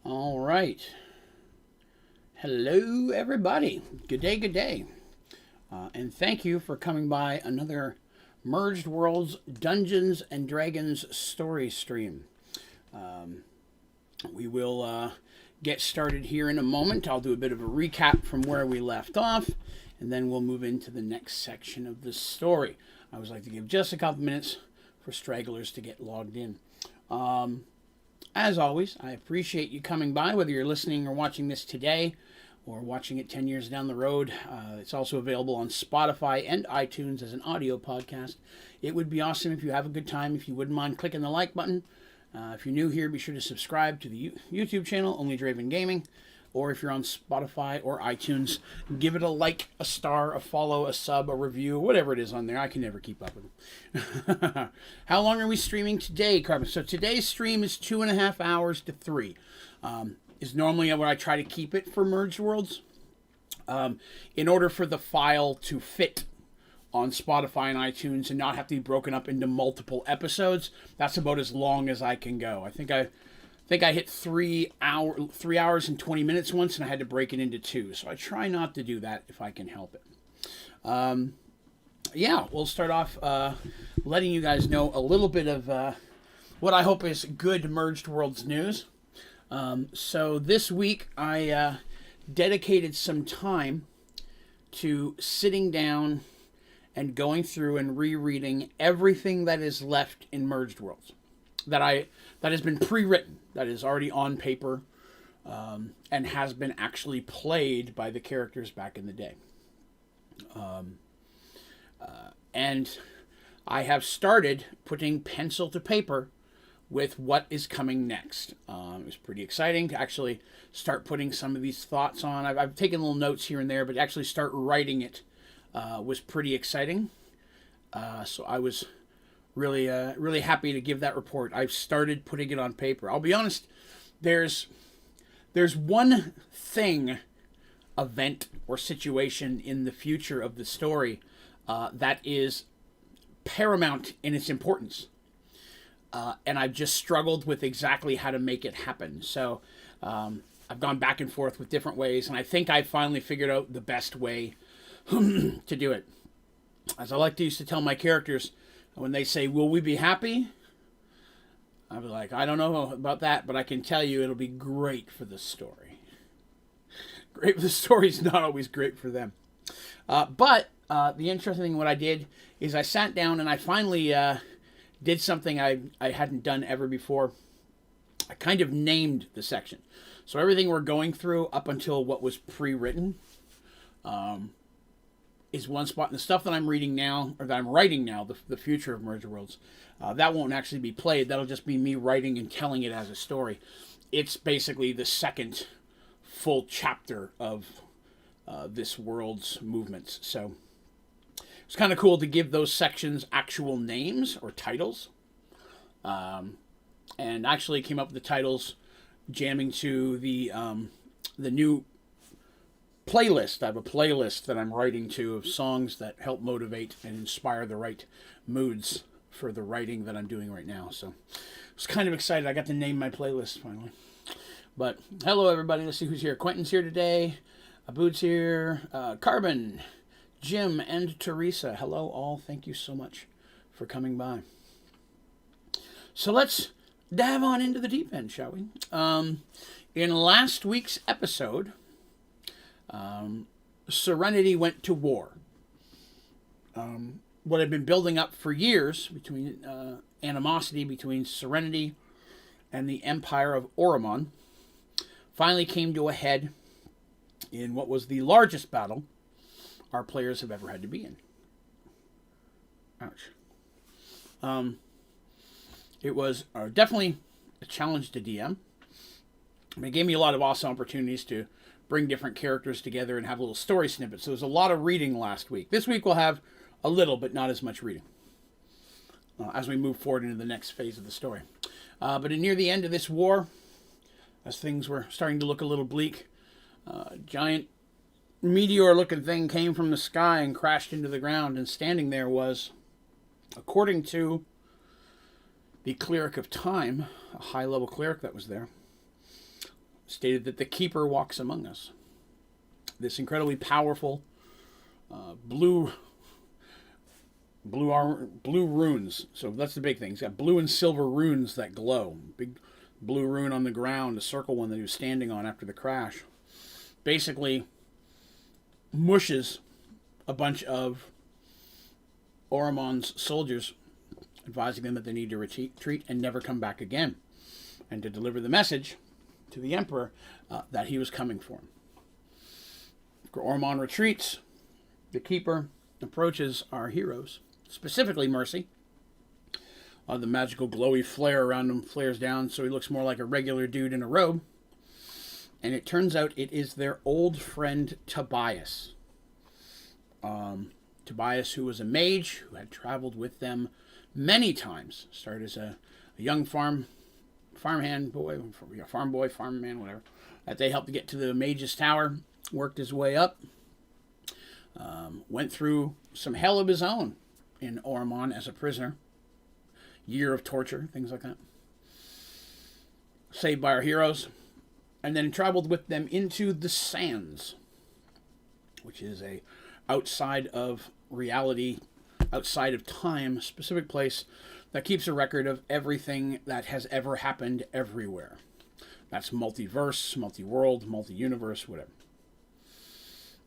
All right. Hello, everybody. Good day, good day. And thank you for coming by another Merged Worlds Dungeons and Dragons story stream. We will get started here in a moment. I'll do a bit of a recap from where we left off, and then we'll move into the next section of the story. I always like to give just a couple minutes for stragglers to get logged in. As always, I appreciate you coming by, whether you're listening or watching this today or watching it 10 years down the road. It's also available on Spotify and iTunes as an audio podcast. It would be awesome if you have a good time, if you wouldn't mind clicking the like button. If you're new here, be sure to subscribe to the YouTube channel, Onlydraven Gaming. Or if you're on Spotify or iTunes, give it a like, a star, a follow, a sub, a review, whatever it is on there. I can never keep up with them. How long are we streaming today, Carbon? So today's stream is 2.5 hours to 3. Is normally what I try to keep it for Mergeworlds. In order for the file to fit on Spotify and iTunes and not have to be broken up into multiple episodes, that's about as long as I can go. I think I hit 3 hours and 20 minutes once, and I had to break it into 2. So I try not to do that if I can help it. Yeah, we'll start off letting you guys know a little bit of what I hope is good Merged Worlds news. So this week I dedicated some time to sitting down and going through and rereading everything that is left in Merged Worlds that has been pre-written, that is already on paper, and has been actually played by the characters back in the day. And I have started putting pencil to paper with what is coming next. It was pretty exciting to actually start putting some of these thoughts on. I've taken little notes here and there, but actually start writing it was pretty exciting. So I was really happy to give that report. I've started putting it on paper. I'll be honest, there's one thing, event, or situation in the future of the story that is paramount in its importance. And I've just struggled with exactly how to make it happen. So I've gone back and forth with different ways, and I think I finally figured out the best way to do it. As I like to used to tell my characters, when they say, "Will we be happy?" I'll be like, "I don't know about that, but I can tell you it'll be great for the story." Great for the story is not always great for them. But the interesting thing, what I did is I sat down and I finally did something I hadn't done ever before. I kind of named the section. So everything we're going through up until what was pre-written, is one spot. And the stuff that I'm reading now, or that I'm writing now, the future of Mergeworlds, that won't actually be played. That'll just be me writing and telling it as a story. It's basically the second full chapter of this world's movements. So it's kind of cool to give those sections actual names or titles. And actually came up with the titles jamming to the new playlist. I have a playlist that I'm writing to of songs that help motivate and inspire the right moods for the writing that I'm doing right now. So I was kind of excited. I got to name my playlist finally. But hello, everybody. Let's see who's here. Quentin's here today. Abood's here. Carbon, Jim, and Teresa. Hello, all. Thank you so much for coming by. So let's dive on into the deep end, shall we? In last week's episode, Serenity went to war. What had been building up for years between animosity between Serenity and the Empire of Oromon finally came to a head in what was the largest battle our players have ever had to be in. Ouch. It was definitely a challenge to DM. It gave me a lot of awesome opportunities to bring different characters together and have little story snippets. So there was a lot of reading last week. This week we'll have a little, but not as much reading as we move forward into the next phase of the story. But near the end of this war, as things were starting to look a little bleak, a giant meteor-looking thing came from the sky and crashed into the ground, and standing there was, according to the cleric of time, a high-level cleric that was there, stated that the Keeper walks among us. This incredibly powerful blue runes. So that's the big thing. He's got blue and silver runes that glow. Big blue rune on the ground, a circle one that he was standing on after the crash. Basically mushes a bunch of Oromon's soldiers, advising them that they need to retreat and never come back again, and to deliver the message to the Emperor that he was coming for him. Oromon retreats. The Keeper approaches our heroes, specifically Mercy. The magical glowy flare around him flares down, so he looks more like a regular dude in a robe. And it turns out it is their old friend Tobias. Tobias, who was a mage, who had traveled with them many times. Started as a young farm man, whatever. That they helped to get to the mage's tower, worked his way up, went through some hell of his own in Oromon as a prisoner. Year of torture, things like that. Saved by our heroes. And then traveled with them into the Sands, which is a outside of reality, outside of time, specific place that keeps a record of everything that has ever happened everywhere. That's multiverse, multi-world, multi-universe, whatever.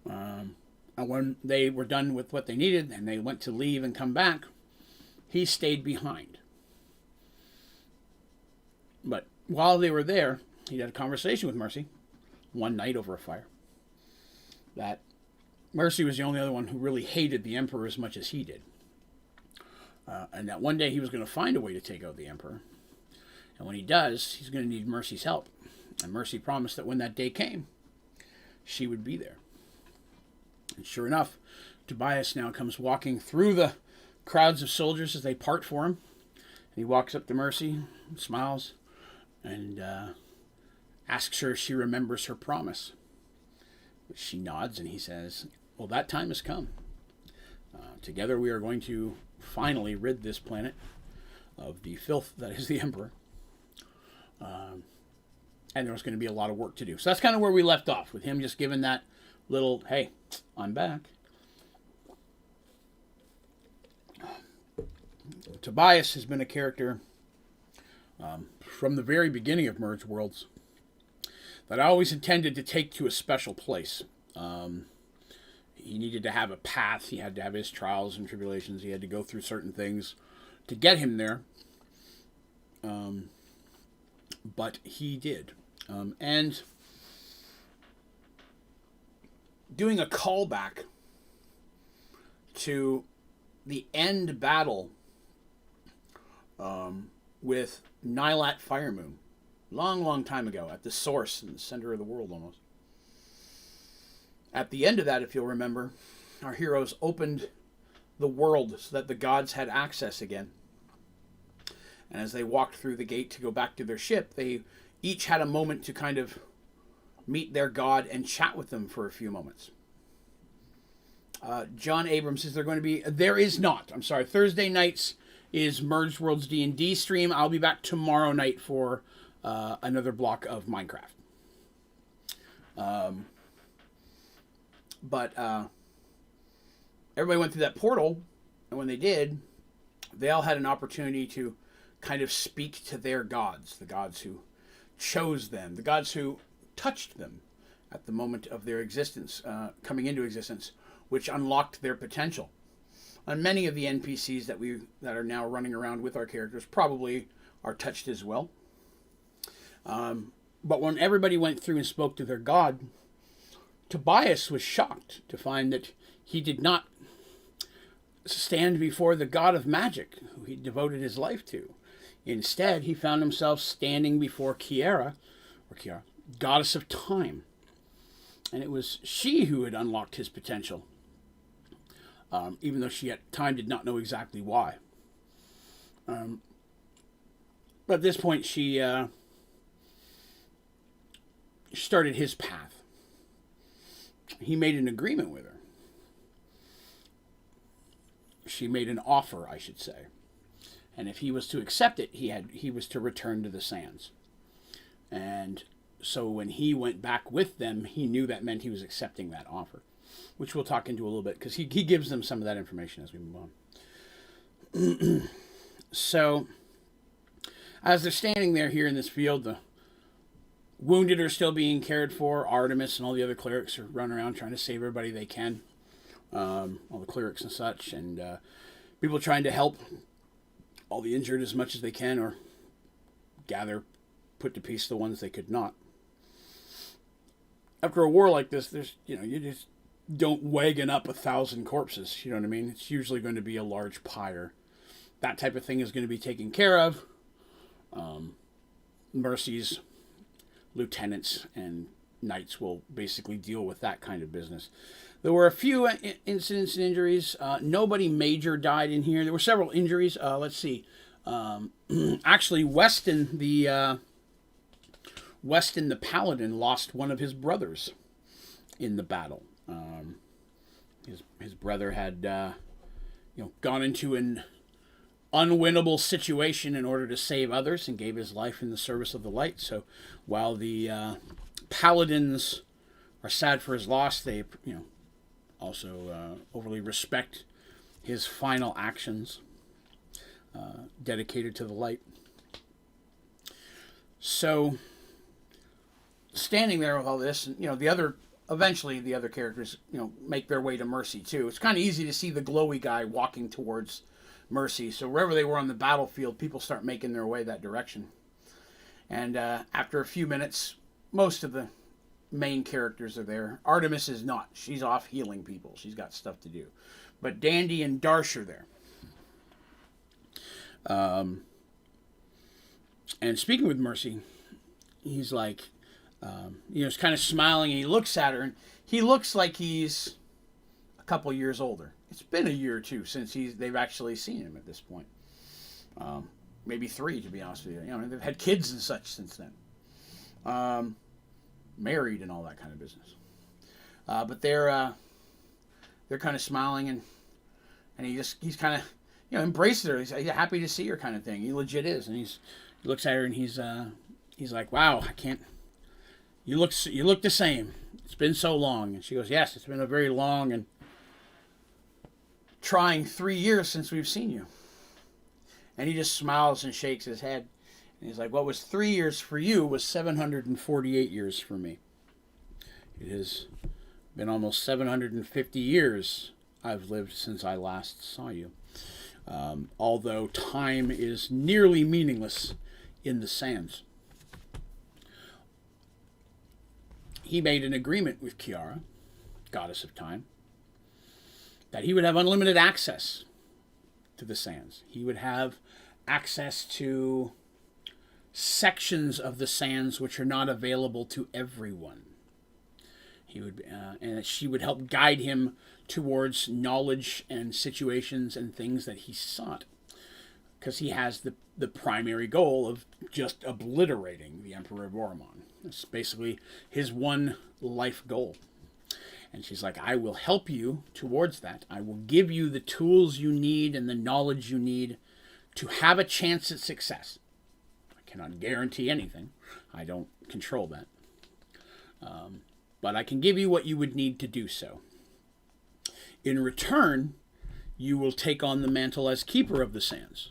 And when they were done with what they needed and they went to leave and come back, he stayed behind. But while they were there, he had a conversation with Mercy one night over a fire. That Mercy was the only other one who really hated the Emperor as much as he did. And that one day he was going to find a way to take out the Emperor. And when he does, he's going to need Mercy's help. And Mercy promised that when that day came, she would be there. And sure enough, Tobias now comes walking through the crowds of soldiers as they part for him. And he walks up to Mercy, smiles, and asks her if she remembers her promise. She nods and he says, well, that time has come. Together we are going to finally rid this planet of the filth that is the Emperor. And there's going to be a lot of work to do. So that's kind of where we left off, with him just giving that little, hey, I'm back. Tobias has been a character from the very beginning of Mergeworlds that I always intended to take to a special place. He needed to have a path. He had to have his trials and tribulations. He had to go through certain things to get him there. But he did. And doing a callback to the end battle with Nylat Firemoon. Long, long time ago, at the source in the center of the world almost. At the end of that, if you'll remember, our heroes opened the world so that the gods had access again. And as they walked through the gate to go back to their ship, they each had a moment to kind of meet their god and chat with them for a few moments. John Abrams says there is not. I'm sorry, Thursday nights is Mergeworlds D&D stream. I'll be back tomorrow night for another block of Minecraft. But everybody went through that portal, and when they did, they all had an opportunity to kind of speak to their gods, the gods who chose them, the gods who touched them at the moment of their existence, coming into existence, which unlocked their potential. And many of the NPCs that are now running around with our characters probably are touched as well. But when everybody went through and spoke to their god, Tobias was shocked to find that he did not stand before the god of magic, who he devoted his life to. Instead, he found himself standing before Kiara, goddess of time. And it was she who had unlocked his potential, even though she at the time did not know exactly why. But at this point, she started his path. He made an agreement with her. She made an offer, I should say. And if he was to accept it, he was to return to the sands. And so when he went back with them, he knew that meant he was accepting that offer, which we'll talk into a little bit, because he gives them some of that information as we move on. So as they're standing there here in this field, the wounded are still being cared for. Artemis and all the other clerics are running around trying to save everybody they can. All the clerics and such, and people trying to help all the injured as much as they can, or put to peace the ones they could not. After a war like this, you just don't wagon up 1,000 corpses. You know what I mean? It's usually going to be a large pyre. That type of thing is going to be taken care of. Mercy's lieutenants and knights will basically deal with that kind of business. There were a few incidents and injuries. Nobody major died in here. There were several injuries. Let's see. Actually, Weston the Paladin lost one of his brothers in the battle. His brother had gone into an unwinnable situation in order to save others and gave his life in the service of the light. So while the Paladins are sad for his loss, they also overly respect his final actions dedicated to the light. So standing there with all this, and eventually the other characters make their way to Mercy too. It's kind of easy to see the glowy guy walking towards Mercy. So wherever they were on the battlefield, people start making their way that direction. And after a few minutes, most of the main characters are there. Artemis is not. She's off healing people. She's got stuff to do. But Dandy and Darsh are there. And speaking with Mercy, he's like, he's kind of smiling, and he looks at her, and he looks like he's a couple years older. It's been a year or two since they've actually seen him at this point. Maybe 3, to be honest with you. They've had kids and such since then. Married and all that kind of business. But they're kind of smiling, and he's kind of embraces her. He's happy to see her, kind of thing. He legit is, and he looks at her, and he's like, "Wow, I can't. You look the same. It's been so long." And she goes, "Yes, it's been a very long and trying 3 years since we've seen you." And he just smiles and shakes his head. And he's like, "What was 3 years for you was 748 years for me. It has been almost 750 years I've lived since I last saw you. Although time is nearly meaningless in the sands." He made an agreement with Kiara, goddess of time, that he would have unlimited access to the sands. He would have access to sections of the sands which are not available to everyone. He would, and she would help guide him towards knowledge and situations and things that he sought, because he has the primary goal of just obliterating the Emperor of Oromon. It's basically his one life goal. And she's like, I will help you towards that. I will give you the tools you need and the knowledge you need to have a chance at success. I cannot guarantee anything. I don't control that. But I can give you what you would need to do so. In return, you will take on the mantle as Keeper of the Sands.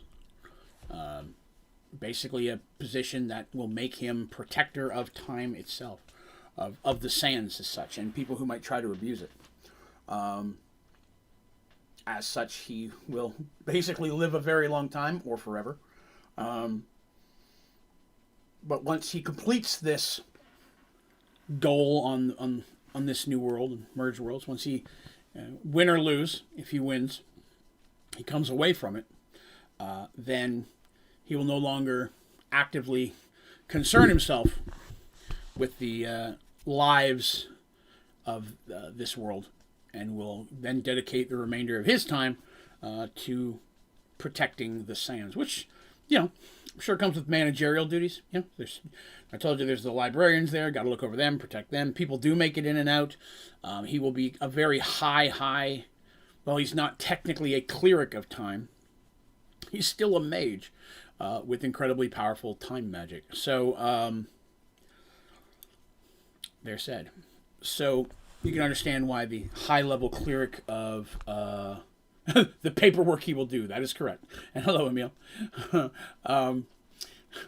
Basically a position that will make him protector of time itself, of the sands as such, and people who might try to abuse it. As such, he will basically live a very long time, or forever. But once he completes this goal on this new world, Mergeworlds, once he, win or lose, if he wins, he comes away from it, then he will no longer actively concern himself with the lives of this world, and will then dedicate the remainder of his time to protecting the sands, which, I'm sure comes with managerial duties. I told you there's the librarians there, got to look over them, protect them. People do make it in and out. He will be a very high, well, he's not technically a cleric of time. He's still a mage with incredibly powerful time magic. So, they're said. So, you can understand why the high-level cleric of the paperwork he will do. That is correct. And hello, Emil.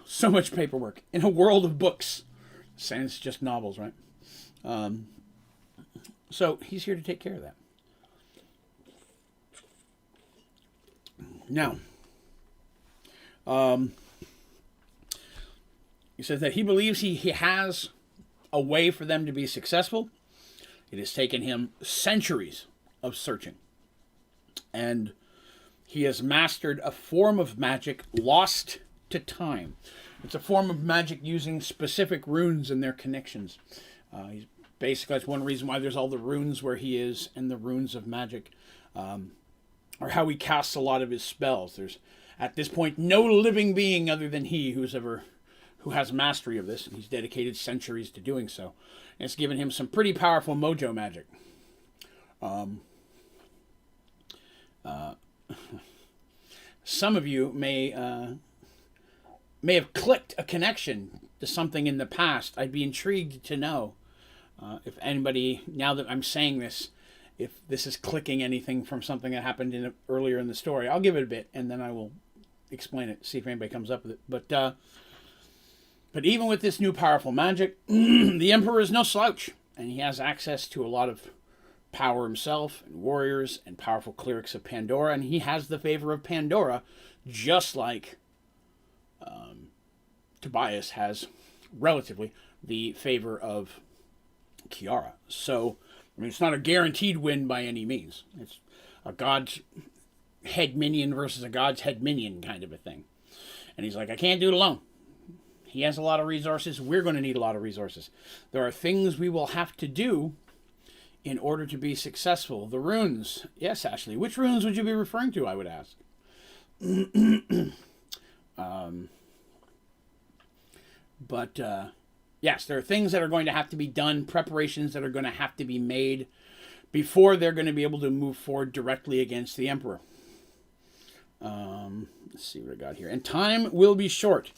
So much paperwork in a world of books. Sans just novels, right? So he's here to take care of that. Now, he says that he believes he has a way for them to be successful. It has taken him centuries of searching. And he has mastered a form of magic lost to time. It's a form of magic using specific runes and their connections. He's basically, that's one reason why there's all the runes where he is, and the runes of magic, or how he casts a lot of his spells. There's, at this point, no living being other than he who has mastery of this, and he's dedicated centuries to doing so. And it's given him some pretty powerful mojo magic. Some of you may have clicked a connection to something in the past. I'd be intrigued to know if anybody, now that I'm saying this, if this is clicking anything from something that happened earlier in the story. I'll give it a bit, and then I will explain it, see if anybody comes up with it. But even with this new powerful magic, the Emperor is no slouch, and he has access to a lot of power himself, and warriors, and powerful clerics of Pandora, and he has the favor of Pandora, just like Tobias has, relatively, the favor of Kiara. So, I mean, it's not a guaranteed win by any means. It's a god's head minion versus a god's head minion kind of a thing. And he's like, I can't do it alone. He has a lot of resources. We're going to need a lot of resources. There are things we will have to do in order to be successful. The runes. Yes, Ashley. Which runes would you be referring to, I would ask? Yes, there are things that are going to have to be done, preparations that are going to have to be made before they're going to be able to move forward directly against the Emperor. Let's see what I got here. And time will be short,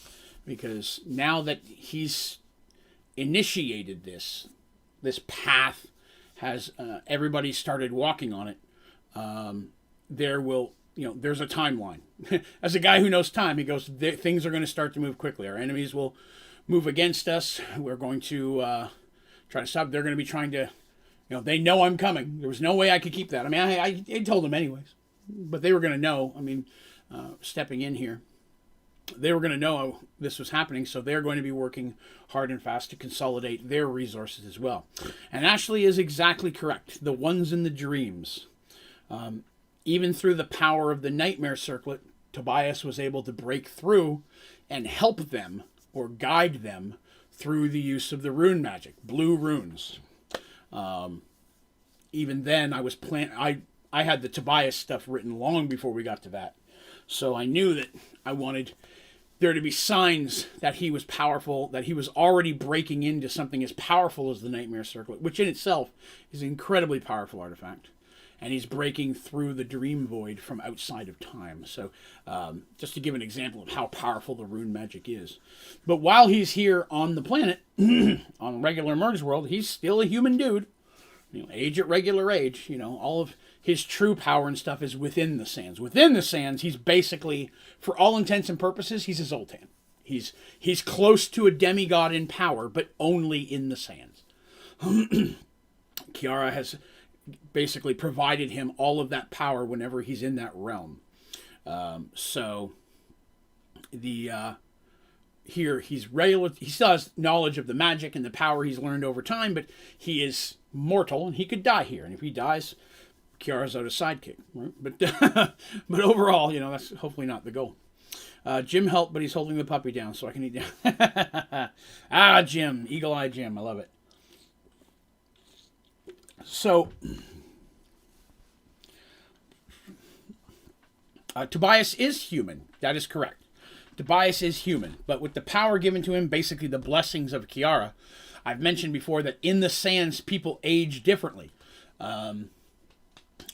because now that he's initiated this path, has everybody started walking on it, there's a timeline. As a guy who knows time, he goes, things are going to start to move quickly. Our enemies will move against us. We're going to try to stop. They're going to be trying to, they know I'm coming. There was no way I could keep that. I mean, I told them anyways, but they were going to know. I mean, stepping in here, they were going to know this was happening, so they're going to be working hard and fast to consolidate their resources as well. And Ashley is exactly correct. The ones in the dreams. Even through the power of the nightmare circlet, Tobias was able to break through and help them or guide them through the use of the rune magic, blue runes. Even then, I had the Tobias stuff written long before we got to that. So I knew that I wanted there to be signs that he was powerful, that he was already breaking into something as powerful as the Nightmare Circlet, which in itself is an incredibly powerful artifact. And he's breaking through the dream void from outside of time. So just to give an example of how powerful the rune magic is. But while he's here on the planet, on regular Mergeworld, he's still a human dude. Age at regular age. All of his true power and stuff is within the sands. Within the sands, he's basically, for all intents and purposes, he's a Zoltan. He's close to a demigod in power, but only in the sands. Kiara has basically provided him all of that power whenever he's in that realm. Here he still has knowledge of the magic and the power he's learned over time, but he is mortal and he could die here. And if he dies, Kiara's out of sidekick. Right? But overall, that's hopefully not the goal. Jim helped, but he's holding the puppy down so I can eat down. Jim, eagle-eye Jim, I love it. So, Tobias is human. That is correct. Tobias is human, but with the power given to him, basically the blessings of Kiara, I've mentioned before that in the sands, people age differently.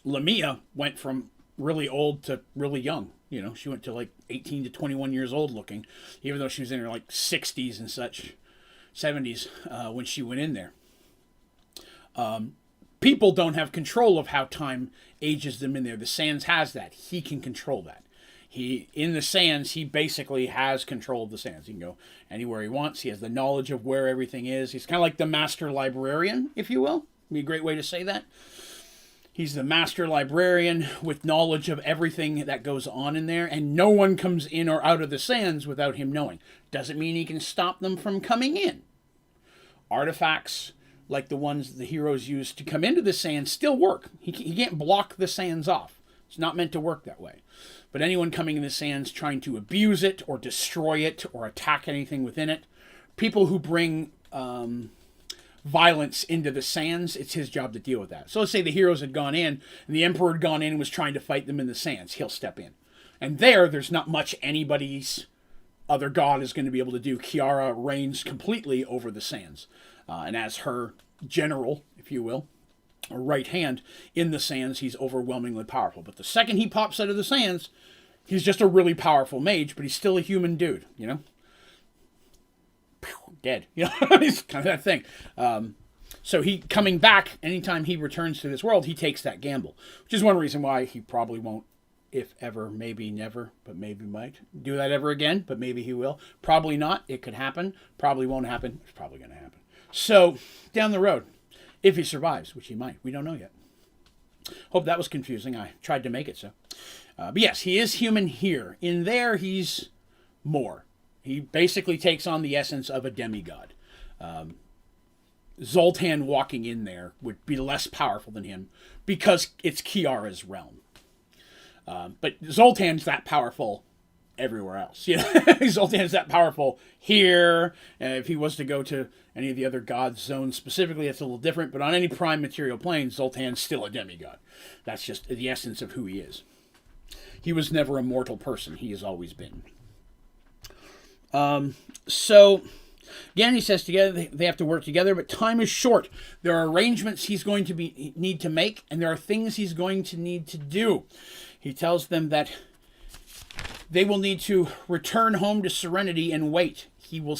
Lamia went from really old to really young. She went to like 18 to 21 years old looking, even though she was in her like 60s and such, 70s, when she went in there. People don't have control of how time ages them in there. The sands has that. He can control that. In the sands, he basically has control of the sands. He can go anywhere he wants. He has the knowledge of where everything is. He's kind of like the master librarian, if you will. Be a great way to say that. He's the master librarian with knowledge of everything that goes on in there, and no one comes in or out of the sands without him knowing. Doesn't mean he can stop them from coming in. Artifacts like the ones the heroes use to come into the sands still work. He can't block the sands off. It's not meant to work that way. But anyone coming in the sands trying to abuse it or destroy it or attack anything within it, people who bring violence into the sands, it's his job to deal with that. So let's say the heroes had gone in and the Emperor had gone in and was trying to fight them in the sands. He'll step in. And there's not much anybody's other god is going to be able to do. Kiara reigns completely over the sands. And as her general, if you will, or right hand in the sands, he's overwhelmingly powerful. But the second he pops out of the sands, he's just a really powerful mage, but he's still a human dude, Dead. He's kind of that thing. So he coming back, anytime he returns to this world, he takes that gamble, which is one reason why he probably won't, if ever, maybe never, but maybe might, do that ever again, but maybe he will. Probably not. It could happen. Probably won't happen. It's probably going to happen. So, down the road, if he survives, which he might, we don't know yet. Hope that was confusing. I tried to make it so. But yes, he is human here. In there, he's more. He basically takes on the essence of a demigod. Zoltan walking in there would be less powerful than him because it's Kiara's realm. But Zoltan's that powerful everywhere else. Zoltan's that powerful here. If he was to go to any of the other gods' zones specifically, it's a little different. But on any prime material plane, Zoltan's still a demigod. That's just the essence of who he is. He was never a mortal person. He has always been. So, again, he says together they have to work together, but time is short. There are arrangements he's going to need to make, and there are things he's going to need to do. He tells them that they will need to return home to Serenity and wait. He will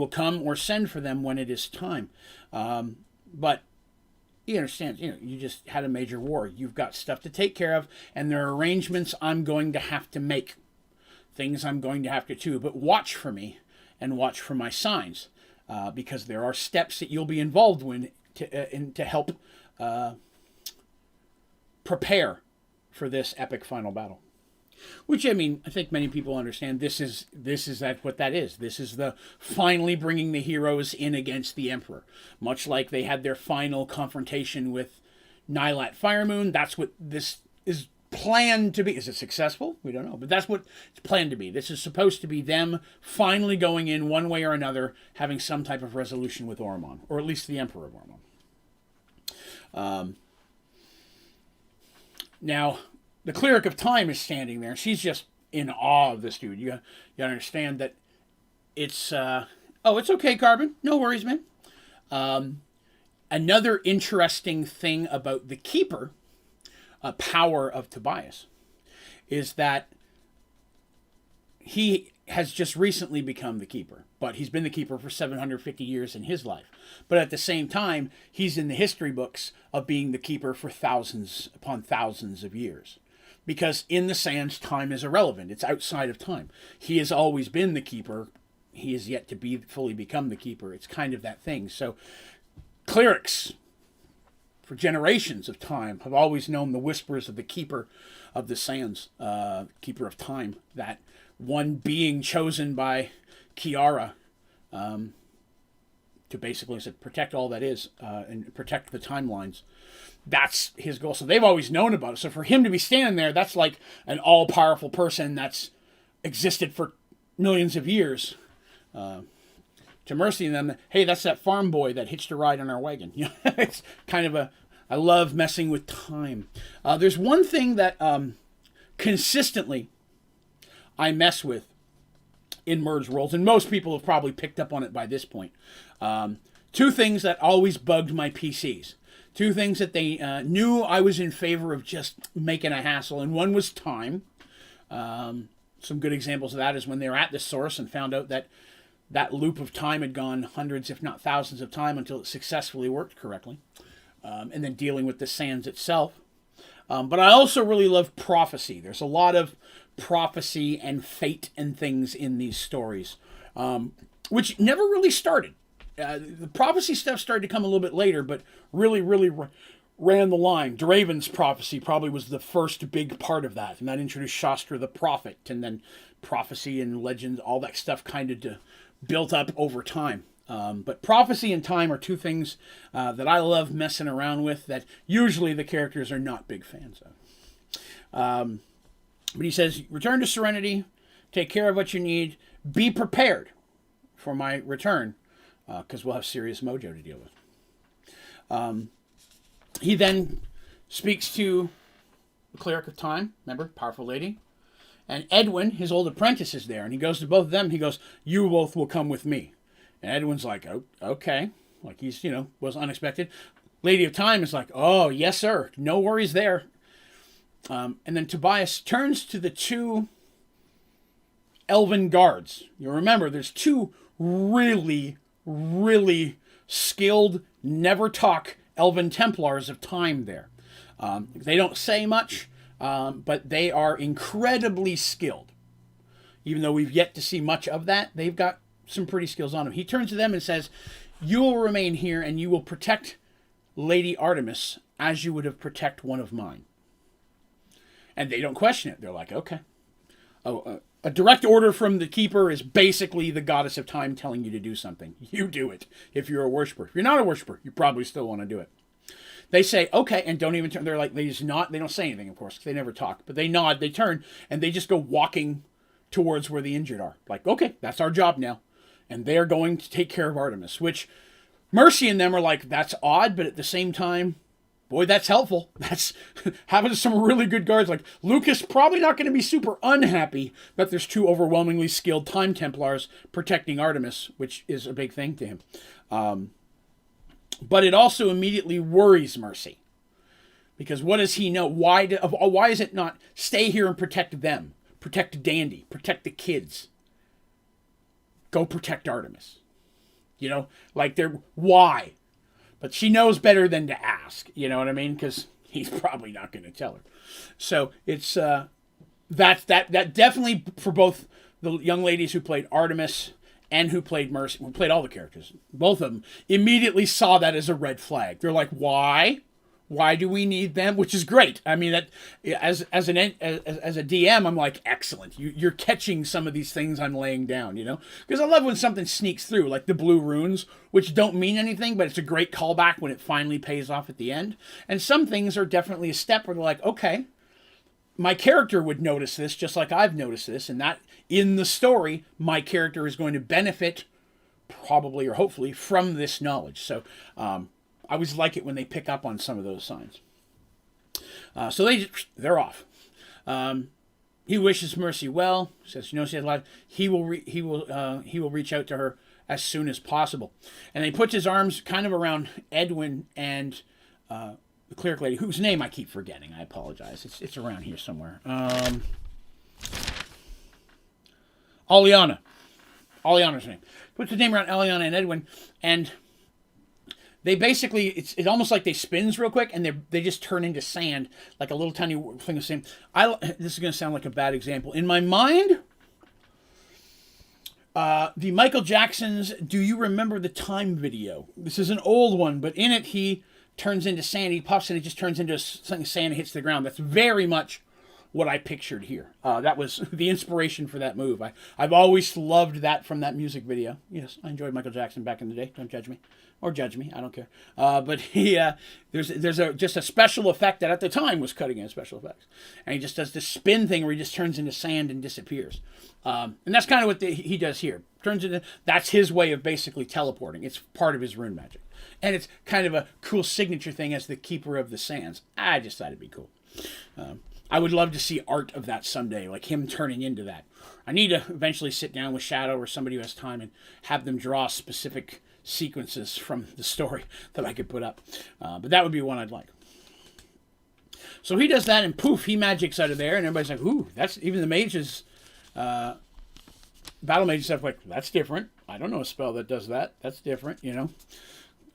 come or send for them when it is time. But he understands, you just had a major war. You've got stuff to take care of, and there are arrangements I'm going to have to make. Things I'm going to have to do. But watch for me and watch for my signs, because there are steps that you'll be involved in to help prepare for this epic final battle. Which, I think many people understand this is what that is. This is the finally bringing the heroes in against the Emperor. Much like they had their final confrontation with Nylat Fire Moon. That's what this is planned to be. Is it successful? We don't know. But that's what it's planned to be. This is supposed to be them finally going in one way or another, having some type of resolution with Oromon, or at least the Emperor of Oromon. Now, the Cleric of Time is standing there. She's just in awe of this dude. You understand that it's... it's okay, Carbon. No worries, man. Another interesting thing about the Keeper, power of Tobias, is that he has just recently become the Keeper. But he's been the Keeper for 750 years in his life. But at the same time, he's in the history books of being the Keeper for thousands upon thousands of years. Because in the Sands, time is irrelevant. It's outside of time. He has always been the Keeper. He is yet to be fully become the Keeper. It's kind of that thing. So clerics, for generations of time, have always known the whispers of the Keeper of the Sands, Keeper of Time, that one being chosen by Kiara to basically protect all that is and protect the timelines. That's his goal. So they've always known about it. So for him to be standing there, that's like an all-powerful person that's existed for millions of years. To Mercy and them, hey, that's that farm boy that hitched a ride on our wagon. It's kind of I love messing with time. There's one thing that consistently I mess with in Mergeworlds, and most people have probably picked up on it by this point. Two things that always bugged my PCs. Two things that they knew I was in favor of just making a hassle, and one was time. Some good examples of that is when they were at the source and found out that that loop of time had gone hundreds, if not thousands of time until it successfully worked correctly. And then dealing with the Sands itself. But I also really love prophecy. There's a lot of prophecy and fate and things in these stories, which never really started. The prophecy stuff started to come a little bit later, but really ran the line. Draven's prophecy probably was the first big part of that, and that introduced Shastra the Prophet, and then prophecy and legends, all that stuff kind of built up over time. But prophecy and time are two things that I love messing around with that usually the characters are not big fans of. But he says, return to Serenity, take care of what you need, be prepared for my return, because we'll have serious mojo to deal with. He then speaks to the Cleric of Time, remember, powerful lady, and Edwin, his old apprentice, is there, and he goes to both of them, he goes, you both will come with me. And Edwin's like, oh, okay, like he's, was unexpected. Lady of Time is like, oh, yes, sir, no worries there. And then Tobias turns to the two elven guards. You remember, there's two really skilled, never talk elven Templars of time there. They don't say much, but they are incredibly skilled. Even though we've yet to see much of that, they've got some pretty skills on them. He turns to them and says, you will remain here and you will protect Lady Artemis as you would have protect one of mine. And they don't question it. They're like, okay. A direct order from the Keeper is basically the Goddess of Time telling you to do something. You do it if you're a worshiper. If you're not a worshiper, you probably still want to do it. They say, okay, and don't even turn. They're like, they don't say anything, of course, because they never talk. But they nod, they turn, and they just go walking towards where the injured are. Like, okay, that's our job now. And they're going to take care of Artemis, which Mercy and them are like, that's odd, but at the same time, boy, that's helpful. That's having some really good guards. Like, Lucas probably not going to be super unhappy that there's two overwhelmingly skilled Time Templars protecting Artemis, which is a big thing to him. But it also immediately worries Mercy. Because what does he know? Why is it not stay here and protect them? Protect Dandy. Protect the kids. Go protect Artemis. Why? But she knows better than to ask. You know what I mean? Because he's probably not going to tell her. So it's that definitely for both the young ladies who played Artemis and who played Mercy, who played all the characters, both of them immediately saw that as a red flag. They're like, why? Why do we need them? Which is great. I mean, that as a DM, I'm like, excellent. You're catching some of these things I'm laying down, you know? Because I love when something sneaks through, like the blue runes, which don't mean anything, but it's a great callback when it finally pays off at the end. And some things are definitely a step where they're like, okay, my character would notice this just like I've noticed this, and that in the story, my character is going to benefit probably or hopefully from this knowledge. So I always like it when they pick up on some of those signs. So they're off. He wishes Mercy well. Says she knows she has a lot. He will reach out to her as soon as possible. And he puts his arms kind of around Edwin and the cleric lady, whose name I keep forgetting. I apologize. It's around here somewhere. Aliana. Aliana's name. Puts his name around Aliana and Edwin, and they basically, it's almost like they spins real quick, and they just turn into sand, like a little tiny thing of sand. This is going to sound like a bad example. In my mind, the Michael Jackson's Do You Remember the Time video. This is an old one, but in it he turns into sand. He puffs and it just turns into something sand and hits the ground. That's very much what I pictured here. That was the inspiration for that move. I've always loved that from that music video. Yes, I enjoyed Michael Jackson back in the day. Don't judge me. Or judge me, I don't care. But there's just a special effect that at the time was cutting edge special effects, and he just does this spin thing where he just turns into sand and disappears, and that's kind of what he does here. That's his way of basically teleporting. It's part of his rune magic, and it's kind of a cool signature thing as the keeper of the sands. I just thought it'd be cool. I would love to see art of that someday, like him turning into that. I need to eventually sit down with Shadow or somebody who has time and have them draw specific sequences from the story that I could put up. But that would be one I'd like. So he does that, and poof, he magics out of there, and everybody's like, ooh, that's, even the mages, battle mages stuff, like, that's different. I don't know a spell that does that. That's different, you know.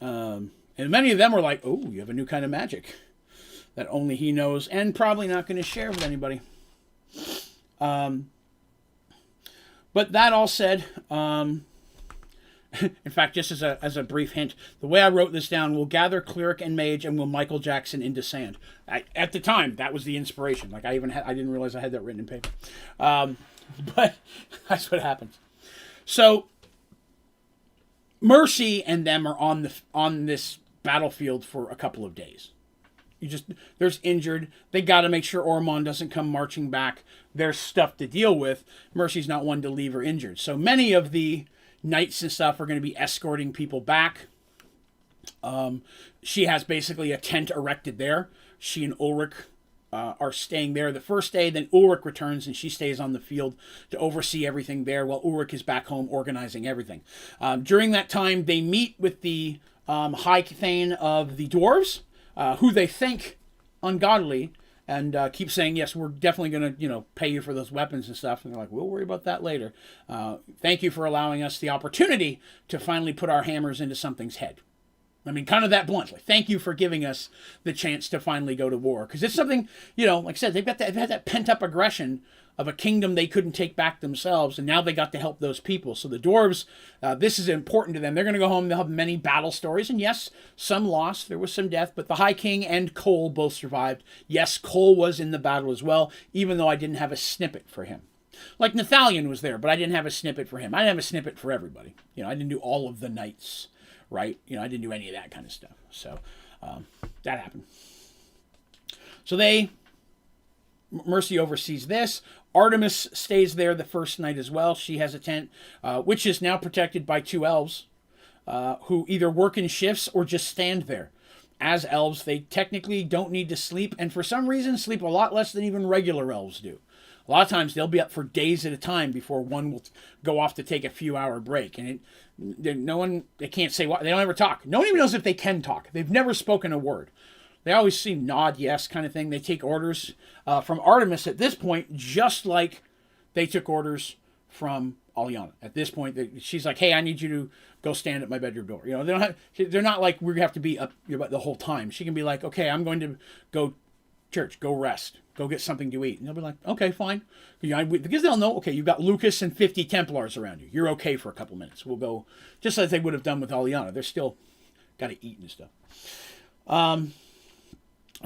And many of them were like, oh, you have a new kind of magic that only he knows, and probably not going to share with anybody. But that all said, in fact, just as a brief hint, the way I wrote this down, we'll gather cleric and mage and we'll Michael Jackson into sand. At the time, that was the inspiration. Like I didn't realize I had that written in paper. But that's what happens. So Mercy and them are on this battlefield for a couple of days. There's injured. They got to make sure Ormond doesn't come marching back. There's stuff to deal with. Mercy's not one to leave her injured. So many of the knights and stuff are going to be escorting people back. She has basically a tent erected there. She and Ulrich are staying there the first day. Then Ulrich returns and she stays on the field to oversee everything there while Ulrich is back home organizing everything. During that time, they meet with the High Thane of the Dwarves, who they think ungodly, and keep saying, yes, we're definitely going to, pay you for those weapons and stuff. And they're like, we'll worry about that later. Thank you for allowing us the opportunity to finally put our hammers into something's head. I mean, kind of that bluntly. Thank you for giving us the chance to finally go to war. Because it's something, like I said, they've had that pent-up aggression of a kingdom they couldn't take back themselves, and now they got to help those people. So the dwarves, this is important to them. They're going to go home. They'll have many battle stories, and yes, some lost. There was some death, but the High King and Cole both survived. Yes, Cole was in the battle as well, even though I didn't have a snippet for him. Like Nathalion was there, but I didn't have a snippet for him. I didn't have a snippet for everybody. I didn't do all of the knights, right? I didn't do any of that kind of stuff. So that happened. So Mercy oversees this. Artemis stays there the first night as well. She has a tent, which is now protected by 2 elves who either work in shifts or just stand there. As elves, they technically don't need to sleep, and for some reason sleep a lot less than even regular elves do. A lot of times they'll be up for days at a time before one will go off to take a few-hour break. And they can't say what, they don't ever talk. No one even knows if they can talk. They've never spoken a word. They always seem nod yes kind of thing. They take orders from Artemis at this point, just like they took orders from Aliana. At this point, she's like, hey, I need you to go stand at my bedroom door. They're not like we have to be up the whole time. She can be like, okay, I'm going to go church, go rest, go get something to eat. And they'll be like, okay, fine. Because they'll know, okay, you've got Lucas and 50 Templars around you. You're okay for a couple minutes. We'll go, just as they would have done with Aliana. They're still got to eat and stuff.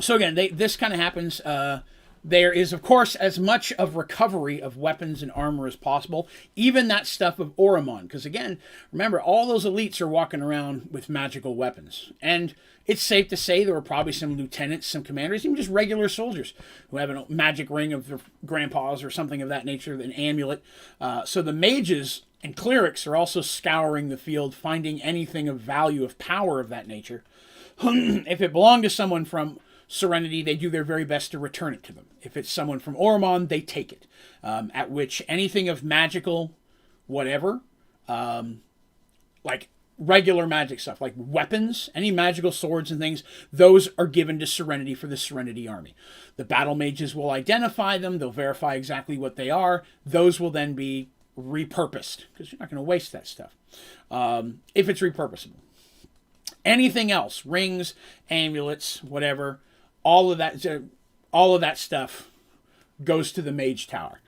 So again, this kind of happens. There is, of course, as much of recovery of weapons and armor as possible, even that stuff of Oromon. Because again, remember, all those elites are walking around with magical weapons. And it's safe to say there were probably some lieutenants, some commanders, even just regular soldiers who have a magic ring of their grandpas or something of that nature, an amulet. So the mages and clerics are also scouring the field, finding anything of value, of power of that nature. If it belonged to someone from Serenity, they do their very best to return it to them. If it's someone from Oromon, they take it. At which anything of magical, whatever, like regular magic stuff, like weapons, any magical swords and things, those are given to Serenity for the Serenity Army. The battle mages will identify them. They'll verify exactly what they are. Those will then be repurposed, because you're not going to waste that stuff if it's repurposable. Anything else, rings, amulets, whatever, all of that stuff goes to the Mage Tower.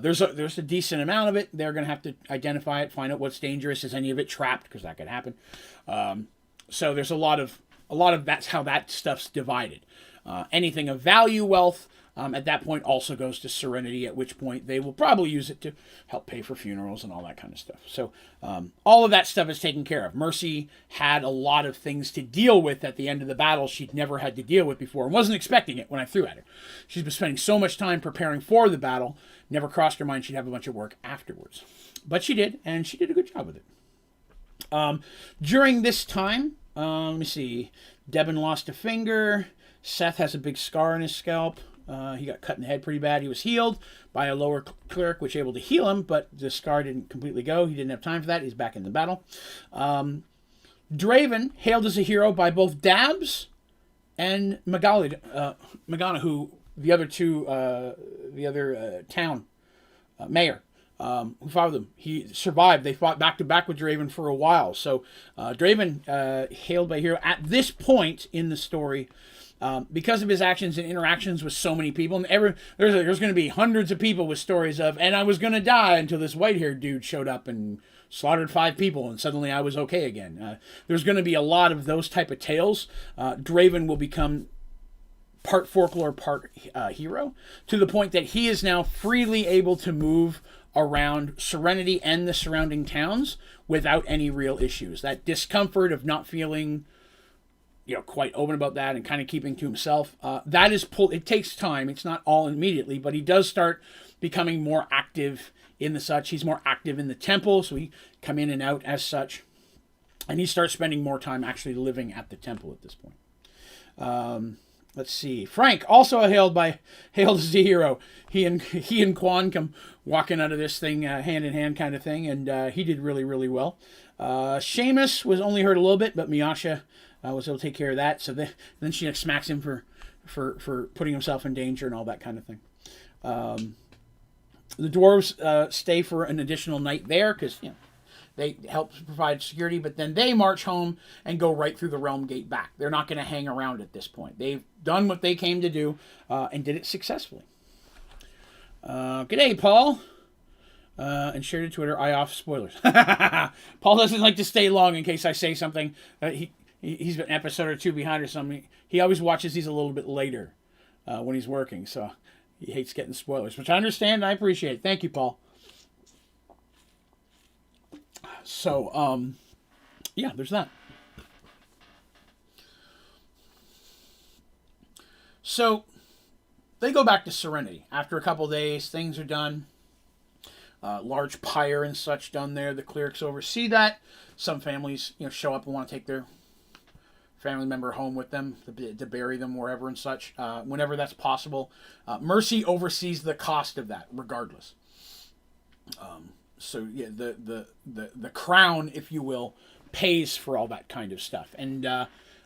There's a decent amount of it. They're going to have to identify it, find out what's dangerous. Is any of it trapped? Because that could happen. So there's a lot of that's how that stuff's divided. Anything of value, wealth, at that point also goes to Serenity, at which point they will probably use it to help pay for funerals and all that kind of stuff. So all of that stuff is taken care of. Mercy had a lot of things to deal with at the end of the battle she'd never had to deal with before and wasn't expecting it when I threw at her. She's been spending so much time preparing for the battle, never crossed her mind she'd have a bunch of work afterwards. But she did, and she did a good job with it. During this time, let me see, Devin lost a finger, Seth has a big scar on his scalp. He got cut in the head pretty bad. He was healed by a lower cleric, which was able to heal him, but the scar didn't completely go. He didn't have time for that. He's back in the battle. Draven, hailed as a hero by both Dabs and Magana, who the other town mayor, who fought with him. He survived. They fought back to back with Draven for a while. So Draven, hailed by hero at this point in the story. Because of his actions and interactions with so many people, and there's going to be hundreds of people with stories of, and I was going to die until this white-haired dude showed up and slaughtered 5 people, and suddenly I was okay again. There's going to be a lot of those type of tales. Draven will become part folklore, part hero, to the point that he is now freely able to move around Serenity and the surrounding towns without any real issues. That discomfort of not feeling quite open about that and kind of keeping to himself. That is it takes time. It's not all immediately, but he does start becoming more active in the such. He's more active in the temple, so he come in and out as such. And he starts spending more time actually living at the temple at this point. Let's see. Frank, also hailed as a hero. He and Quan come walking out of this thing hand in hand kind of thing, and he did really, really well. Seamus was only hurt a little bit, but Miyasha was able to take care of that. So then she smacks him for putting himself in danger and all that kind of thing. The dwarves stay for an additional night there because they help provide security, but then they march home and go right through the realm gate back. They're not going to hang around at this point. They've done what they came to do and did it successfully. G'day, Paul. And shared to Twitter, I off spoilers. Paul doesn't like to stay long in case I say something. He's an episode or 2 behind or something. He always watches these a little bit later when he's working, so he hates getting spoilers, which I understand and I appreciate. Thank you, Paul. So, yeah, there's that. So, they go back to Serenity. After a couple days, things are done. Large pyre and such done there. The clerics oversee that. Some families, show up and want to take their family member home with them to bury them wherever and such, whenever that's possible. Mercy oversees the cost of that, regardless. So yeah, the crown, if you will, pays for all that kind of stuff. And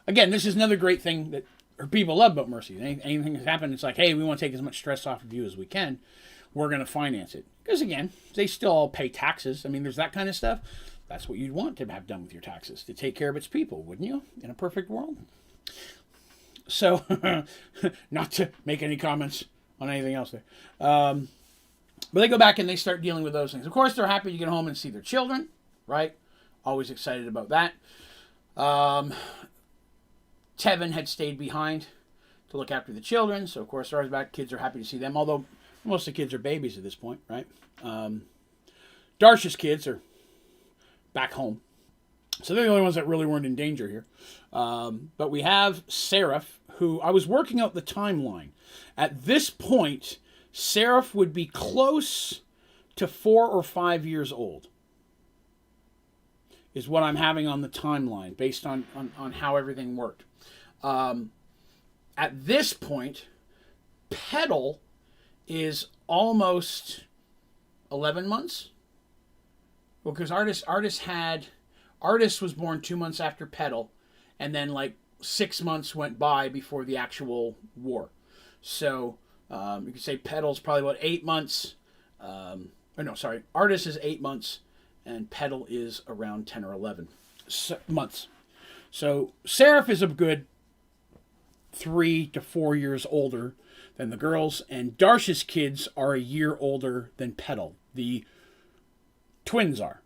again, this is another great thing that people love about Mercy. Anything that's happened, it's like, hey, we want to take as much stress off of you as we can. We're going to finance it. Because again, they still all pay taxes. I mean, there's that kind of stuff. That's what you'd want to have done with your taxes, to take care of its people, wouldn't you? In a perfect world. So, not to make any comments on anything else there. But they go back and they start dealing with those things. Of course, they're happy to get home and see their children, right? Always excited about that. Tevin had stayed behind to look after the children. So, of course, Star's back. Kids are happy to see them, although most of the kids are babies at this point, right? Darsh's kids are back home. So they're the only ones that really weren't in danger here. But we have Seraph, who I was working out the timeline. At this point, Seraph would be close to 4 or 5 years old, is what I'm having on the timeline based on how everything worked. At this point, Petal is almost 11 months. Well, because Artist was born 2 months after Petal, and then like 6 months went by before the actual war. So you could say Petal's probably about 8 months. Artist is 8 months, and Petal is around 10 or 11 months. So Seraph is a good 3 to 4 years older than the girls, and Darsh's kids are a year older than Petal. The twins are.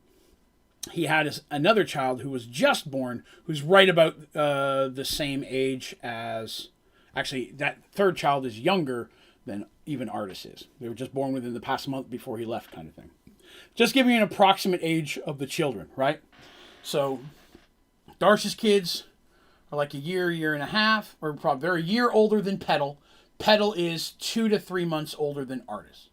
He had another child who was just born, who's right about the same age as... Actually, that third child is younger than even Artist is. They were just born within the past month before he left, kind of thing. Just giving you an approximate age of the children, right? So, Darsh's kids are like a year and a half, or probably they're a year older than Petal. Petal is 2 to 3 months older than Artist.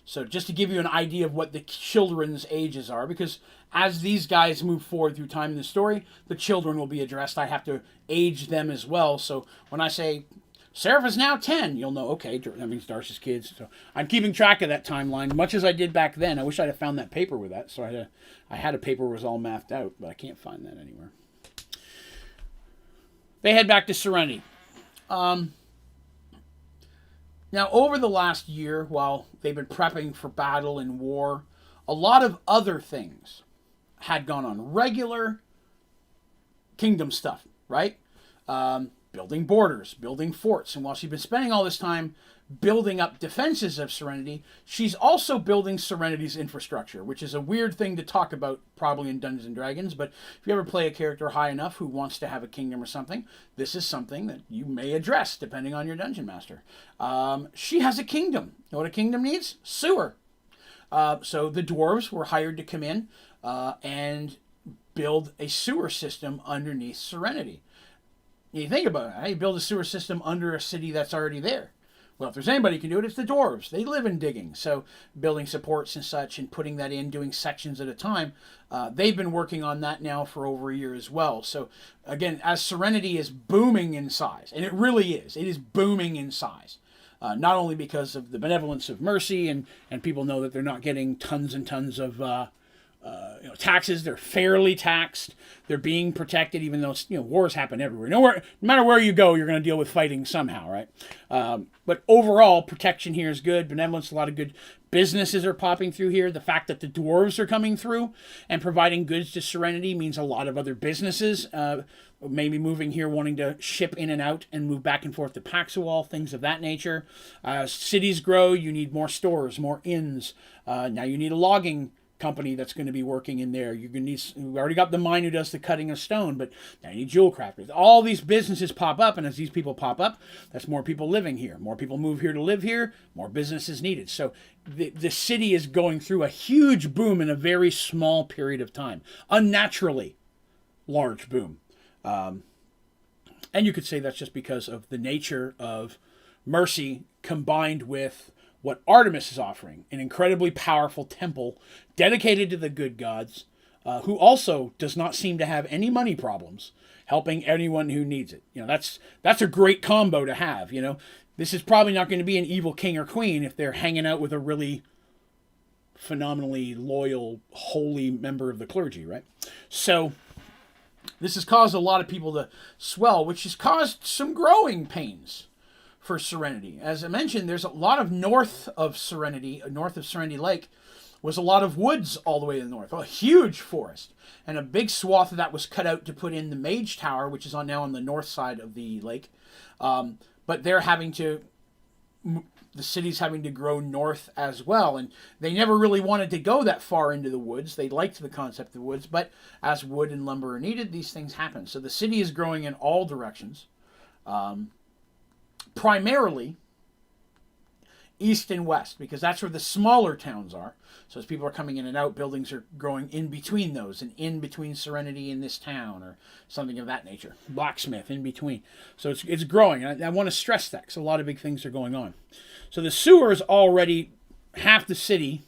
So just to give you an idea of what the children's ages are, because as these guys move forward through time in the story, the children will be addressed. I have to age them as well. So when I say Seraph is now 10, you'll know, okay, that means Darsh's kids. So I'm keeping track of that timeline, much as I did back then. I wish I'd have found that paper with that. So I had a paper that was all mathed out, but I can't find that anywhere. They head back to Serenity. Now, over the last year, while they've been prepping for battle and war, a lot of other things had gone on. Regular kingdom stuff, right? Building borders, building forts. And while she's been spending all this time building up defenses of Serenity, she's also building Serenity's infrastructure, which is a weird thing to talk about probably in Dungeons & Dragons, but if you ever play a character high enough who wants to have a kingdom or something, this is something that you may address depending on your dungeon master. She has a kingdom. You know what a kingdom needs? Sewer. So the dwarves were hired to come in and build a sewer system underneath Serenity. You think about it, how you build a sewer system under a city that's already there. Well, if there's anybody who can do it, it's the dwarves. They live in digging. So building supports and such and putting that in, doing sections at a time, they've been working on that now for over a year as well. So again, as Serenity is booming in size, and it really is, it is booming in size. Not only because of the benevolence of Mercy and people know that they're not getting tons and tons of taxes. They're fairly taxed. They're being protected, even though wars happen everywhere. No matter where you go, you're going to deal with fighting somehow, right? But overall, protection here is good. Benevolence, a lot of good businesses are popping through here. The fact that the dwarves are coming through and providing goods to Serenity means a lot of other businesses maybe moving here, wanting to ship in and out and move back and forth to Paxawal, things of that nature. Cities grow. You need more stores, more inns. Now you need a logging company that's going to be working in there. You're going to need. We already got the mine who does the cutting of stone, but now you need jewel crafters. All these businesses pop up, and as these people pop up, that's more people living here. More people move here to live here. More businesses needed. So the city is going through a huge boom in a very small period of time. Unnaturally large boom. And you could say that's just because of the nature of Mercy combined with what Artemis is offering, an incredibly powerful temple dedicated to the good gods, who also does not seem to have any money problems, helping anyone who needs it. That's a great combo to have. This is probably not going to be an evil king or queen if they're hanging out with a really phenomenally loyal, holy member of the clergy, right? So this has caused a lot of people to swell, which has caused some growing pains for Serenity. As I mentioned, there's a lot of north of Serenity Lake, was a lot of woods all the way to the north, a huge forest, and a big swath of that was cut out to put in the Mage Tower, which is now on the north side of the lake. But the city's having to grow north as well, and they never really wanted to go that far into the woods. They liked the concept of the woods, but as wood and lumber are needed, these things happen. So the city is growing in all directions. primarily east and west, because that's where the smaller towns are. So as people are coming in and out, buildings are growing in between those, and in between Serenity and this town, or something of that nature. Blacksmith in between. So it's growing. I want to stress that because a lot of big things are going on. So the sewer is already, half the city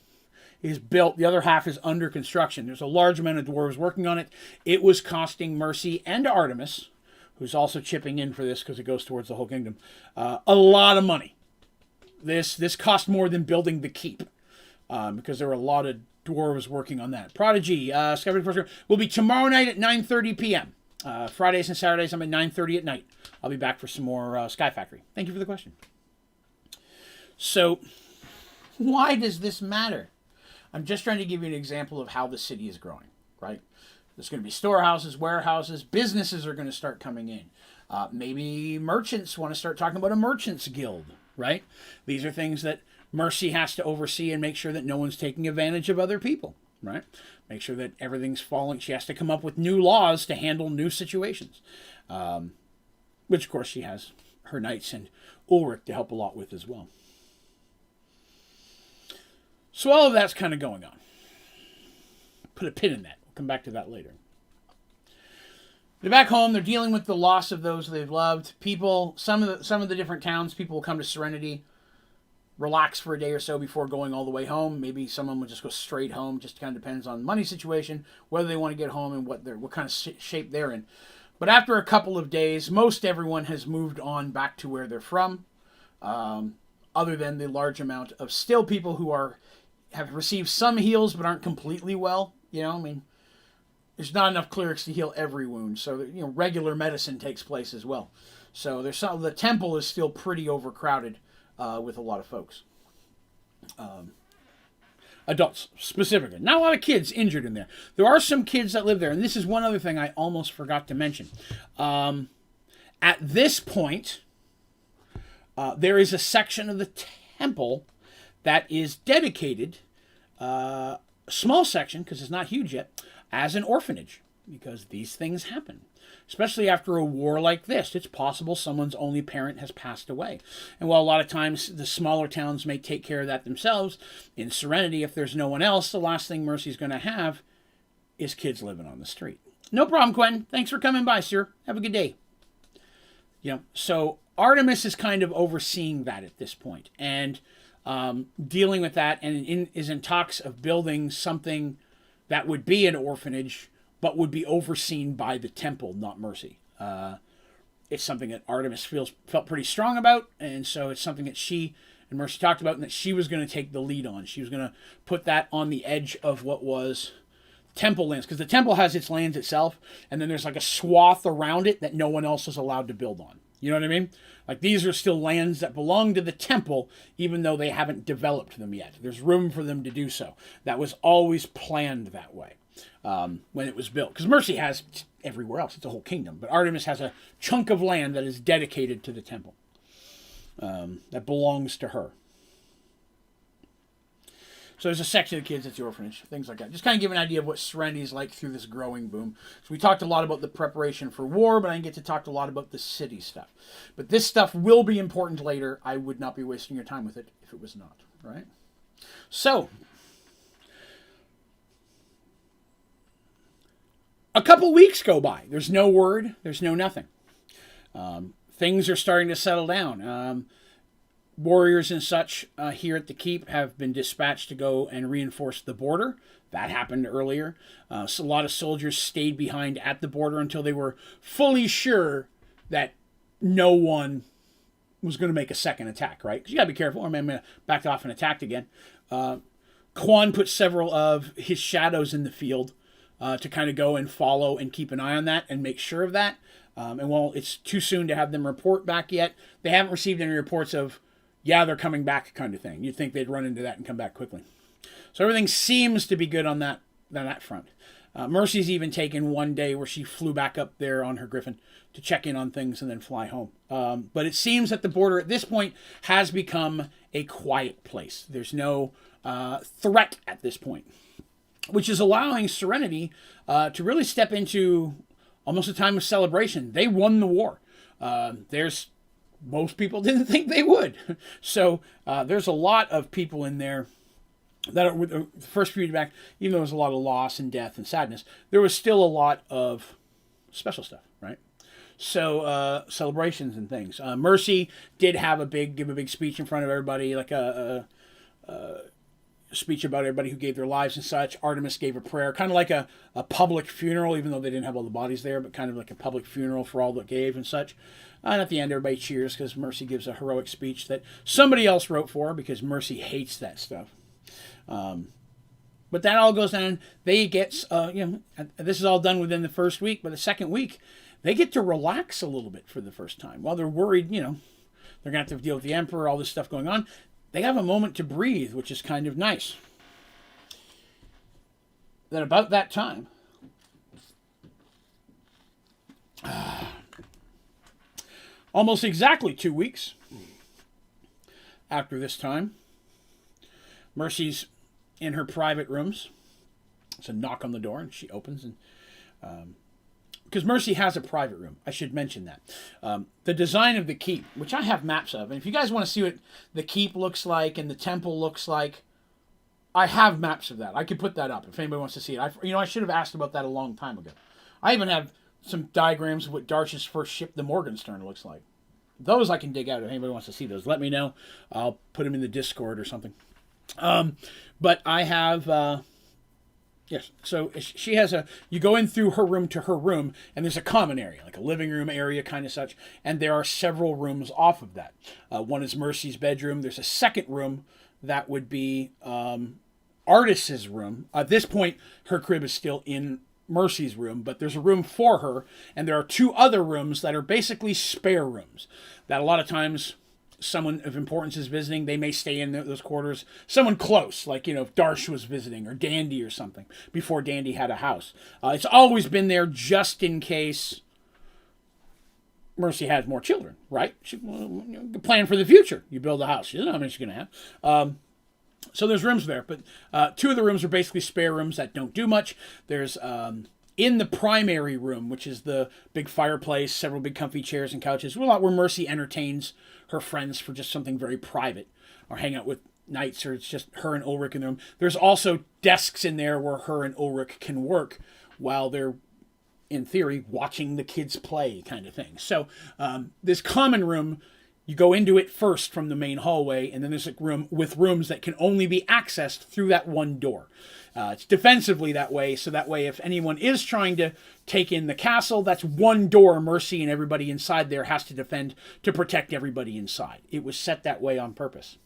is built. The other half is under construction. There's a large amount of dwarves working on it. It was costing Mercy and Artemis, who's also chipping in for this because it goes towards the whole kingdom, a lot of money. This cost more than building the keep, because there were a lot of dwarves working on that. Prodigy, Skyward Force will be tomorrow night at 9:30 p.m. Fridays and Saturdays I'm at 9:30 at night. I'll be back for some more Sky Factory. Thank you for the question. So, why does this matter? I'm just trying to give you an example of how the city is growing, right? There's going to be storehouses, warehouses, businesses are going to start coming in. Maybe merchants want to start talking about a merchants guild, right? These are things that Mercy has to oversee and make sure that no one's taking advantage of other people, right? Make sure that everything's falling. She has to come up with new laws to handle new situations, which, of course, she has her knights and Ulrich to help a lot with as well. So all of that's kind of going on. Put a pin in that. We'll come back to that later. They're back home. They're dealing with the loss of those they've loved. People, some of the different towns, people will come to Serenity, relax for a day or so before going all the way home. Maybe someone will just go straight home. Just kind of depends on the money situation, whether they want to get home and what kind of shape they're in. But after a couple of days, most everyone has moved on back to where they're from, other than the large amount of still people who have received some heals but aren't completely well. You know, I mean, there's not enough clerics to heal every wound, so regular medicine takes place as well. So the temple is still pretty overcrowded with a lot of folks, adults specifically. Not a lot of kids injured in there. There are some kids that live there, and this is one other thing I almost forgot to mention. At this point, there is a section of the temple that is dedicated, a small section, because it's not huge yet, as an orphanage, because these things happen. Especially after a war like this, it's possible someone's only parent has passed away. And while a lot of times the smaller towns may take care of that themselves, in Serenity, if there's no one else, the last thing Mercy's going to have is kids living on the street. No problem, Quentin. Thanks for coming by, sir. Have a good day. So Artemis is kind of overseeing that at this point, and dealing with that, and is in talks of building something that would be an orphanage, but would be overseen by the temple, not Mercy. It's something that Artemis felt pretty strong about, and so it's something that she and Mercy talked about, and that she was going to take the lead on. She was going to put that on the edge of what was temple lands, because the temple has its lands itself, and then there's like a swath around it that no one else is allowed to build on. You know what I mean? Like, these are still lands that belong to the temple, even though they haven't developed them yet. There's room for them to do so. That was always planned that way when it was built. Because Mercy has everywhere else. It's a whole kingdom. But Artemis has a chunk of land that is dedicated to the temple that belongs to her. So there's a section of kids at the orphanage, things like that. Just kind of give an idea of what Serenity is like through this growing boom. So we talked a lot about the preparation for war, but I didn't get to talk a lot about the city stuff. But this stuff will be important later. I would not be wasting your time with it if it was not, right? So, a couple weeks go by. There's no word. There's no nothing. Things are starting to settle down. Warriors and such here at the keep have been dispatched to go and reinforce the border. That happened earlier. So a lot of soldiers stayed behind at the border until they were fully sure that no one was going to make a second attack, right? Because you got to be careful. I mean, I'm going to back off and attacked again. Quan put several of his shadows in the field to kind of go and follow and keep an eye on that and make sure of that. And while it's too soon to have them report back yet, they haven't received any reports of, yeah, they're coming back kind of thing. You'd think they'd run into that and come back quickly. So everything seems to be good on that front. Mercy's even taken one day where she flew back up there on her Griffin to check in on things and then fly home. But it seems that the border at this point has become a quiet place. There's no threat at this point, which is allowing Serenity to really step into almost a time of celebration. They won the war. There's most people didn't think they would. So there's a lot of people in there that are, the first few back, even though there was a lot of loss and death and sadness, there was still a lot of special stuff, right? So celebrations and things. Mercy did have give a big speech in front of everybody, like a speech about everybody who gave their lives and such. Artemis gave a prayer, kind of like a public funeral, even though they didn't have all the bodies there, but kind of like a public funeral for all that gave and such. And at the end, everybody cheers because Mercy gives a heroic speech that somebody else wrote for her, because Mercy hates that stuff. But that all goes down. They get, this is all done within the first week, but the second week, they get to relax a little bit for the first time. While they're worried, they're going to have to deal with the Emperor, all this stuff going on. They have a moment to breathe, which is kind of nice. Then about that time, almost exactly 2 weeks after this time, Mercy's in her private rooms. It's a knock on the door, and she opens, and because Mercy has a private room. I should mention that. The design of the keep, which I have maps of, and if you guys want to see what the keep looks like and the temple looks like, I have maps of that. I could put that up if anybody wants to see it. I should have asked about that a long time ago. I even have some diagrams of what Darsh's first ship, the Morgenstern, looks like. Those I can dig out if anybody wants to see those. Let me know. I'll put them in the Discord or something. But I have... Yes, so she has you go in through her room to her room, and there's a common area, like a living room area, kind of such, and there are several rooms off of that. One is Mercy's bedroom. There's a second room that would be Artis's room. At this point, her crib is still in Mercy's room, but there's a room for her, and there are two other rooms that are basically spare rooms that a lot of times someone of importance is visiting, they may stay in those quarters. Someone close, like, if Darsh was visiting, or Dandy or something, before Dandy had a house. It's always been there just in case Mercy has more children, right? Plan for the future. You build a house. You don't know how many she's going to have. So there's rooms there, but two of the rooms are basically spare rooms that don't do much. There's... in the primary room, which is the big fireplace, several big comfy chairs and couches, a lot where Mercy entertains her friends for just something very private, or hang out with knights, or it's just her and Ulrich in the room. There's also desks in there where her and Ulrich can work while they're, in theory, watching the kids play, kind of thing. So this common room, you go into it first from the main hallway, and then there's a room with rooms that can only be accessed through that one door. It's defensively that way, so that way if anyone is trying to take in the castle, that's one door Mercy and everybody inside there has to defend to protect everybody inside. It was set that way on purpose.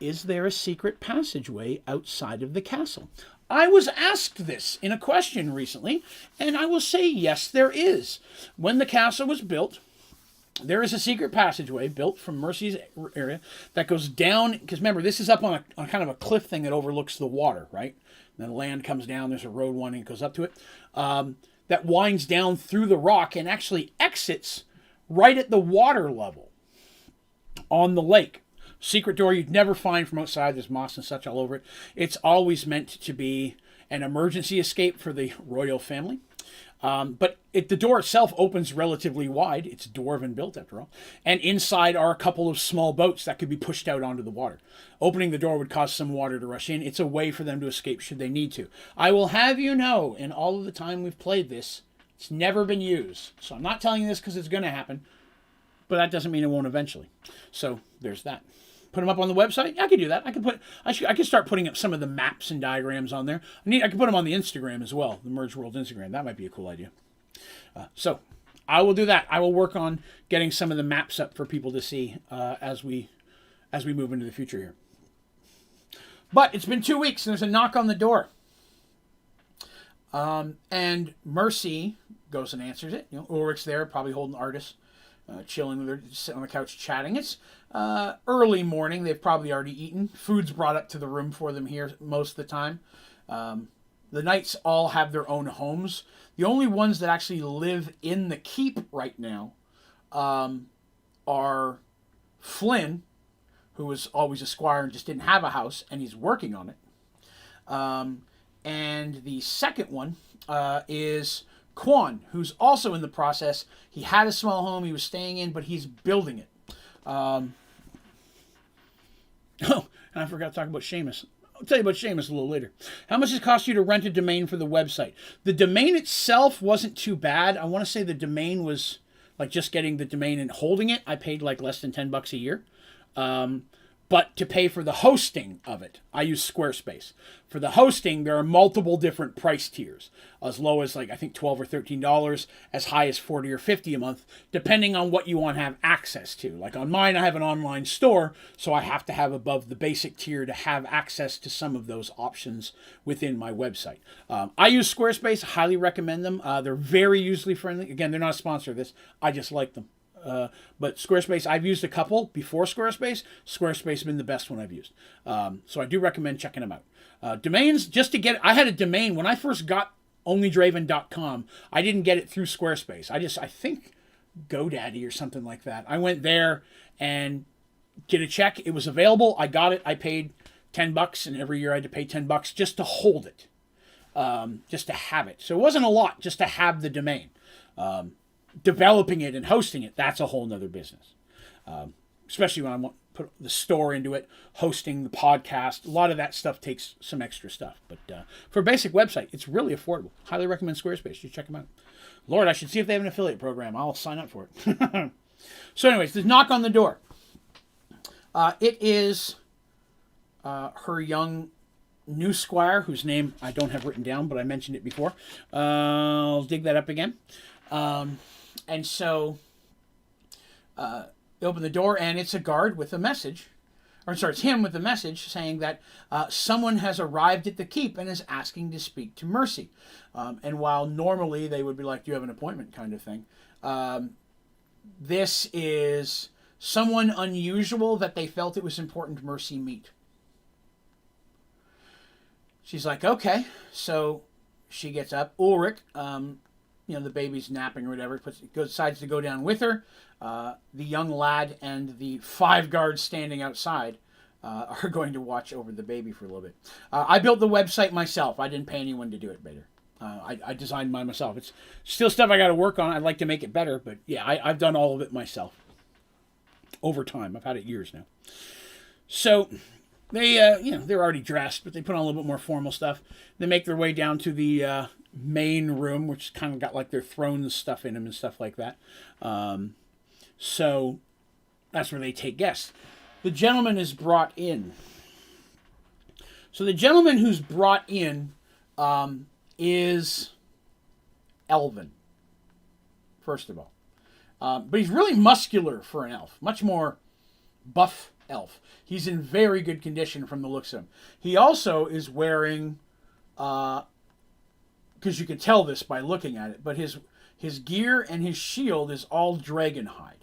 Is there a secret passageway outside of the castle? I was asked this in a question recently, and I will say yes, there is. When the castle was built, there is a secret passageway built from Mercy's area that goes down, because remember, this is up on a kind of a cliff thing that overlooks the water, right? And then the land comes down, there's a road one, and it goes up to it. That winds down through the rock and actually exits right at the water level on the lake. Secret door you'd never find from outside. There's moss and such all over it. It's always meant to be an emergency escape for the royal family. But the door itself opens relatively wide. It's dwarven built, after all. And inside are a couple of small boats that could be pushed out onto the water. Opening the door would cause some water to rush in. It's a way for them to escape should they need to. I will have you know, in all of the time we've played this, it's never been used. So I'm not telling you this because it's going to happen. But that doesn't mean it won't eventually. So there's that. Put them up on the website? I could do that. I could start putting up some of the maps and diagrams on there. I could put them on the Instagram as well, the Mergeworlds Instagram. That might be a cool idea. So I will do that. I will work on getting some of the maps up for people to see as we move into the future here. But it's been 2 weeks and there's a knock on the door. And Mercy goes and answers it. Ulrich's there, probably holding Artis. Chilling, they're sitting on the couch chatting. It's early morning. They've probably already eaten. Food's brought up to the room for them here most of the time. The knights all have their own homes. The only ones that actually live in the keep right now are Flynn, who was always a squire and just didn't have a house, and he's working on it. And the second one is Quan, who's also in the process. He had a small home he was staying in, but he's building it. Oh, and I forgot to talk about Seamus. I'll tell you about Seamus a little later. How much does it cost you to rent a domain for the website? The domain itself wasn't too bad. I want to say the domain was like just getting the domain and holding it. I paid like less than $10 a year. But to pay for the hosting of it, I use Squarespace. For the hosting, there are multiple different price tiers, as low as like I think $12 or $13, as high as $40 or $50 a month, depending on what you want to have access to. Like on mine, I have an online store, so I have to have above the basic tier to have access to some of those options within my website. I use Squarespace, highly recommend them. They're very user friendly. Again, they're not a sponsor of this. I just like them. But Squarespace, I've used a couple before Squarespace. Squarespace has been the best one I've used. So I do recommend checking them out. Domains, just to get, I had a domain when I first got Onlydraven.com. I didn't get it through Squarespace. I think GoDaddy or something like that. I went there and did a check. It was available. I got it. I paid $10, and every year I had to pay $10 just to hold it, just to have it. So it wasn't a lot, just to have the domain. Developing it and hosting it, that's a whole nother business. Especially when I want to put the store into it, hosting the podcast. A lot of that stuff takes some extra stuff. But for a basic website, it's really affordable. Highly recommend Squarespace. You check them out. Lord, I should see if they have an affiliate program. I'll sign up for it. So anyways, the knock on the door. It is her young new squire, whose name I don't have written down, but I mentioned it before. I'll dig that up again. And so they open the door, and it's a guard with a message. Or sorry, it's him with a message saying that someone has arrived at the keep and is asking to speak to Mercy. And while normally they would be like, do you have an appointment kind of thing, this is someone unusual that they felt it was important Mercy meet. She's like, okay. So she gets up. Ulrich, the baby's napping or whatever, decides to go down with her. The young lad and the 5 guards standing outside are going to watch over the baby for a little bit. I built the website myself. I didn't pay anyone to do it better. I designed mine myself. It's still stuff I got to work on. I'd like to make it better, but yeah, I've done all of it myself over time. I've had it years now. So they, they're already dressed, but they put on a little bit more formal stuff. They make their way down to the main room, which kind of got like their thrones stuff in them and stuff like that. So that's where they take guests. The gentleman is brought in. So the gentleman who's brought in is Elvin, first of all. But he's really muscular for an elf, much more buff elf. He's in very good condition from the looks of him. He also is wearing, because you can tell this by looking at it, but his gear and his shield is all dragon hide.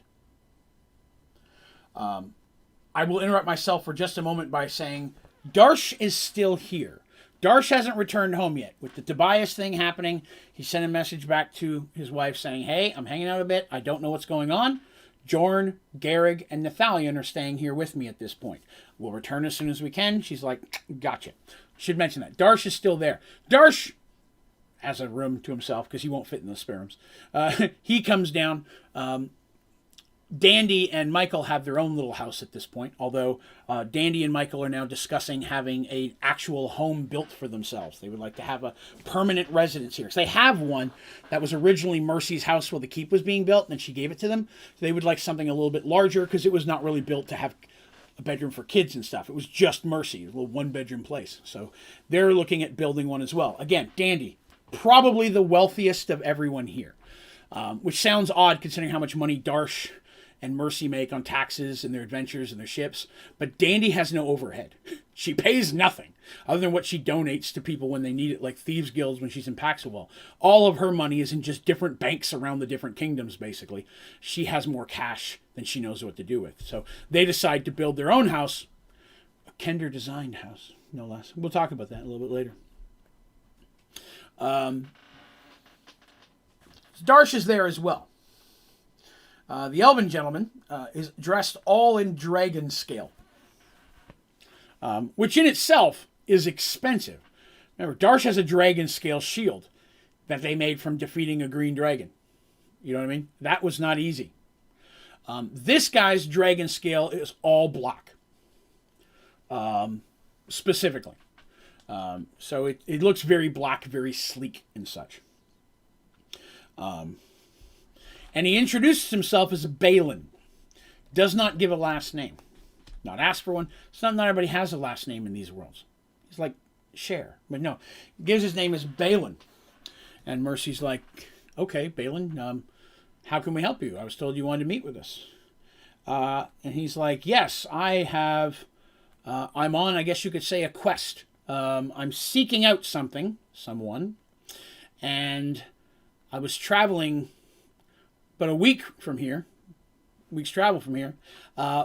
I will interrupt myself for just a moment by saying Darsh is still here. Darsh hasn't returned home yet. With the Tobias thing happening, he sent a message back to his wife saying, hey, I'm hanging out a bit. I don't know what's going on. Jorn, Garrig, and Nathalion are staying here with me at this point. We'll return as soon as we can. She's like, gotcha. Should mention that. Darsh is still there. Darsh has a room to himself because he won't fit in the spare rooms. He comes down. Dandy and Michael have their own little house at this point, although Dandy and Michael are now discussing having an actual home built for themselves. They would like to have a permanent residence here. So they have one that was originally Mercy's house while the keep was being built, and then she gave it to them. So they would like something a little bit larger because it was not really built to have a bedroom for kids and stuff. It was just Mercy, a little one-bedroom place. So they're looking at building one as well. Again, Dandy, probably the wealthiest of everyone here, which sounds odd considering how much money Darsh and Mercy make on taxes and their adventures and their ships. But Dandy has no overhead. She pays nothing other than what she donates to people when they need it, like Thieves Guilds when she's in Paxawal. All of her money is in just different banks around the different kingdoms, basically. She has more cash than she knows what to do with. So they decide to build their own house, a Kender-designed house, no less. We'll talk about that a little bit later. Darsh is there as well. The elven gentleman is dressed all in dragon scale, which in itself is expensive. Remember, Darsh has a dragon scale shield that they made from defeating a green dragon. You know what I mean? That was not easy. This guy's dragon scale is all black, specifically. So it looks very black, very sleek and such. And he introduces himself as Balin. Does not give a last name. Not ask for one. Not everybody has a last name in these worlds. He's like Cher. But no. He gives his name as Balin. And Mercy's like, okay, Balin, how can we help you? I was told you wanted to meet with us. And he's like, yes, I have... I'm on, I guess you could say, a quest. I'm seeking out someone. And I was traveling but a week's travel from here,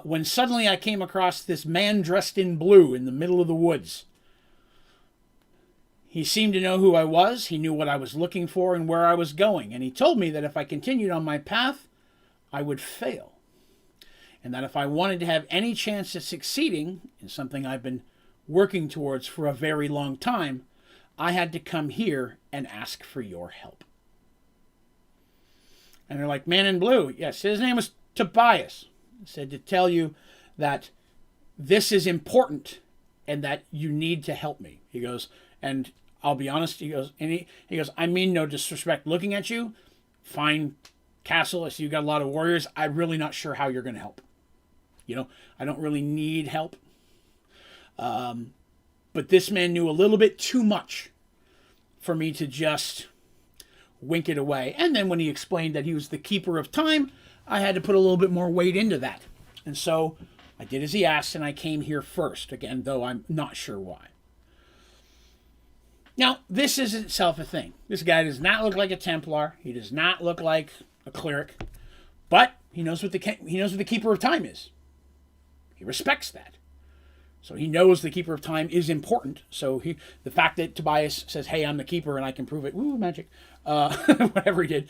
when suddenly I came across this man dressed in blue in the middle of the woods. He seemed to know who I was, he knew what I was looking for and where I was going, and he told me that if I continued on my path, I would fail. And that if I wanted to have any chance at succeeding in something I've been working towards for a very long time, I had to come here and ask for your help. And they're like, man in blue. Yes, his name was Tobias. He said to tell you that this is important and that you need to help me. He goes, and I'll be honest, he goes, I mean no disrespect looking at you. Fine castle, I see you got a lot of warriors. I'm really not sure how you're going to help. I don't really need help. But this man knew a little bit too much for me to just wink it away. And then when he explained that he was the keeper of time, I had to put a little bit more weight into that. And so I did as he asked, and I came here first, again, though I'm not sure why. Now, this is itself a thing. This guy does not look like a Templar. He does not look like a cleric. But he knows what the keeper of time is. He respects that. So he knows the keeper of time is important. So the fact that Tobias says, hey, I'm the keeper and I can prove it. Woo, magic. Whatever he did.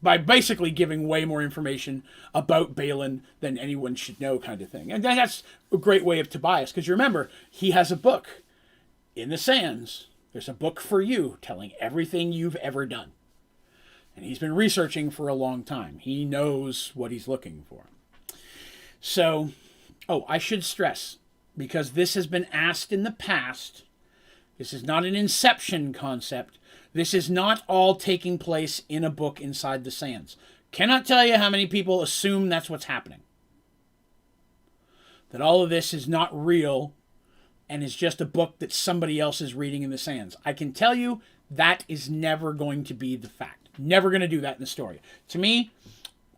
By basically giving way more information about Balin than anyone should know, kind of thing. And that's a great way of Tobias. Because you remember, he has a book in the sands. There's a book for you telling everything you've ever done. And he's been researching for a long time. He knows what he's looking for. So, I should stress, because this has been asked in the past, this is not an Inception concept. This is not all taking place in a book inside the sands. Cannot tell you how many people assume that's what's happening. That all of this is not real and is just a book that somebody else is reading in the sands. I can tell you that is never going to be the fact. Never going to do that in the story. To me,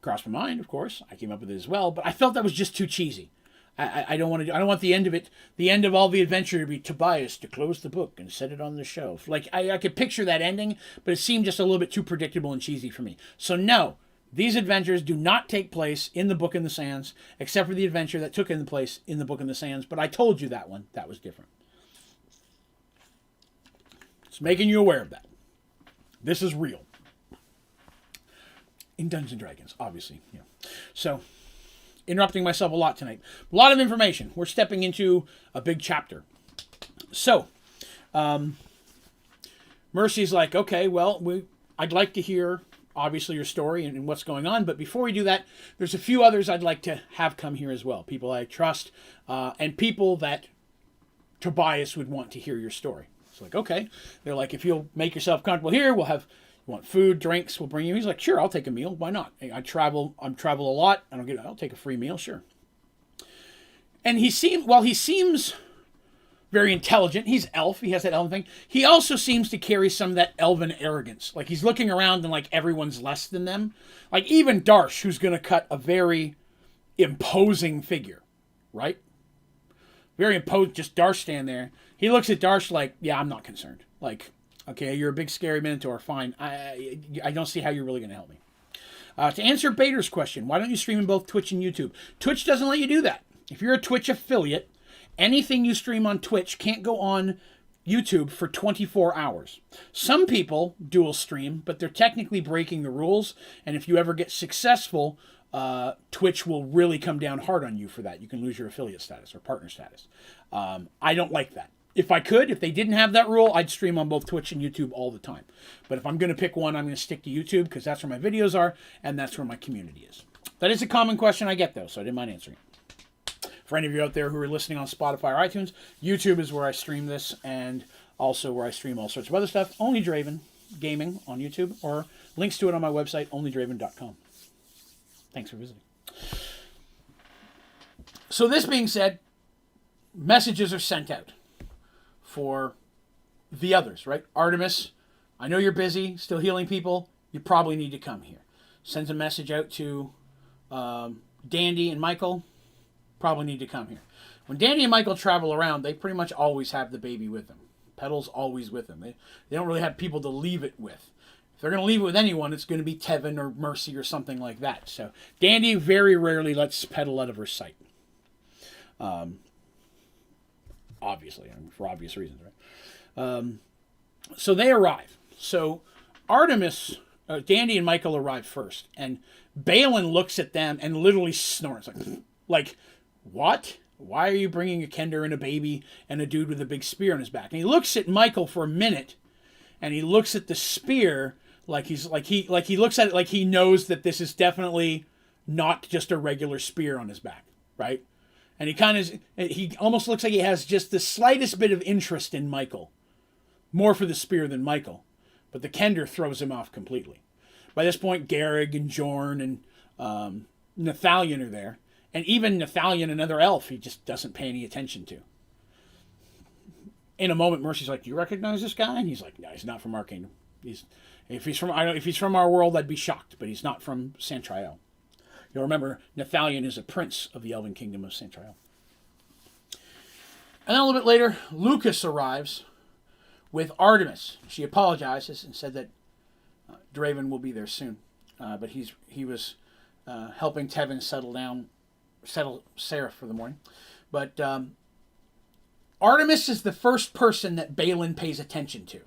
crossed my mind, of course. I came up with it as well, but I felt that was just too cheesy. I don't want to. I don't want the end of it. The end of all the adventure to be Tobias to close the book and set it on the shelf. Like I could picture that ending, but it seemed just a little bit too predictable and cheesy for me. So no, these adventures do not take place in the Book in the Sands, except for the adventure that took place in the Book in the Sands. But I told you that one. That was different. It's making you aware of that. This is real. In Dungeons and Dragons, obviously. Yeah. So, interrupting myself a lot tonight. A lot of information. We're stepping into a big chapter. So, Mercy's like, okay, well, I'd like to hear, obviously, your story and what's going on. But before we do that, there's a few others I'd like to have come here as well. People I trust, and people that Tobias would want to hear your story. It's like, okay. They're like, if you'll make yourself comfortable here, we'll have... Want food, drinks, we'll bring you. He's like, sure, I'll take a meal. Why not? I travel a lot. I'll take a free meal, sure. And he seems very intelligent. He's elf. He has that elven thing. He also seems to carry some of that elven arrogance. Like he's looking around and like everyone's less than them. Like even Darsh, who's going to cut a very imposing figure, right? Very imposing. Just Darsh stand there. He looks at Darsh like, yeah, I'm not concerned. Like, okay, you're a big scary minotaur. Fine. I don't see how you're really going to help me. To answer Bader's question, why don't you stream in both Twitch and YouTube? Twitch doesn't let you do that. If you're a Twitch affiliate, anything you stream on Twitch can't go on YouTube for 24 hours. Some people dual stream, but they're technically breaking the rules. And if you ever get successful, Twitch will really come down hard on you for that. You can lose your affiliate status or partner status. I don't like that. If they didn't have that rule, I'd stream on both Twitch and YouTube all the time. But if I'm going to pick one, I'm going to stick to YouTube because that's where my videos are and that's where my community is. That is a common question I get, though, so I didn't mind answering it. For any of you out there who are listening on Spotify or iTunes, YouTube is where I stream this, and also where I stream all sorts of other stuff. Onlydraven Gaming on YouTube, or links to it on my website, onlydraven.com. Thanks for visiting. So this being said, messages are sent out for the others, right? Artemis, I know you're busy, still healing people. You probably need to come here. Sends a message out to Dandy and Michael. Probably need to come here. When Dandy and Michael travel around, they pretty much always have the baby with them. Petal's always with them. They don't really have people to leave it with. If they're going to leave it with anyone, it's going to be Tevin or Mercy or something like that. So Dandy very rarely lets Petal out of her sight. Obviously, for obvious reasons, right? So they arrive. So Artemis, Dandy and Michael arrive first, and Balin looks at them and literally snorts, like, what? Why are you bringing a Kender and a baby and a dude with a big spear on his back? And he looks at Michael for a minute, and he looks at the spear he looks at it like he knows that this is definitely not just a regular spear on his back, right? And he almost looks like he has just the slightest bit of interest in Michael. More for the spear than Michael. But the Kender throws him off completely. By this point, Garrig and Jorn and Nathalion are there. And even Nathalion, another elf, he just doesn't pay any attention to. In a moment, Mercy's like, do you recognize this guy? And he's like, no, he's not from our kingdom. If he's from our world, I'd be shocked. But he's not from Santriel. You'll remember, Nathalion is a prince of the elven kingdom of Santriel. And then a little bit later, Lucas arrives with Artemis. She apologizes and said that Draven will be there soon. But he was helping Tevin settle Seraph for the morning. But Artemis is the first person that Balin pays attention to.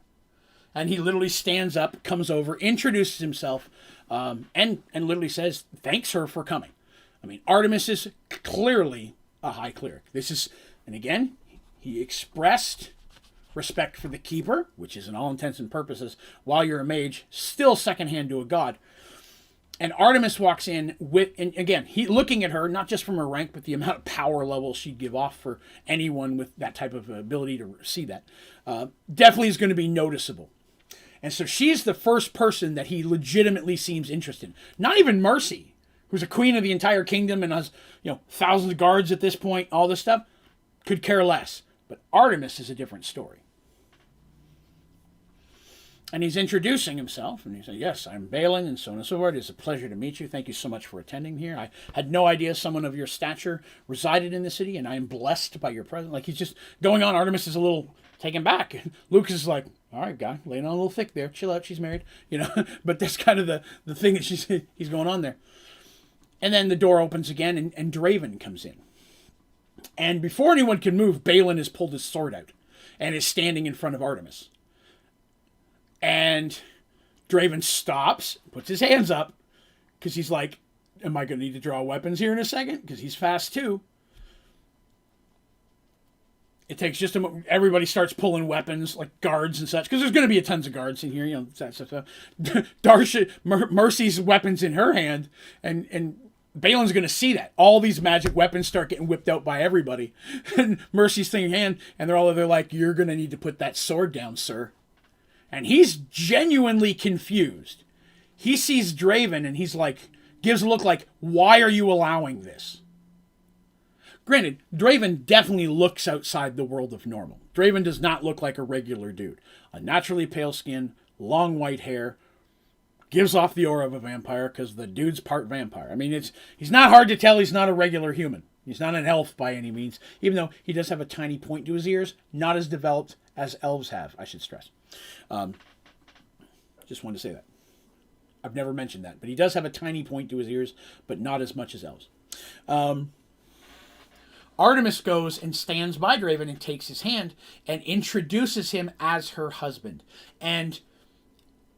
And he literally stands up, comes over, introduces himself, and literally says, thanks her for coming. I mean, Artemis is clearly a high cleric. And again, he expressed respect for the keeper, which is in all intents and purposes, while you're a mage, still secondhand to a god. And Artemis walks in and again, he looking at her, not just from her rank, but the amount of power level she'd give off for anyone with that type of ability to see that, definitely is going to be noticeable. And so she's the first person that he legitimately seems interested in. Not even Mercy, who's a queen of the entire kingdom and has, thousands of guards at this point, all this stuff, could care less. But Artemis is a different story. And he's introducing himself, and he said, yes, I'm Balin, and so on and so forth. It's a pleasure to meet you. Thank you so much for attending here. I had no idea someone of your stature resided in the city, and I am blessed by your presence. Like, he's just going on. Artemis is a little taken back. Lucas is like, all right, guy, laying on a little thick there. Chill out, she's married. But that's kind of the thing that he's going on there. And then the door opens again, and Draven comes in. And before anyone can move, Balin has pulled his sword out and is standing in front of Artemis. And Draven stops, puts his hands up, because he's like, am I going to need to draw weapons here in a second? Because he's fast too. It takes just a moment. Everybody starts pulling weapons, like guards and such, because there's going to be tons of guards in here, that stuff. Mercy's weapons in her hand, and Balin's going to see that. All these magic weapons start getting whipped out by everybody. And Mercy's thing in hand, and they're like, you're going to need to put that sword down, sir. And he's genuinely confused. He sees Draven and he's like, gives a look like, why are you allowing this? Granted, Draven definitely looks outside the world of normal. Draven does not look like a regular dude. A naturally pale skin, long white hair, gives off the aura of a vampire because the dude's part vampire. I mean, he's not hard to tell he's not a regular human. He's not an elf by any means, even though he does have a tiny point to his ears, not as developed as elves have, I should stress. Just wanted to say that. I've never mentioned that, but he does have a tiny point to his ears, but not as much as elves. Artemis goes and stands by Draven and takes his hand and introduces him as her husband. And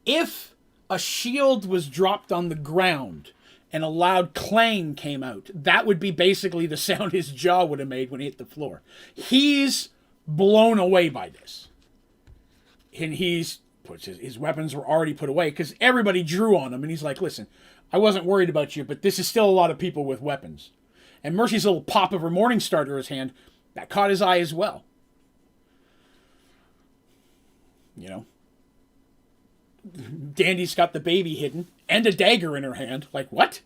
if a shield was dropped on the ground and a loud clang came out, that would be basically the sound his jaw would have made when he hit the floor. He's blown away by this. And his weapons were already put away because everybody drew on him. And he's like, listen, I wasn't worried about you, but this is still a lot of people with weapons. And Mercy's little pop of her Morningstar to his hand, that caught his eye as well. You know? Dandy's got the baby hidden and a dagger in her hand. Like, what?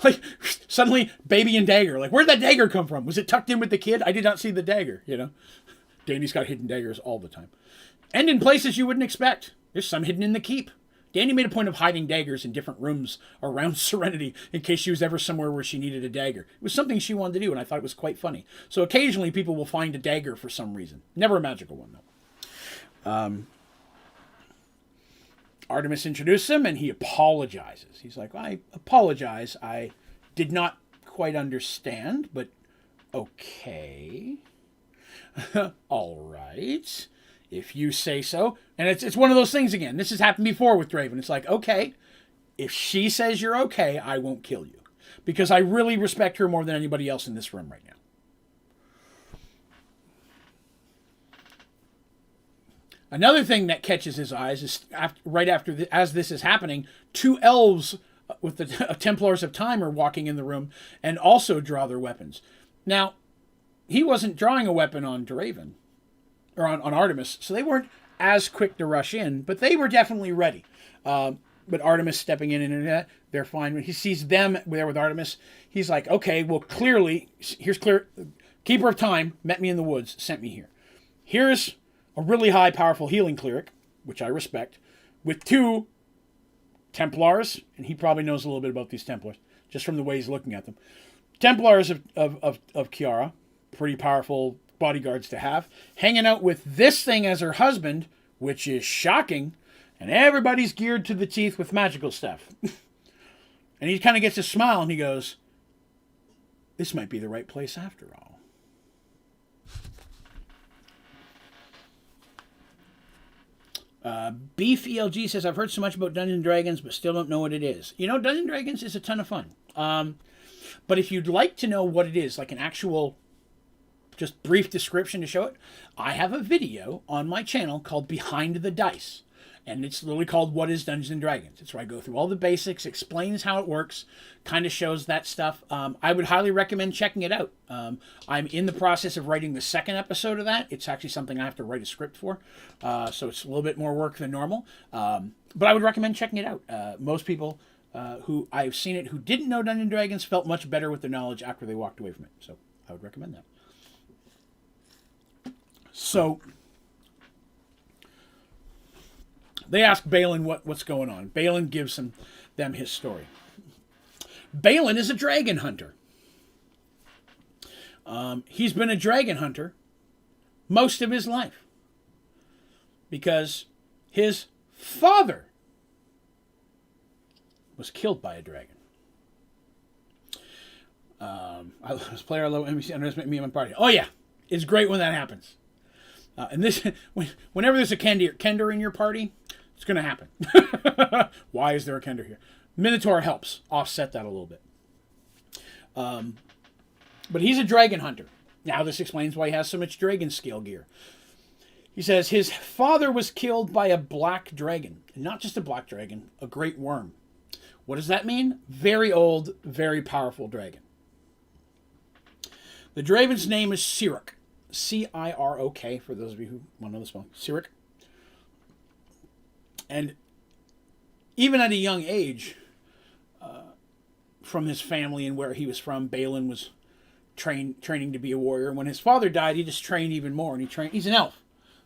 Like, suddenly, baby and dagger. Like, where'd that dagger come from? Was it tucked in with the kid? I did not see the dagger, you know? Dandy's got hidden daggers all the time. And in places you wouldn't expect. There's some hidden in the keep. Dandy made a point of hiding daggers in different rooms around Serenity in case she was ever somewhere where she needed a dagger. It was something she wanted to do, and I thought it was quite funny. So occasionally people will find a dagger for some reason. Never a magical one, though. Artemis introduces him, and he apologizes. He's like, I apologize. I did not quite understand, but okay. All right. If you say so. And it's one of those things again. This has happened before with Draven. It's like, okay, if she says you're okay, I won't kill you. Because I really respect her more than anybody else in this room right now. Another thing that catches his eyes is as this is happening, two elves with the Templars of Time are walking in the room and also draw their weapons. Now, he wasn't drawing a weapon on Draven, or on Artemis, so they weren't as quick to rush in, but they were definitely ready. But Artemis stepping in and they're fine. When he sees them there with Artemis, he's like, okay, well, clearly, here's clear. Keeper of Time met me in the woods, sent me here. Here's a really high, powerful healing cleric, which I respect, with two Templars, and he probably knows a little bit about these Templars, just from the way he's looking at them. Templars of Kiara, pretty powerful bodyguards to have, hanging out with this thing as her husband, which is shocking, and everybody's geared to the teeth with magical stuff. And he kind of gets a smile, and he goes, this might be the right place after all. Beef ELG says, I've heard so much about Dungeons & Dragons, but still don't know what it is. You know, Dungeons & Dragons is a ton of fun. But if you'd like to know what it is, like an actual just brief description to show it, I have a video on my channel called Behind the Dice. And it's literally called What is Dungeons & Dragons? It's where I go through all the basics, explains how it works, kind of shows that stuff. I would highly recommend checking it out. I'm in the process of writing the second episode of that. It's actually something I have to write a script for. So it's a little bit more work than normal. But I would recommend checking it out. Most people who I've seen it who didn't know Dungeons & Dragons felt much better with their knowledge after they walked away from it. So I would recommend that. So they ask Balin what's going on. Balin gives them his story. Balin is a dragon hunter. He's been a dragon hunter most of his life because his father was killed by a dragon. I love this player. I love NBC. Underestimate me and my party. Oh yeah, it's great when that happens. And this, whenever there's a Kender in your party, it's going to happen. Why is there a Kender here? Minotaur helps offset that a little bit. But he's a dragon hunter. Now this explains why he has so much dragon scale gear. He says his father was killed by a black dragon. And not just a black dragon, a great worm. What does that mean? Very old, very powerful dragon. The dragon's name is Cirok. C-I-R-O-K, for those of you who want to know the spelling. Cirok. And even at a young age, from his family and where he was from, Balin was training to be a warrior. And when his father died, he just trained even more. And he's an elf.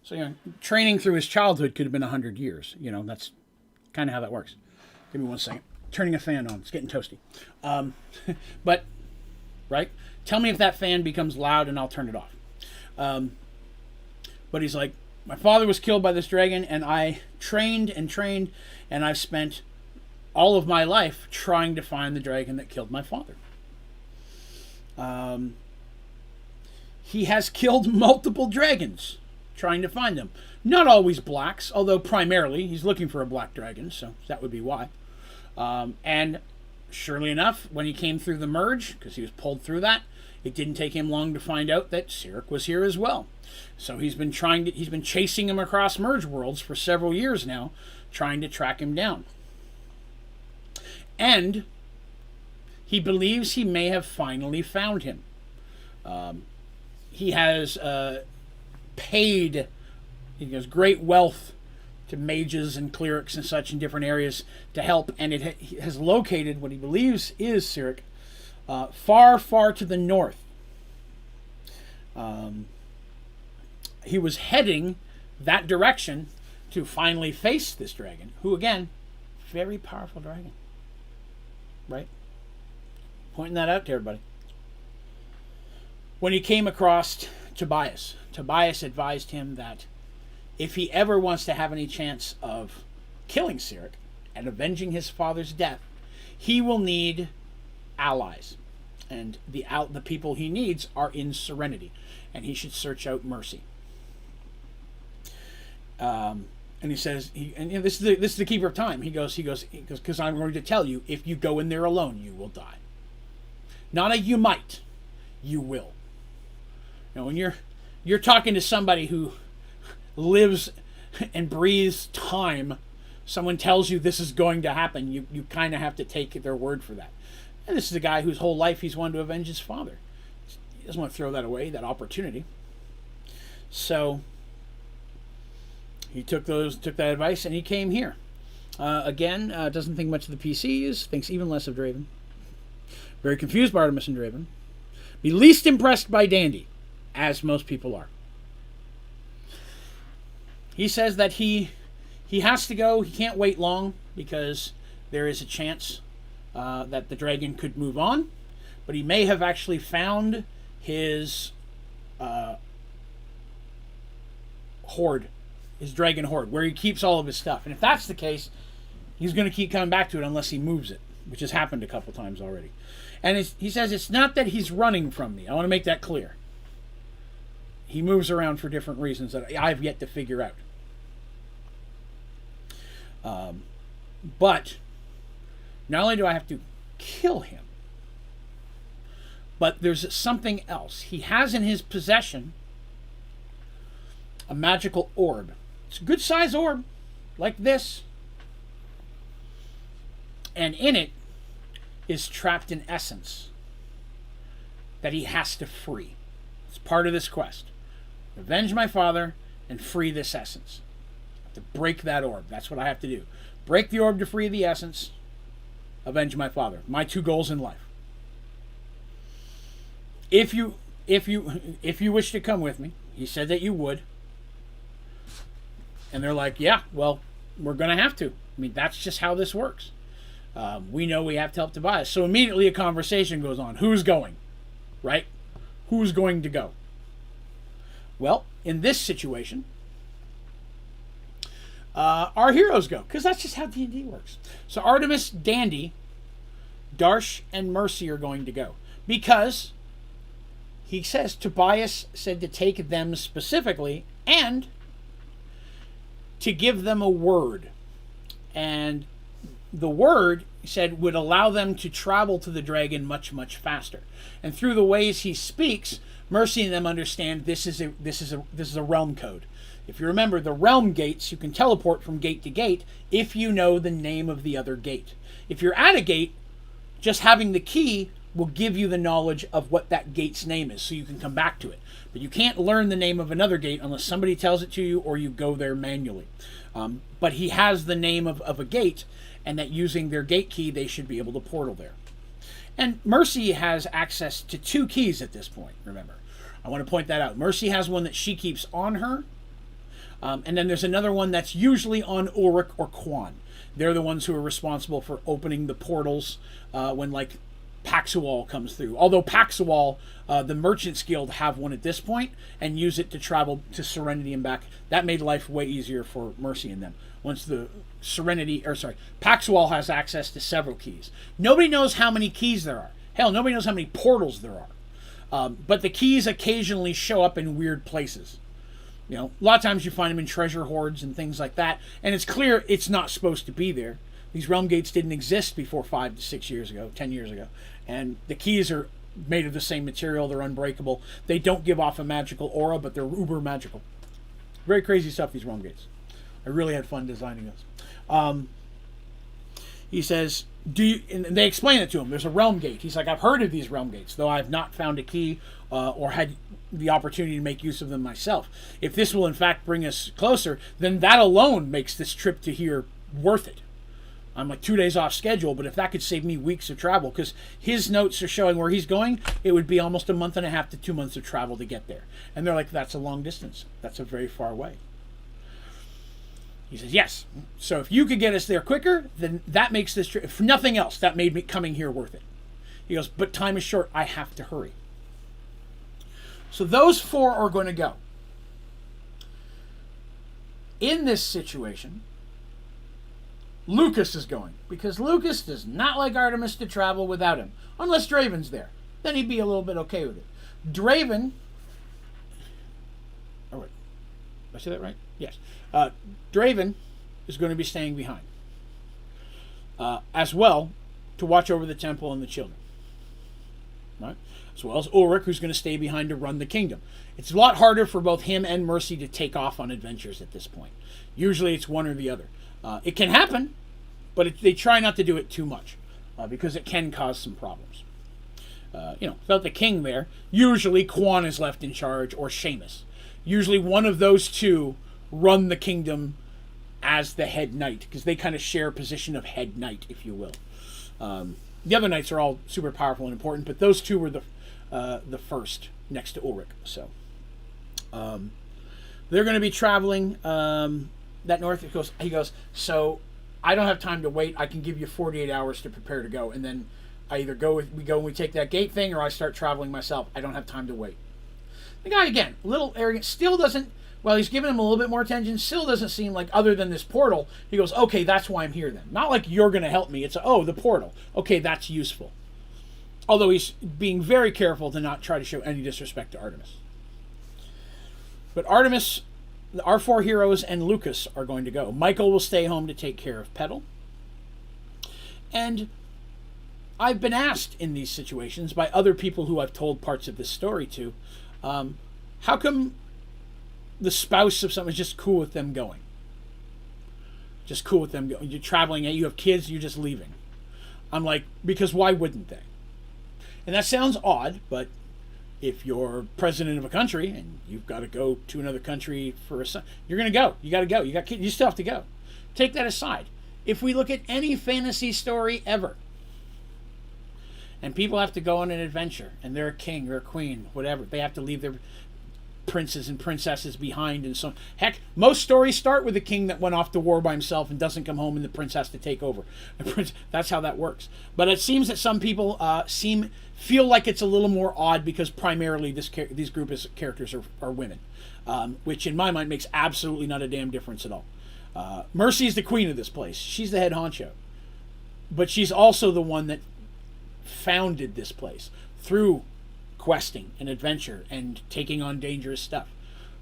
So, you know, training through his childhood could have been 100 years. You know, that's kind of how that works. Give me 1 second. Turning a fan on. It's getting toasty. But, right? Tell me if that fan becomes loud and I'll turn it off. But he's like, my father was killed by this dragon, and I trained, and I've spent all of my life trying to find the dragon that killed my father. He has killed multiple dragons trying to find them. Not always blacks, although primarily he's looking for a black dragon, so that would be why. And surely enough, when he came through the merge, because he was pulled through that, it didn't take him long to find out that Cirok was here as well. So he's been chasing him across Mergeworlds for several years now, trying to track him down. And he believes he may have finally found him. He has paid, he has great wealth to mages and clerics and such in different areas to help, and it has located what he believes is Cyric far, far to the north. He was heading that direction to finally face this dragon, who, again, very powerful dragon. Right? Pointing that out to everybody. When he came across Tobias, Tobias advised him that if he ever wants to have any chance of killing Cyric and avenging his father's death, he will need allies. And the people he needs are in Serenity. And he should search out Mercy. And he says, this is the keeper of time. He goes, because I'm going to tell you, if you go in there alone, you will die. Not a you might, you will. Now, when you're talking to somebody who lives and breathes time, someone tells you this is going to happen, you kind of have to take their word for that. And this is a guy whose whole life he's wanted to avenge his father. He doesn't want to throw that away, that opportunity. So he took that advice and he came here. Again, doesn't think much of the PCs, thinks even less of Draven. Very confused by Artemis and Draven. Be least impressed by Dandy, as most people are. He says that he has to go. He can't wait long because there is a chance that the dragon could move on. But he may have actually found his hoard, his dragon hoard, where he keeps all of his stuff. And if that's the case, he's going to keep coming back to it unless he moves it, which has happened a couple times already. And he says it's not that he's running from me. I want to make that clear. He moves around for different reasons that I've yet to figure out. But not only do I have to kill him, but there's something else. He has in his possession a magical orb. It's a good size orb, like this. And in it is trapped an essence that he has to free. It's part of this quest. Avenge my father and free this essence. I have to break that orb. That's what I have to do. Break the orb to free the essence. Avenge my father. My two goals in life. If you wish to come with me, he said that you would. And they're like, yeah, well, we're going to have to. I mean, that's just how this works. We know we have to help Tobias. So immediately a conversation goes on. Who's going? Right? Who's going to go? Well, in this situation, our heroes go. Because that's just how D&D works. So Artemis, Dandy, Darsh, and Mercy are going to go. Because he says Tobias said to take them specifically and to give them a word. And the word, he said, would allow them to travel to the dragon much, much faster. And through the ways he speaks, Mercy and them understand this is a realm code. If you remember, the realm gates, you can teleport from gate to gate if you know the name of the other gate. If you're at a gate, just having the key will give you the knowledge of what that gate's name is, so you can come back to it. But you can't learn the name of another gate unless somebody tells it to you or you go there manually. But he has the name of a gate, and that using their gate key, they should be able to portal there. And Mercy has access to 2 keys at this point, remember. I want to point that out. Mercy has one that she keeps on her, and then there's another one that's usually on Ulrich or Quan. They're the ones who are responsible for opening the portals when, like, Paxual comes through. Although Paxual, the Merchants Guild have one at this point and use it to travel to Serenity and back. That made life way easier for Mercy and them. Once the Paxual has access to several keys. Nobody knows how many keys there are. Hell, nobody knows how many portals there are. But the keys occasionally show up in weird places. You know, a lot of times you find them in treasure hoards and things like that. And it's clear it's not supposed to be there. These realm gates didn't exist before 5 to 6 years ago, 10 years ago. And the keys are made of the same material. They're unbreakable. They don't give off a magical aura, but they're uber magical. Very crazy stuff, these realm gates. I really had fun designing this. He says, "Do you?" And they explain it to him. There's a realm gate. He's like, "I've heard of these realm gates, though I've not found a key or had the opportunity to make use of them myself. If this will in fact bring us closer, then that alone makes this trip to here worth it. I'm like 2 days off schedule, but if that could save me weeks of travel, because his notes are showing where he's going, it would be almost a month and a half to 2 months of travel to get there." And they're like, "That's a long distance. That's a very far way." He says, "Yes. So if you could get us there quicker, then that makes this trip, if nothing else, that made me coming here worth it." He goes, "But time is short. I have to hurry." So those four are going to go. In this situation, Lucas is going, because Lucas does not like Artemis to travel without him, unless Draven's there. Then he'd be a little bit okay with it. Draven, oh wait, did I say that right? Yes. Draven is going to be staying behind, as well, to watch over the temple and the children. Right? As well as Ulrich, who's going to stay behind to run the kingdom. It's a lot harder for both him and Mercy to take off on adventures at this point. Usually it's one or the other. It can happen, but they try not to do it too much, because it can cause some problems. Without the king there, usually Quan is left in charge, or Seamus. Usually one of those two run the kingdom as the head knight, because they kind of share a position of head knight, if you will. The other knights are all super powerful and important, but those two were the first next to Ulrich. So they're going to be traveling that north. He goes, "So I don't have time to wait. I can give you 48 hours to prepare to go, and then I either we go and we take that gate thing, or I start traveling myself. I don't have time to wait." The guy, again, a little arrogant, still doesn't. Well, he's giving him a little bit more attention. Still doesn't seem like, other than this portal, he goes, "Okay, that's why I'm here then. Not like you're going to help me. It's, the portal. Okay, that's useful." Although he's being very careful to not try to show any disrespect to Artemis. But Artemis, our four heroes, and Lucas are going to go. Michael will stay home to take care of Petal. And I've been asked in these situations by other people who I've told parts of this story to, how come the spouse of someone is just cool with them going? Just cool with them going. You're traveling, you have kids, you're just leaving. I'm like, because why wouldn't they? And that sounds odd, but if you're president of a country and you've got to go to another country for a son, you're going to go. You got to go. You got kids. You still have to go. Take that aside. If we look at any fantasy story ever, and people have to go on an adventure, and they're a king or a queen, whatever, they have to leave their princes and princesses behind, and so on. Heck, most stories start with a king that went off to war by himself and doesn't come home, and the prince has to take over. That's how that works. But it seems that some people feel like it's a little more odd, because primarily these group of characters are women, which in my mind makes absolutely not a damn difference at all. Mercy is the queen of this place. She's the head honcho, but she's also the one that founded this place through questing and adventure and taking on dangerous stuff.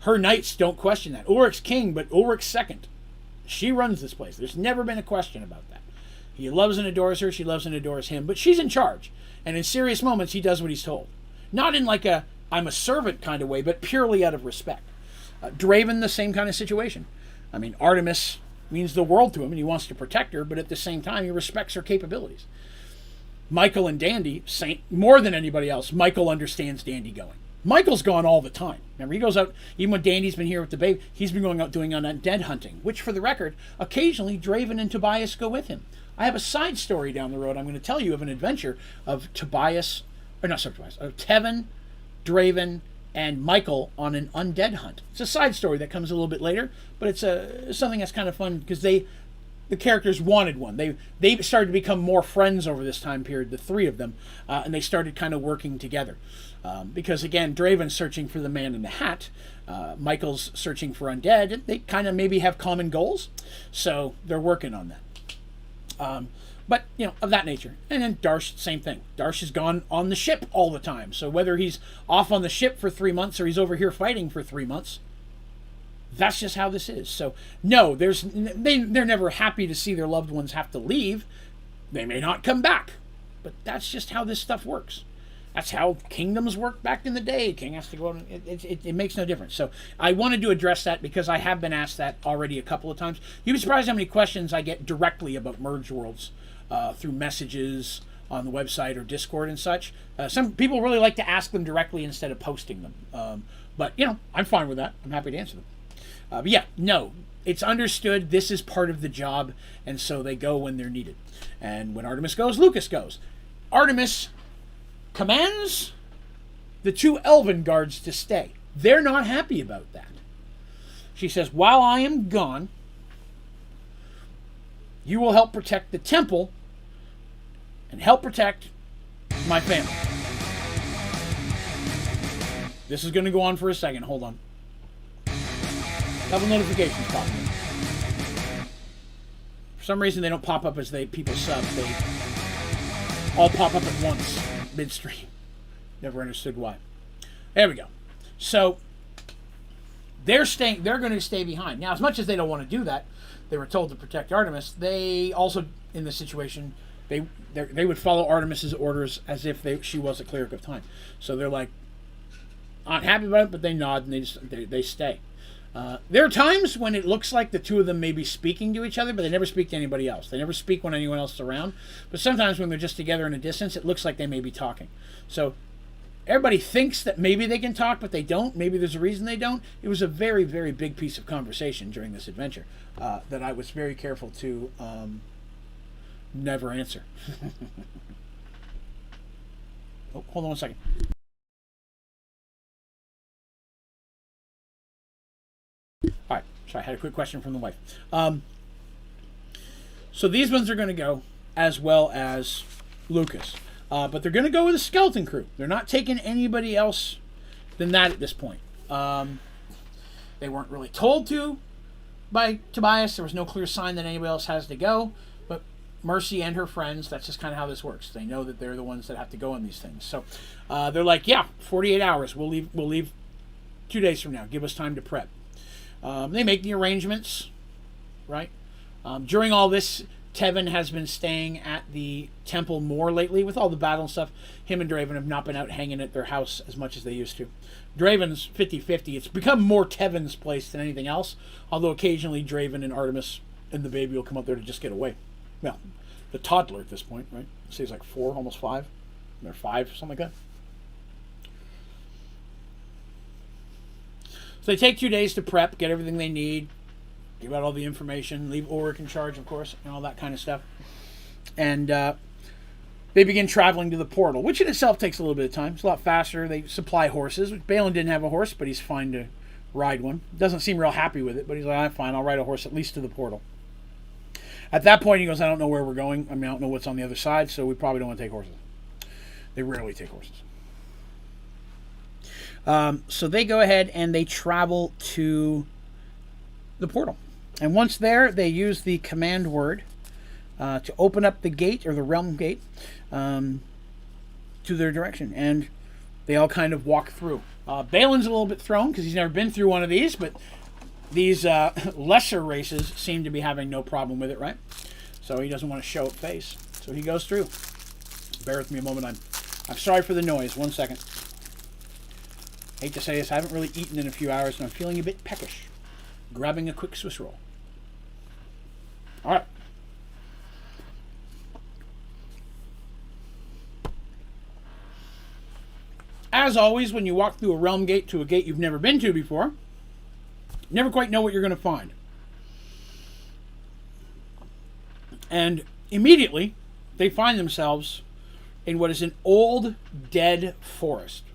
Her knights don't question that. Ulrich's king, but Ulrich's second. She runs this place. There's never been a question about that. He loves and adores her. She loves and adores him. But she's in charge. And in serious moments, he does what he's told. Not in like a I'm a servant kind of way, but purely out of respect. Draven, the same kind of situation. I mean, Artemis means the world to him, and he wants to protect her, but at the same time, he respects her capabilities. Michael and Dandy, more than anybody else, Michael understands Dandy going. Michael's gone all the time. Remember, he goes out, even when Dandy's been here with the babe, he's been going out doing undead hunting, which, for the record, occasionally Draven and Tobias go with him. I have a side story down the road I'm going to tell you of an adventure of Tevin, Draven, and Michael on an undead hunt. It's a side story that comes a little bit later, but it's something that's kind of fun, because the characters wanted one. They started to become more friends over this time period, the three of them, and they started kind of working together. Because, again, Draven's searching for the man in the hat. Michael's searching for undead. They kind of maybe have common goals, so they're working on that. But, of that nature. And then Darsh, same thing. Darsh is gone on the ship all the time. So whether he's off on the ship for 3 months or he's over here fighting for 3 months, that's just how this is. So, no, they're never happy to see their loved ones have to leave. They may not come back. But that's just how this stuff works. That's how kingdoms worked back in the day. King has to go out. It makes no difference. So I wanted to address that because I have been asked that already a couple of times. You'd be surprised how many questions I get directly about Mergeworlds through messages on the website or Discord and such. Some people really like to ask them directly instead of posting them. But, I'm fine with that. I'm happy to answer them. But yeah, no, it's understood this is part of the job, and so they go when they're needed. And when Artemis goes, Lucas goes. Artemis commands the 2 elven guards to stay. They're not happy about that. She says, while I am gone, you will help protect the temple and help protect my family. This is going to go on for a second. Hold on. Couple notifications popping in. For some reason, they don't pop up as people sub. They all pop up at once, midstream. Never understood why. There we go. So they're going to stay behind. Now, as much as they don't want to do that, they were told to protect Artemis. They also, in this situation, they would follow Artemis's orders as if she was a cleric of time. So they're like, not happy about it, but they nod and they stay. There are times when it looks like the 2 of them may be speaking to each other, but they never speak to anybody else. They never speak when anyone else is around. But sometimes when they're just together in a distance, it looks like they may be talking. So everybody thinks that maybe they can talk, but they don't. Maybe there's a reason they don't. It was a very, very big piece of conversation during this adventure that I was very careful to never answer. Oh, hold on one second. All right, so I had a quick question from the wife. So these ones are going to go as well as Lucas. But they're going to go with a skeleton crew. They're not taking anybody else than that at this point. They weren't really told to by Tobias. There was no clear sign that anybody else has to go. But Mercy and her friends, that's just kind of how this works. They know that they're the ones that have to go on these things. So they're like, yeah, 48 hours. We'll leave 2 days from now. Give us time to prep. They make the arrangements, right? During all this, Tevin has been staying at the temple more lately with all the battle and stuff. Him and Draven have not been out hanging at their house as much as they used to. Draven's 50-50. It's become more Tevin's place than anything else, although occasionally Draven and Artemis and the baby will come up there to just get away. Well, the toddler at this point, right? So he's like 4, almost 5. They're 5, something like that. So they take 2 days to prep, get everything they need, give out all the information, leave Ulrich in charge, of course, and all that kind of stuff. And they begin traveling to the portal, which in itself takes a little bit of time. It's a lot faster. They supply horses. Balin didn't have a horse, but he's fine to ride one. Doesn't seem real happy with it, but he's like, I'm fine. I'll ride a horse at least to the portal. At that point, he goes, I don't know where we're going. I don't know what's on the other side, so we probably don't want to take horses. They rarely take horses. So they go ahead and they travel to the portal. And once there, they use the command word to open up the gate, or the realm gate, to their direction. And they all kind of walk through. Balin's a little bit thrown because he's never been through one of these, but these lesser races seem to be having no problem with it, right? So he doesn't want to show it face. So he goes through. Bear with me a moment. I'm sorry for the noise. 1 second. Hate to say this, I haven't really eaten in a few hours, and I'm feeling a bit peckish. Grabbing a quick Swiss roll. All right. As always, when you walk through a realm gate to a gate you've never been to before, you never quite know what you're going to find. And immediately, they find themselves in what is an old, dead forest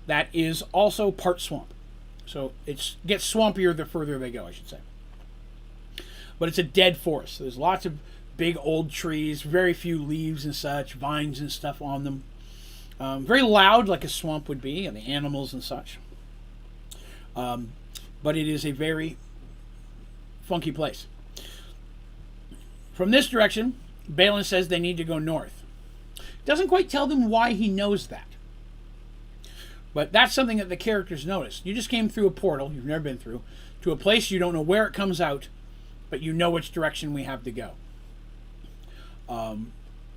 that is also part swamp. So it gets swampier the further they go, I should say. But it's a dead forest. There's lots of big old trees, very few leaves and such, vines and stuff on them. Very loud, like a swamp would be, and the animals and such. But it is a very funky place. From this direction, Balin says they need to go north. Doesn't quite tell them why he knows that. But that's something that the characters notice. You just came through a portal, you've never been through, to a place you don't know where it comes out, but you know which direction we have to go.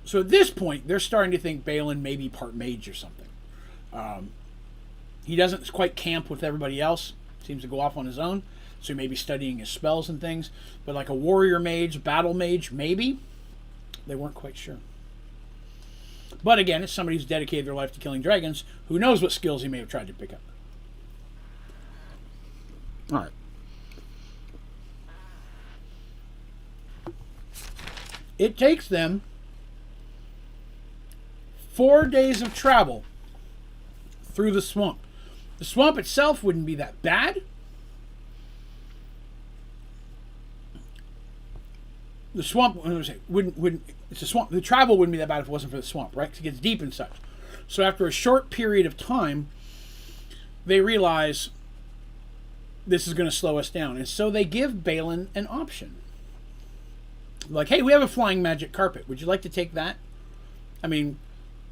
So at this point, they're starting to think Balin may be part mage or something. He doesn't quite camp with everybody else. Seems to go off on his own. So he may be studying his spells and things. But like a warrior mage, battle mage, maybe. They weren't quite sure. But again, it's somebody who's dedicated their life to killing dragons. Who knows what skills he may have tried to pick up. All right. It takes them 4 days of travel through the swamp. The swamp itself wouldn't be that bad. The swamp, wouldn't it's a swamp. The travel wouldn't be that bad if it wasn't for the swamp, right? Because it gets deep and such. So after a short period of time, they realize this is going to slow us down. And so they give Balin an option. Like, hey, we have a flying magic carpet. Would you like to take that? I mean,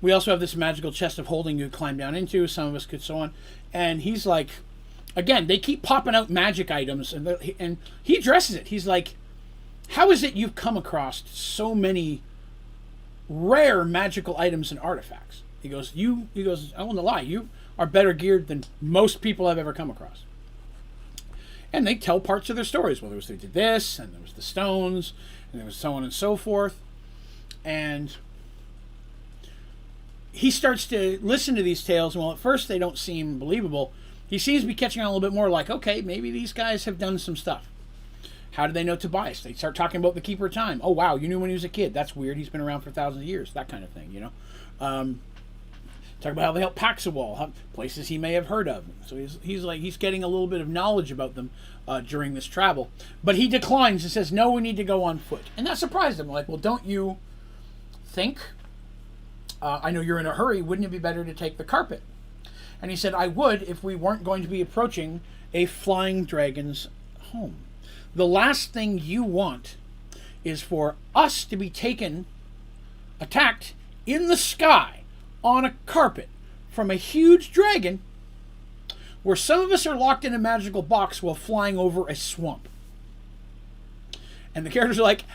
we also have this magical chest of holding you climb down into. Some of us could so on. And he's like, again, they keep popping out magic items. And he addresses it. He's like, how is it you've come across so many rare magical items and artifacts? He goes, I won't lie, you are better geared than most people I've ever come across. And they tell parts of their stories. Well, there was they did this, and there was the stones, and there was so on and so forth. And he starts to listen to these tales, and while at first they don't seem believable, he seems to be catching on a little bit more like, okay, maybe these guys have done some stuff. How do they know Tobias? They start talking about the Keeper of Time. Oh, wow, you knew when he was a kid. That's weird. He's been around for thousands of years. That kind of thing, you know. Talk about how they helped Paxawal, places he may have heard of. So he's getting a little bit of knowledge about them during this travel. But he declines and says, no, we need to go on foot. And that surprised him. Like, well, don't you think, I know you're in a hurry, wouldn't it be better to take the carpet? And he said, I would if we weren't going to be approaching a flying dragon's home. The last thing you want is for us to be attacked in the sky on a carpet from a huge dragon where some of us are locked in a magical box while flying over a swamp. And the characters are like,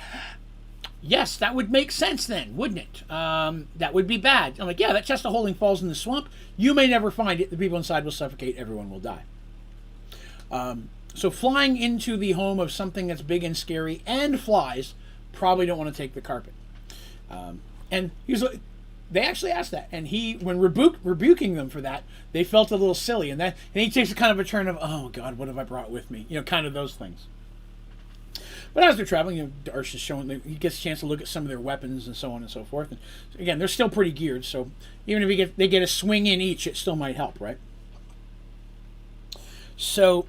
yes, that would make sense then, wouldn't it? That would be bad. I'm like, yeah, that chest of holding falls in the swamp. You may never find it. The people inside will suffocate. Everyone will die. So flying into the home of something that's big and scary and flies, probably don't want to take the carpet. And he's like, they actually asked that, and he, when rebuking them for that, they felt a little silly, and he takes a kind of a turn of, oh God, what have I brought with me? You know, kind of those things. But as they're traveling, you know, Darsh is showing, he gets a chance to look at some of their weapons and so on and so forth. And again, they're still pretty geared, so even if they get a swing in each, it still might help, right? So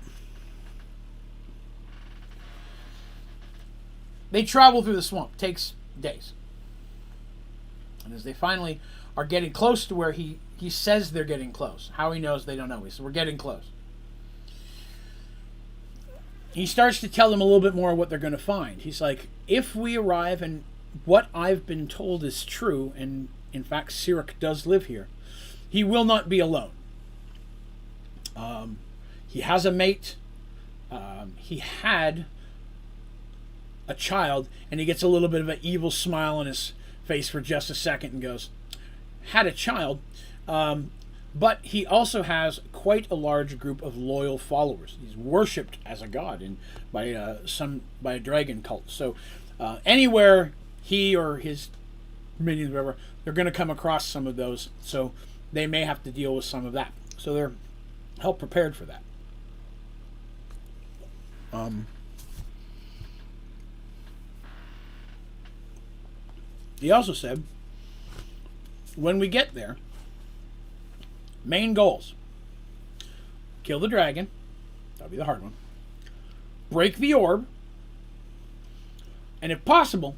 they travel through the swamp. Takes days. And as they finally are getting close to where he says they're getting close. How he knows, they don't know. He says, we're getting close. He starts to tell them a little bit more what they're going to find. He's like, if we arrive and what I've been told is true, and in fact Sirik does live here, he will not be alone. He has a mate. He had a child, and he gets a little bit of an evil smile on his face for just a second and goes, had a child, but he also has quite a large group of loyal followers. He's worshipped as a god by a dragon cult. So anywhere he or his minions, whatever, they're going to come across some of those. So they may have to deal with some of that. So they're help prepared for that. He also said, when we get there, main goals: kill the dragon, that'll be the hard one, break the orb, and if possible,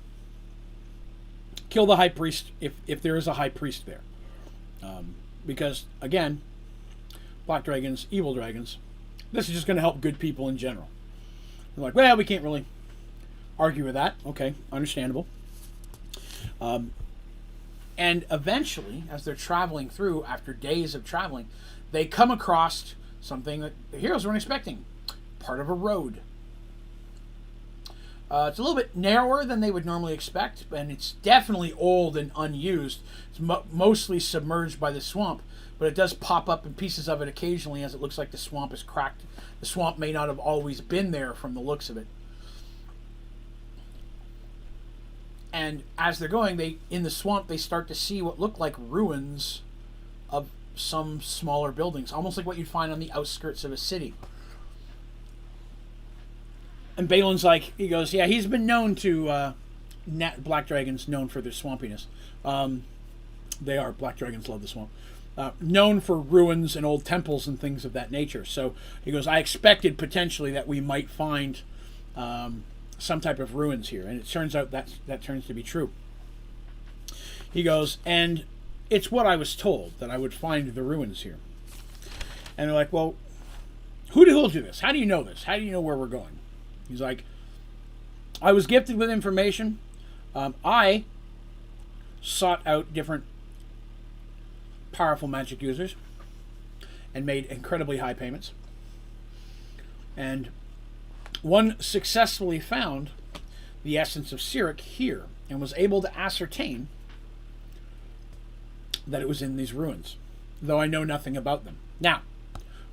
kill the high priest if there is a high priest there. Because, again, black dragons, evil dragons, this is just going to help good people in general. They're like, well, we can't really argue with that. Okay, understandable. And eventually, as they're traveling through, after days of traveling, they come across something that the heroes weren't expecting. Part of a road. It's a little bit narrower than they would normally expect, and it's definitely old and unused. It's mostly submerged by the swamp, but it does pop up in pieces of it occasionally as it looks like the swamp is cracked. The swamp may not have always been there from the looks of it. And as they're going, they in the swamp, they start to see what look like ruins of some smaller buildings, almost like what you'd find on the outskirts of a city. And Balin's like, he goes, yeah, he's been known to, black dragons known for their swampiness. They are, black dragons love the swamp. Known for ruins and old temples and things of that nature. So he goes, I expected potentially that we might find some type of ruins here. And it turns out that turns to be true. He goes, and it's what I was told, that I would find the ruins here. And they're like, well, who told you this? How do you know this? How do you know where we're going? He's like, I was gifted with information. I sought out different powerful magic users and made incredibly high payments. And one successfully found the essence of Sirik here and was able to ascertain that it was in these ruins, though I know nothing about them. Now,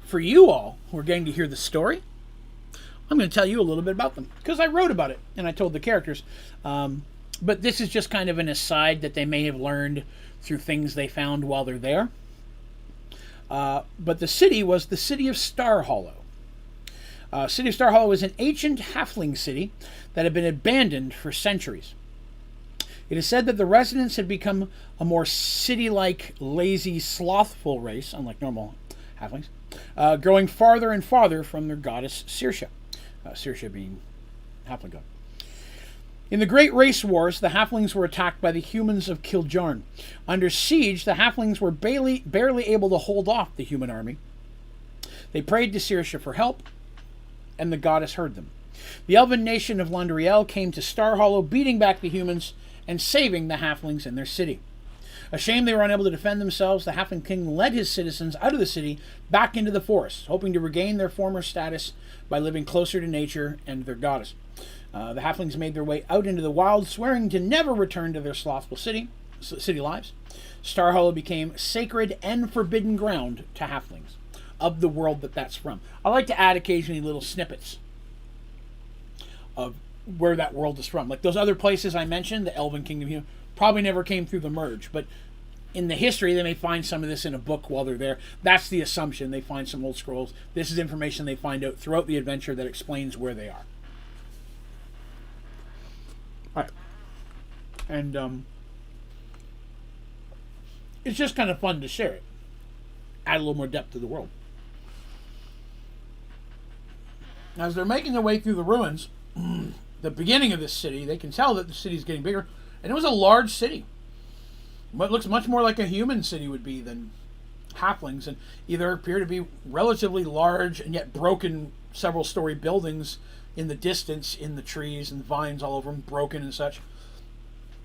for you all who are getting to hear the story, I'm going to tell you a little bit about them, because I wrote about it and I told the characters. But this is just kind of an aside that they may have learned through things they found while they're there. But the city was the city of Star Hollow. City of Star Hollow is an ancient halfling city that had been abandoned for centuries. It is said that the residents had become a more city-like, lazy, slothful race, unlike normal halflings, growing farther and farther from their goddess Saoirse. Saoirse being halfling god. In the Great Race Wars, the halflings were attacked by the humans of Kiljarn. Under siege, the halflings were barely able to hold off the human army. They prayed to Saoirse for help, and the goddess heard them. The elven nation of Londriel came to Star Hollow, beating back the humans and saving the halflings in their city. Ashamed they were unable to defend themselves, the halfling king led his citizens out of the city back into the forest, hoping to regain their former status by living closer to nature and their goddess. The halflings made their way out into the wild, swearing to never return to their slothful city lives. Star Hollow became sacred and forbidden ground to halflings of the world that's from. I like to add occasionally little snippets of where that world is from. Like those other places I mentioned, the Elven Kingdom here, probably never came through the merge, but in the history they may find some of this in a book while they're there. That's the assumption. They find some old scrolls. This is information they find out throughout the adventure that explains where they are. All right. And it's just kind of fun to share it. Add a little more depth to the world. As they're making their way through the ruins, the beginning of this city, they can tell that the city's getting bigger. And it was a large city. But it looks much more like a human city would be than halflings. And either appear to be relatively large and yet broken several-story buildings in the distance, in the trees and vines all over them, broken and such.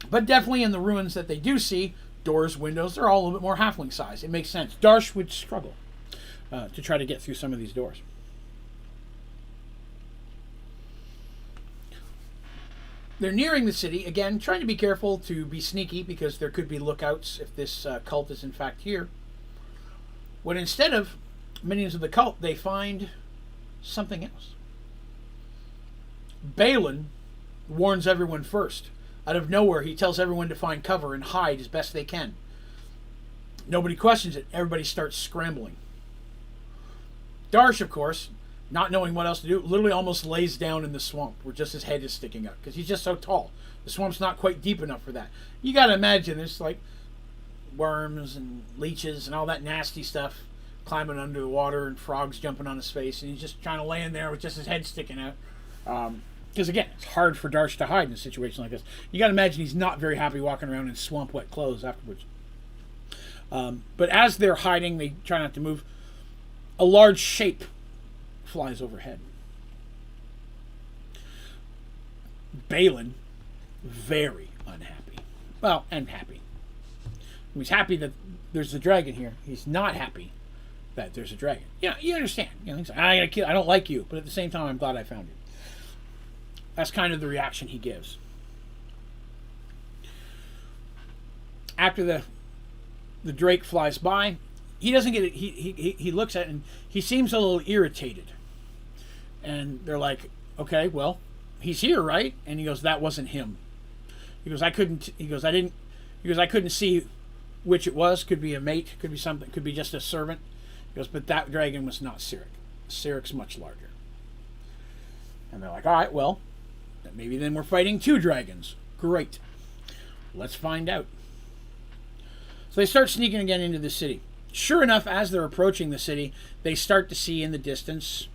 But definitely in the ruins that they do see, doors, windows, they're all a little bit more halfling size. It makes sense. Darsh would struggle to try to get through some of these doors. They're nearing the city, again, trying to be careful to be sneaky because there could be lookouts if this cult is in fact here. When instead of minions of the cult, they find something else. Balin warns everyone first. Out of nowhere, he tells everyone to find cover and hide as best they can. Nobody questions it. Everybody starts scrambling. Darsh, of course, not knowing what else to do, literally almost lays down in the swamp where just his head is sticking up because he's just so tall. The swamp's not quite deep enough for that. You got to imagine there's like worms and leeches and all that nasty stuff climbing under the water and frogs jumping on his face, and he's just trying to lay in there with just his head sticking out. Because again, it's hard for Darsh to hide in a situation like this. You got to imagine he's not very happy walking around in swamp wet clothes afterwards. But as they're hiding, they try not to move. A large shape flies overhead. Balin, very unhappy. Well, and happy. He's happy that there's a dragon here. He's not happy that there's a dragon. Yeah, you understand. You know, he's like, I don't like you, but at the same time, I'm glad I found you. That's kind of the reaction he gives. After the drake flies by, he doesn't get it. He looks at it and he seems a little irritated. And they're like, okay, well, he's here, right? And he goes, that wasn't him. He goes, I couldn't. He goes, I didn't. He goes, I couldn't see which it was. Could be a mate. Could be something. Could be just a servant. He goes, but that dragon was not Cyric. Cyric's much larger. And they're like, all right, well, maybe then we're fighting 2 dragons. Great. Let's find out. So they start sneaking again into the city. Sure enough, as they're approaching the city, they start to see in the distance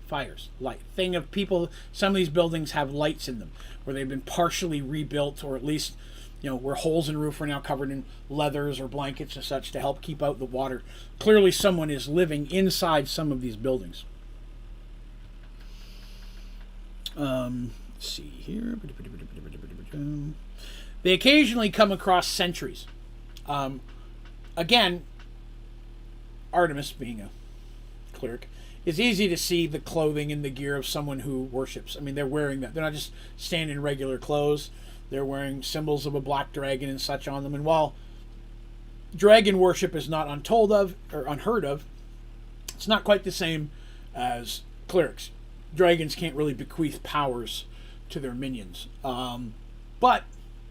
fires, light. Thing of people, some of these buildings have lights in them, where they've been partially rebuilt, or at least, where holes in the roof are now covered in leathers or blankets and such to help keep out the water. Clearly someone is living inside some of these buildings. Let's see here. They occasionally come across sentries. Again, Artemis, being a cleric, it's easy to see the clothing and the gear of someone who worships. I mean, they're wearing that. They're not just standing in regular clothes. They're wearing symbols of a black dragon and such on them. And while dragon worship is not untold of or unheard of, it's not quite the same as clerics. Dragons can't really bequeath powers to their minions. But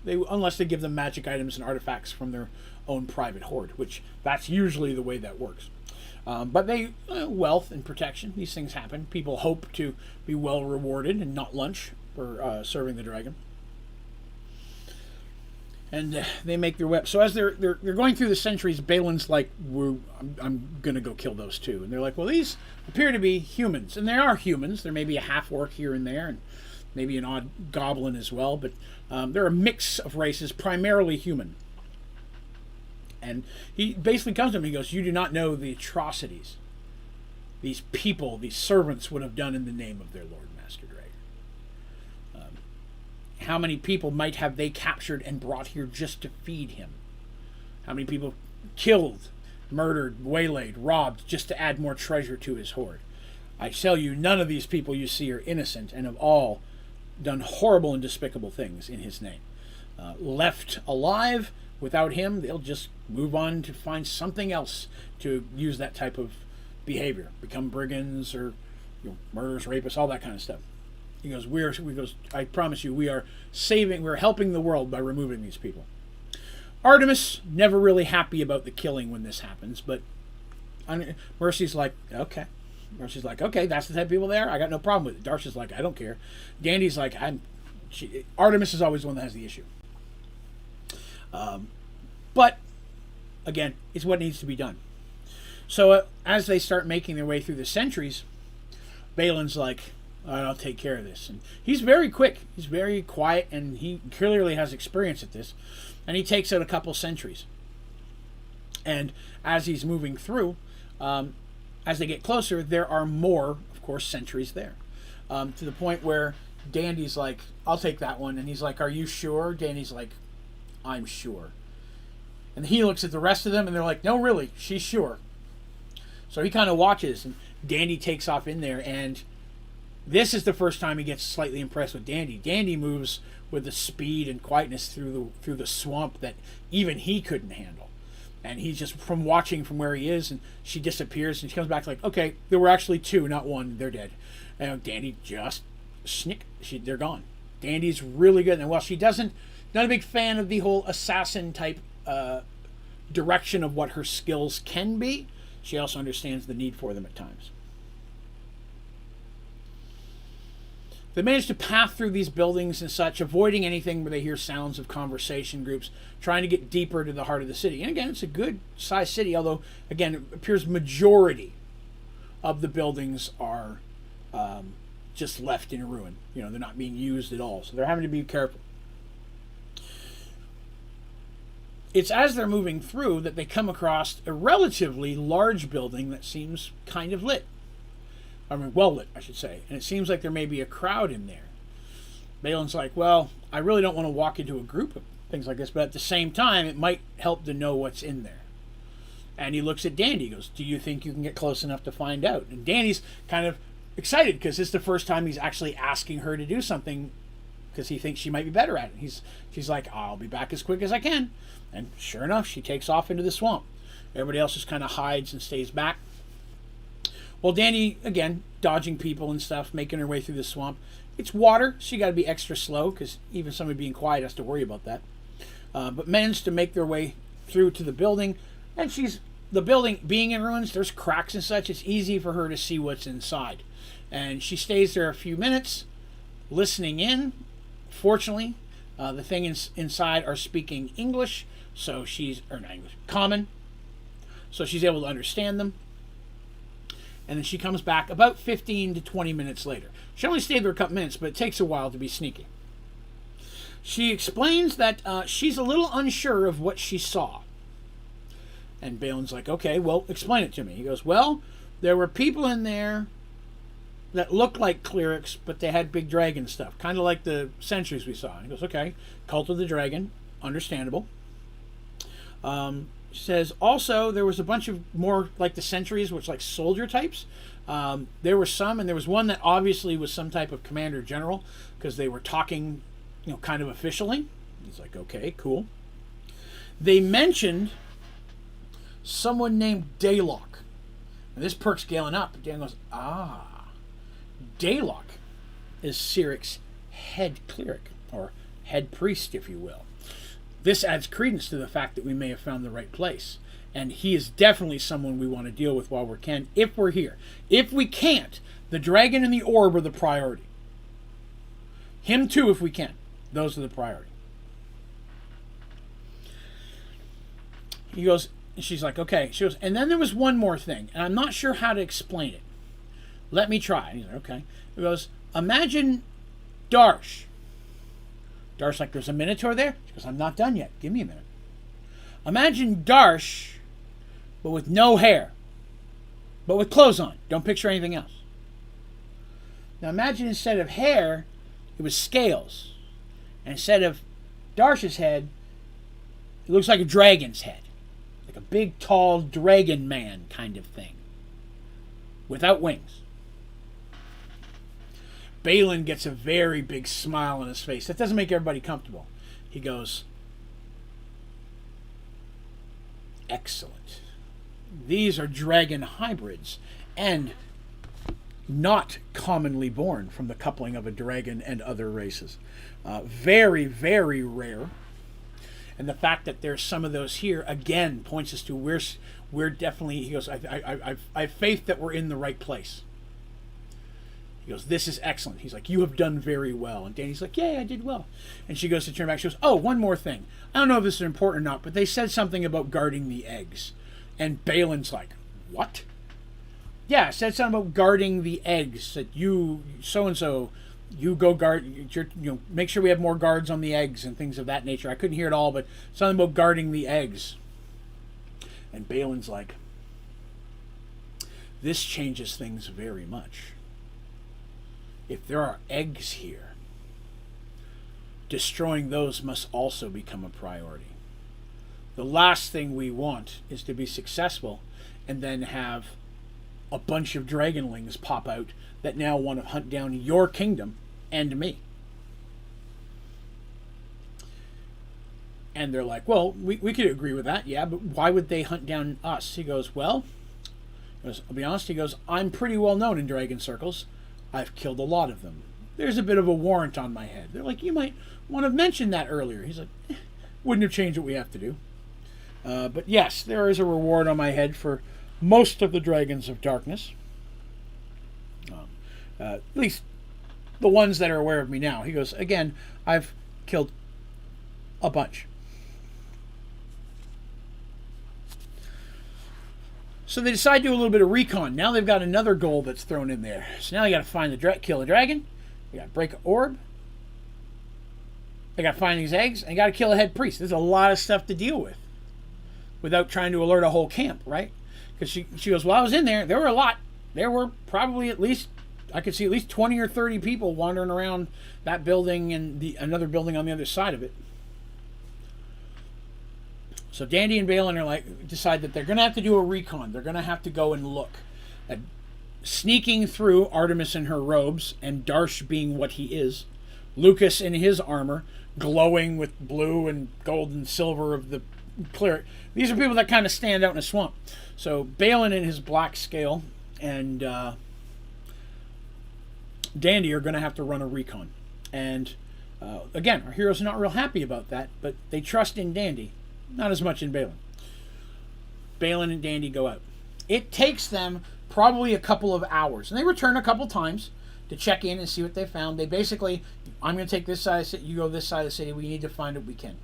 unless they give them magic items and artifacts from their own private hoard, which that's usually the way that works. But wealth and protection, these things happen. People hope to be well rewarded and not lunch for serving the dragon. And they make their way up. So as they're going through the centuries, Balin's like, I'm going to go kill those 2. And they're like, well, these appear to be humans. And they are humans. There may be a half-orc here and there, and maybe an odd goblin as well. But they're a mix of races, primarily human. And he basically comes to him and he goes, you do not know the atrocities these people, these servants would have done in the name of their Lord Master Dragon. How many people might have they captured and brought here just to feed him? How many people killed, murdered, waylaid, robbed just to add more treasure to his hoard? I tell you, none of these people you see are innocent and have all done horrible and despicable things in his name. Left alive, without him, they'll just move on to find something else to use that type of behavior. Become brigands or murderers, rapists, all that kind of stuff. He goes, I promise you, we're helping the world by removing these people. Artemis, never really happy about the killing when this happens, but Mercy's like, okay. Mercy's like, okay, that's the type of people there. I got no problem with it. Darcy's like, I don't care. Dandy's like, Artemis is always the one that has the issue. But, again, it's what needs to be done. So as they start making their way through the centuries, Balin's like, I'll take care of this. And he's very quick. He's very quiet, and he clearly has experience at this. And he takes out a couple centuries. And as he's moving through, as they get closer, there are more, of course, centuries there. To the point where Dandy's like, I'll take that one. And he's like, are you sure? Dandy's like, I'm sure. And he looks at the rest of them, and they're like, no, really, she's sure. So he kind of watches, and Dandy takes off in there, and this is the first time he gets slightly impressed with Dandy. Dandy moves with the speed and quietness through the swamp that even he couldn't handle. And he's just from watching from where he is, and she disappears, and she comes back like, okay, there were actually 2, not 1. They're dead. And Dandy just they're gone. Dandy's really good. And while she not a big fan of the whole assassin type direction of what her skills can be, she also understands the need for them at times. They manage to path through these buildings and such, avoiding anything where they hear sounds of conversation groups, trying to get deeper to the heart of the city. And again, it's a good-sized city, although, again, it appears majority of the buildings are just left in ruin. They're not being used at all, so they're having to be careful. It's as they're moving through that they come across a relatively large building that seems kind of lit. Well lit, I should say. And it seems like there may be a crowd in there. Balin's like, well, I really don't want to walk into a group of things like this, but at the same time, it might help to know what's in there. And he looks at Dandy. He goes, do you think you can get close enough to find out? And Dandy's kind of excited because it's the first time he's actually asking her to do something because he thinks she might be better at it. She's like, I'll be back as quick as I can. And sure enough, she takes off into the swamp. Everybody else just kind of hides and stays back. Well, Dandy, again, dodging people and stuff, making her way through the swamp, It's water, so you got to be extra slow because even somebody being quiet has to worry about that. But managed to make their way through to the building, and the building being in ruins, there's cracks and such. It's easy for her to see what's inside, and she stays there a few minutes, listening in. Fortunately, the things inside are speaking English, so or not English, common, so she's able to understand them. And then she comes back about 15 to 20 minutes later. She only stayed there a couple minutes, but it takes a while to be sneaky. She explains that she's a little unsure of what she saw. And Balin's like, okay, well, explain it to me. He goes, well, there were people in there that looked like clerics, but they had big dragon stuff, kind of like the sentries we saw. And he goes, okay, Cult of the Dragon, understandable. Says also there was a bunch of more like the sentries, which like soldier types. There were some, and there was one that obviously was some type of commander general because they were talking, kind of officially. He's like, okay, cool. They mentioned someone named Daylock, and this perks Galen up. And Dan goes, Daylock is Siric's head cleric, or head priest, if you will. This adds credence to the fact that we may have found the right place. And he is definitely someone we want to deal with while we can, if we're here. If we can't, the dragon and the orb are the priority. Him too, if we can. Those are the priority. He goes, she's like, okay. She goes, and then there was one more thing, and I'm not sure how to explain it. Let me try. And he's like, okay. He goes, imagine Darsh. Darsh like, there's a Minotaur there? She goes, I'm not done yet. Give me a minute. Imagine Darsh, but with no hair. But with clothes on. Don't picture anything else. Now imagine instead of hair, it was scales. And instead of Darsh's head, it looks like a dragon's head. Like a big, tall dragon man kind of thing. Without wings. Balin gets a very big smile on his face. That doesn't make everybody comfortable. He goes, excellent. These are dragon hybrids and not commonly born from the coupling of a dragon and other races. Very, very rare. And the fact that there's some of those here, again, points us to we're definitely, he goes, I have faith that we're in the right place. He goes, this is excellent. He's like, you have done very well. And Danny's like, yay, I did well. And she goes to turn back. She goes, oh, one more thing. I don't know if this is important or not, but they said something about guarding the eggs. And Balin's like, what? Yeah, said something about guarding the eggs. That you, so-and-so, you go guard, make sure we have more guards on the eggs and things of that nature. I couldn't hear it all, but something about guarding the eggs. And Balin's like, this changes things very much. If there are eggs here, destroying those must also become a priority. The last thing we want is to be successful and then have a bunch of dragonlings pop out that now want to hunt down your kingdom and me. And they're like, well, we could agree with that, yeah, but why would they hunt down us? He goes, well, I'll be honest, he goes, I'm pretty well known in dragon circles. I've killed a lot of them. There's a bit of a warrant on my head. They're like, you might want to have mentioned that earlier. He's like, wouldn't have changed what we have to do. But yes, there is a reward on my head for most of the dragons of darkness. At least the ones that are aware of me now. He goes, again, I've killed a bunch. So they decide to do a little bit of recon. Now they've got another goal that's thrown in there. So now they got to find kill the dragon. They got to break an orb. They got to find these eggs. And they got to kill a head priest. There's a lot of stuff to deal with without trying to alert a whole camp, right? Because she goes, well, I was in there. There were a lot. There were probably at least, I could see at least 20 or 30 people wandering around that building and another building on the other side of it. So Dandy and Balin are decide that they're going to have to do a recon. They're going to have to go and look at sneaking through Artemis in her robes and Darsh being what he is, Lucas in his armor, glowing with blue and gold and silver of the cleric. These are people that kind of stand out in a swamp. So Balin in his black scale and Dandy are going to have to run a recon. And again, our heroes are not real happy about that, but they trust in Dandy, not as much in Balin. Balin and Dandy go out. It takes them probably a couple of hours, and they return a couple times to check in and see what they found. They basically, I'm going to take this side of the city, you go this side of the city, we need to find what we can.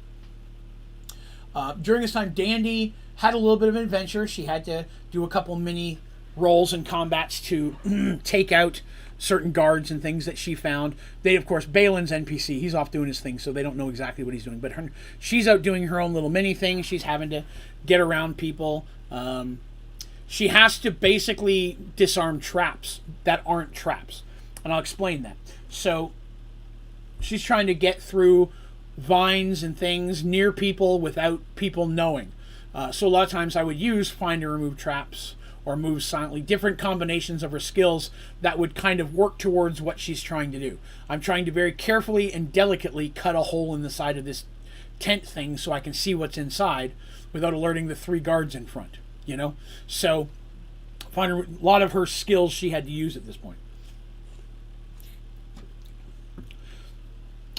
During this time, Dandy had a little bit of an adventure. She had to do a couple mini rolls and combats to take out certain guards and things that she found. They, of course, Balin's NPC, he's off doing his thing, so they don't know exactly what he's doing. But she's out doing her own little mini thing. She's having to get around people. She has to basically disarm traps that aren't traps. And I'll explain that. So she's trying to get through vines and things near people without people knowing. So a lot of times I would use find and remove traps or move silently, different combinations of her skills that would kind of work towards what she's trying to do. I'm trying to very carefully and delicately cut a hole in the side of this tent thing so I can see what's inside without alerting the 3 guards in front, you know? So a lot of her skills she had to use at this point.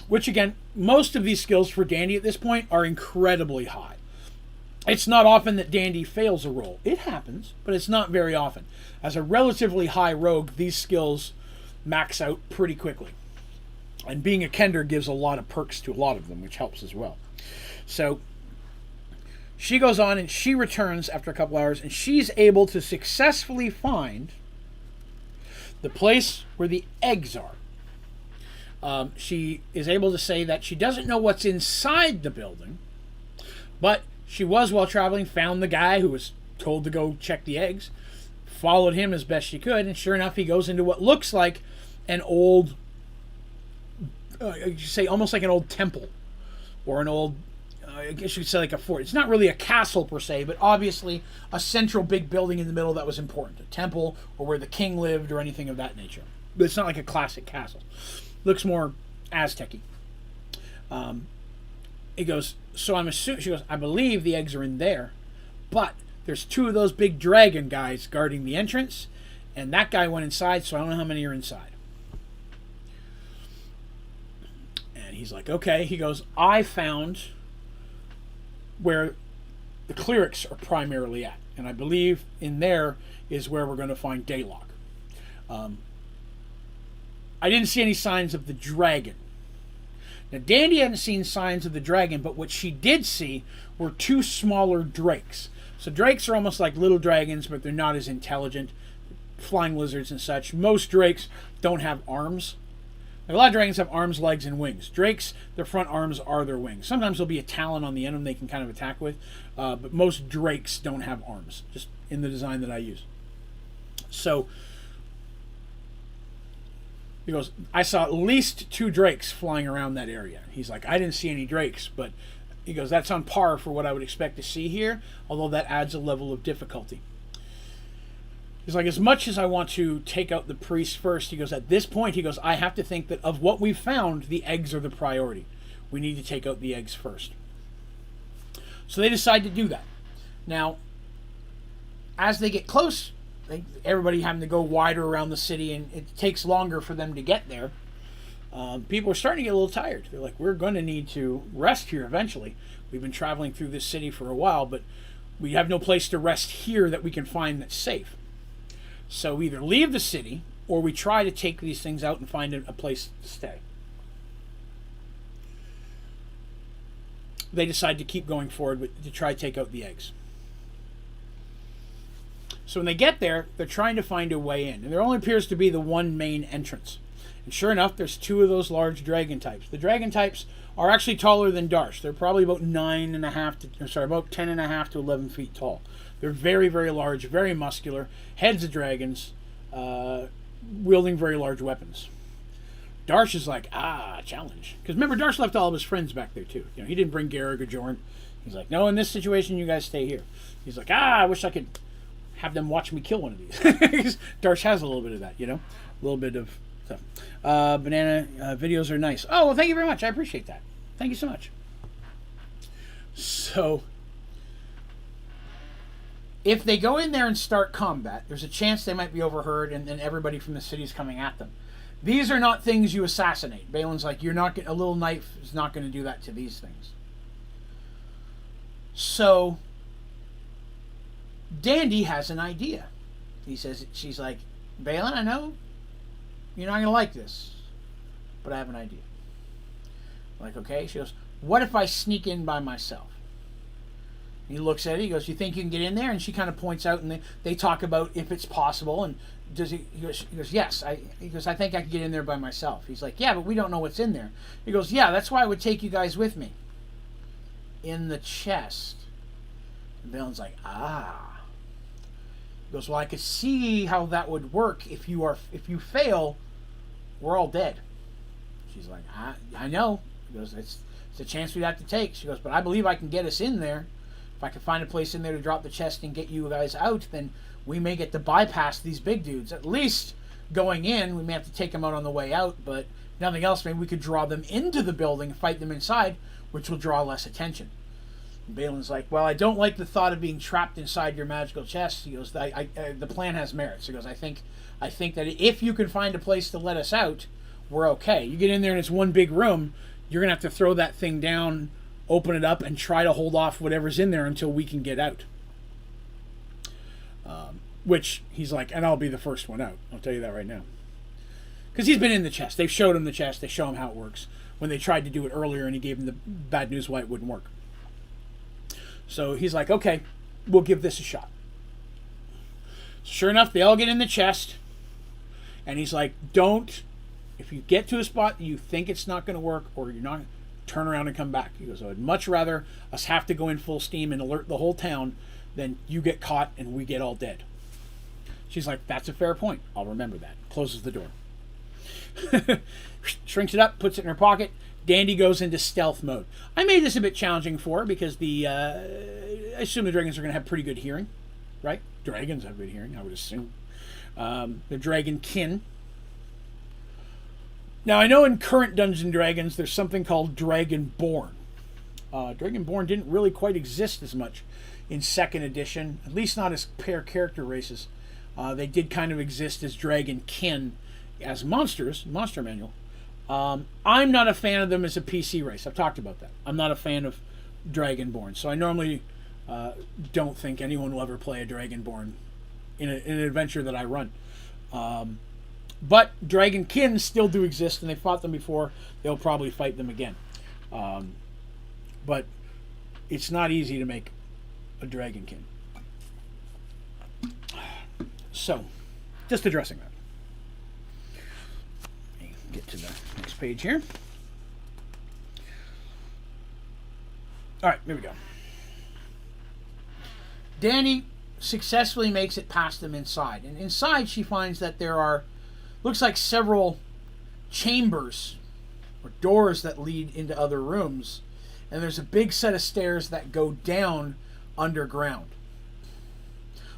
Which, again, most of these skills for Dandy at this point are incredibly high. It's not often that Dandy fails a roll. It happens, but it's not very often. As a relatively high rogue, these skills max out pretty quickly. And being a Kender gives a lot of perks to a lot of them, which helps as well. So she goes on and she returns after a couple hours, and she's able to successfully find the place where the eggs are. She is able to say that she doesn't know what's inside the building, but she was, while traveling, found the guy who was told to go check the eggs, followed him as best she could, and sure enough, he goes into what looks like an old, you say almost like an old temple, or an old, I guess you could say like a fort. It's not really a castle per se, but obviously a central big building in the middle that was important, a temple, or where the king lived, or anything of that nature. But it's not like a classic castle. Looks more Aztec-y. He goes, so I'm assuming, she goes, I believe the eggs are in there, but there's 2 of those big dragon guys guarding the entrance, and that guy went inside, so I don't know how many are inside. And he's like, okay. He goes, I found where the clerics are primarily at, and I believe in there is where we're going to find Daylock. I didn't see any signs of the dragon. Now, Dandy hadn't seen signs of the dragon, but what she did see were 2 smaller drakes. So drakes are almost like little dragons, but they're not as intelligent. Flying lizards and such. Most drakes don't have arms. Like, a lot of dragons have arms, legs, and wings. Drakes, their front arms are their wings. Sometimes there'll be a talon on the end of them they can kind of attack with, but most drakes don't have arms, just in the design that I use. So he goes, I saw at least 2 drakes flying around that area. He's like, I didn't see any drakes, but he goes, that's on par for what I would expect to see here, although that adds a level of difficulty. He's like, as much as I want to take out the priest first, he goes, at this point, he goes, I have to think that of what we've found, the eggs are the priority. We need to take out the eggs first. So they decide to do that. Now, as they get close, everybody having to go wider around the city, and it takes longer for them to get there. People are starting to get a little tired. They're like, we're going to need to rest here eventually. We've been traveling through this city for a while, but we have no place to rest here that we can find that's safe. So we either leave the city, or we try to take these things out and find a place to stay. They decide to keep going forward to try to take out the eggs. So when they get there, they're trying to find a way in. And there only appears to be the one main entrance. And sure enough, there's 2 of those large dragon types. The dragon types are actually taller than Darsh. They're probably about 10.5 to 11 feet tall. They're very, very large, very muscular, heads of dragons, wielding very large weapons. Darsh is like, challenge. Because remember, Darsh left all of his friends back there too. You know, he didn't bring Garreg or Jorn. He's like, no, in this situation, you guys stay here. He's like, I wish I could have them watch me kill one of these. Darsh has a little bit of that, you know? A little bit of stuff. Banana videos are nice. Oh, well, thank you very much. I appreciate that. Thank you so much. So, if they go in there and start combat, there's a chance they might be overheard and then everybody from the city is coming at them. These are not things you assassinate. Balin's like, you're not a little knife is not going to do that to these things. So Dandy has an idea. He says, she's like, Balin, I know you're not going to like this, but I have an idea. I'm like, okay. She goes, what if I sneak in by myself? He looks at it. He goes, you think you can get in there? And she kind of points out, and they talk about if it's possible. And he goes, yes. He goes, I think I can get in there by myself. He's like, yeah, but we don't know what's in there. He goes, yeah, that's why I would take you guys with me. In the chest. And Balin's like, ah. He goes, well, I could see how that would work. If you fail, we're all dead. She's like, I know. He goes, it's a chance we'd have to take. She goes, but I believe I can get us in there. If I can find a place in there to drop the chest and get you guys out, then we may get to bypass these big dudes. At least going in, we may have to take them out on the way out, but if nothing else, maybe we could draw them into the building and fight them inside, which will draw less attention. And Balin's like, well, I don't like the thought of being trapped inside your magical chest. He goes, the plan has merits. He goes, I think that if you can find a place to let us out, we're okay. You get in there and it's one big room, you're going to have to throw that thing down, open it up, and try to hold off whatever's in there until we can get out. Which he's like, and I'll be the first one out. I'll tell you that right now. Because he's been in the chest. They've showed him the chest. They show him how it works. When they tried to do it earlier and he gave him the bad news why it wouldn't work. So he's like, okay, we'll give this a shot. Sure enough, they all get in the chest. And he's like, if you get to a spot that you think it's not going to work or you're not, turn around and come back. He goes, I would much rather us have to go in full steam and alert the whole town than you get caught and we get all dead. She's like, that's a fair point. I'll remember that. Closes the door. Shrinks it up, puts it in her pocket. Dandy goes into stealth mode. I made this a bit challenging for her because I assume the dragons are going to have pretty good hearing, right? Dragons have good hearing, I would assume. The dragon kin. Now, I know in current Dungeons & Dragons, there's something called Dragonborn. Dragonborn didn't really quite exist as much in 2nd edition, at least not as pair character races. They did kind of exist as Dragonkin, as monsters, Monster Manual. I'm not a fan of them as a PC race. I've talked about that. I'm not a fan of Dragonborn, so I normally don't think anyone will ever play a Dragonborn in an adventure that I run. But Dragonkin still do exist, and they fought them before. They'll probably fight them again. But it's not easy to make a Dragonkin. So, just addressing that. Let me get to the next page here. All right, here we go. Danny successfully makes it past them inside. And inside she finds that there are, looks like several chambers or doors that lead into other rooms. And there's a big set of stairs that go down underground.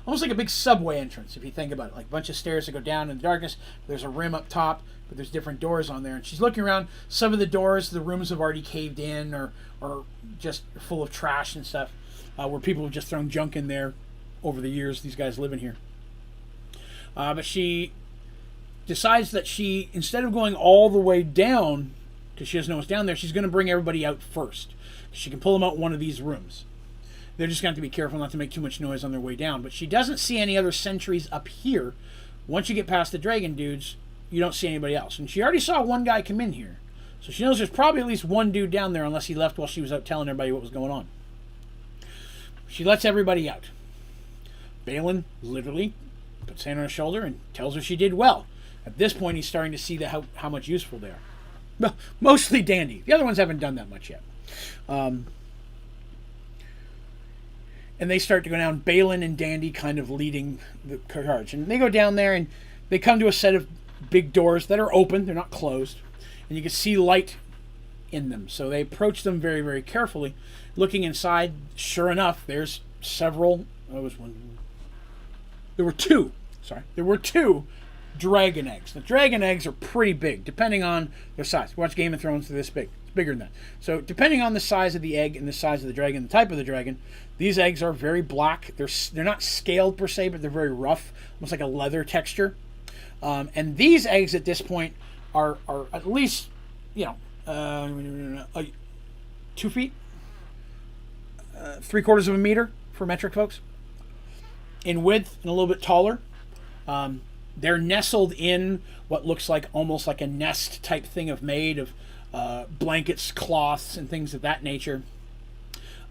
Almost like a big subway entrance, if you think about it. Like a bunch of stairs that go down in the darkness. There's a rim up top, but there's different doors on there. And she's looking around. Some of the doors, the rooms have already caved in or just full of trash and stuff. Where people have just thrown junk in there over the years. These guys living here. But she decides that she, instead of going all the way down, because she doesn't know what's down there, she's going to bring everybody out first. She can pull them out one of these rooms. They're just going to have to be careful not to make too much noise on their way down. But she doesn't see any other sentries up here. Once you get past the dragon dudes, you don't see anybody else. And she already saw one guy come in here. So she knows there's probably at least one dude down there, unless he left while she was out telling everybody what was going on. She lets everybody out. Balin literally puts hand on her shoulder and tells her she did well. At this point, he's starting to see how much useful they are. Well, mostly Dandy. The other ones haven't done that much yet. And they start to go down, Balin and Dandy kind of leading the charge. And they go down there and they come to a set of big doors that are open. They're not closed. And you can see light in them. So they approach them very, very carefully. Looking inside, sure enough, there's several. There were two dragon eggs. The dragon eggs are pretty big, depending on their size. You watch Game of Thrones, they're this big. It's bigger than that. So depending on the size of the egg and the size of the dragon, the type of the dragon, these eggs are very black. They're not scaled per se, but they're very rough, almost like a leather texture. And these eggs at this point are at least, 2 feet, 3/4 of a meter for metric folks, in width and a little bit taller. They're nestled in what looks like almost like a nest type thing made of blankets, cloths, and things of that nature.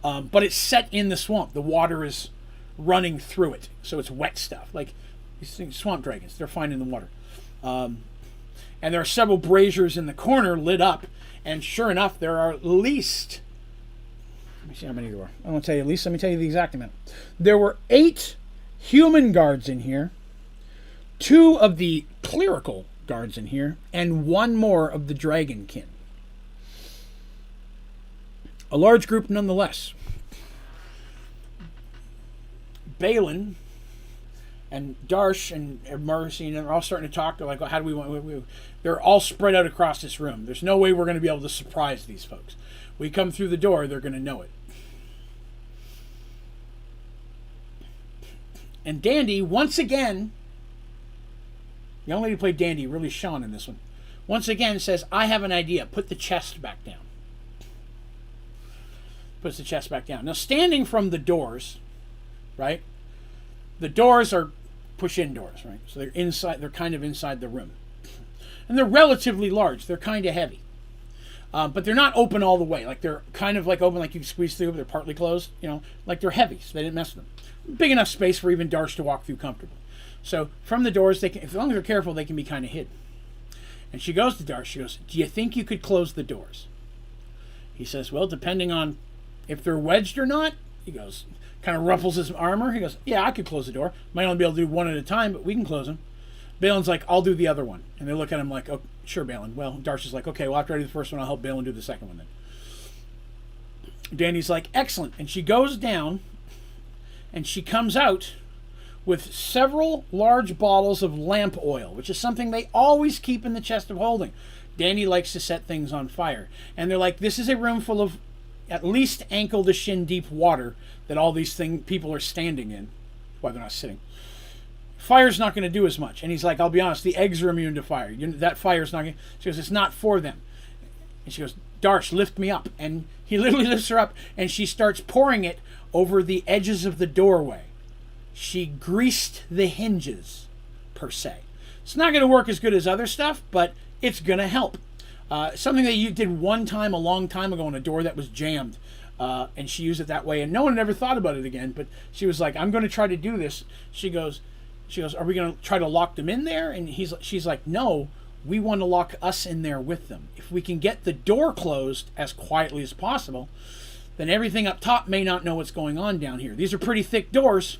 But it's set in the swamp. The water is running through it, so it's wet stuff. Like these things, swamp dragons, they're fine in the water. And there are several braziers in the corner lit up, and sure enough, there are at least, let me see how many there were. I won't tell you at least, let me tell you the exact amount. There were 8 human guards in here, 2 of the clerical guards in here, and 1 more of the dragonkin. A large group nonetheless. Balin and Darsh and Mercy, and they're all starting to talk. They're like, well, how do we want... They're all spread out across this room. There's no way we're going to be able to surprise these folks. We come through the door, they're going to know it. And Dandy, once again... The young lady who played Dandy really shone in this one. Once again says, I have an idea. Put the chest back down. Puts the chest back down. Now, standing from the doors, right? The doors are push-in doors, right? So they're inside. They're kind of inside the room, and they're relatively large. They're kind of heavy, but they're not open all the way. Like they're kind of like open, like you can squeeze through. But they're partly closed. Like they're heavy, so they didn't mess with them. Big enough space for even Darsh to walk through comfortably. So from the doors, they can, as long as they're careful, they can be kind of hidden. And she goes to Darsh. She goes, "Do you think you could close the doors?" He says, "Well, depending on if they're wedged or not." He goes, kind of ruffles his armor. He goes, "Yeah, I could close the door. Might only be able to do one at a time, but we can close them." Balin's like, "I'll do the other one." And they look at him like, "Oh, sure, Balin." Well, Darsh is like, "Okay, well, after I do the first one, I'll help Balin do the second one then." Danny's like, "Excellent." And she goes down, and she comes out with several large bottles of lamp oil, which is something they always keep in the chest of holding. Danny likes to set things on fire. And they're like, this is a room full of at least ankle to shin deep water that all these people are standing in. Why they're not sitting. Fire's not going to do as much. And he's like, I'll be honest, the eggs are immune to fire. That fire's not going to... She goes, it's not for them. And she goes, Darsh, lift me up. And he literally lifts her up, and she starts pouring it over the edges of the doorway. She greased the hinges, per se. It's not going to work as good as other stuff, but it's going to help. Something that you did one time a long time ago on a door that was jammed, and she used it that way, and no one had ever thought about it again, but she was like, I'm going to try to do this. She goes, are we going to try to lock them in there? And she's like, no, we want to lock us in there with them. If we can get the door closed as quietly as possible, then everything up top may not know what's going on down here. These are pretty thick doors.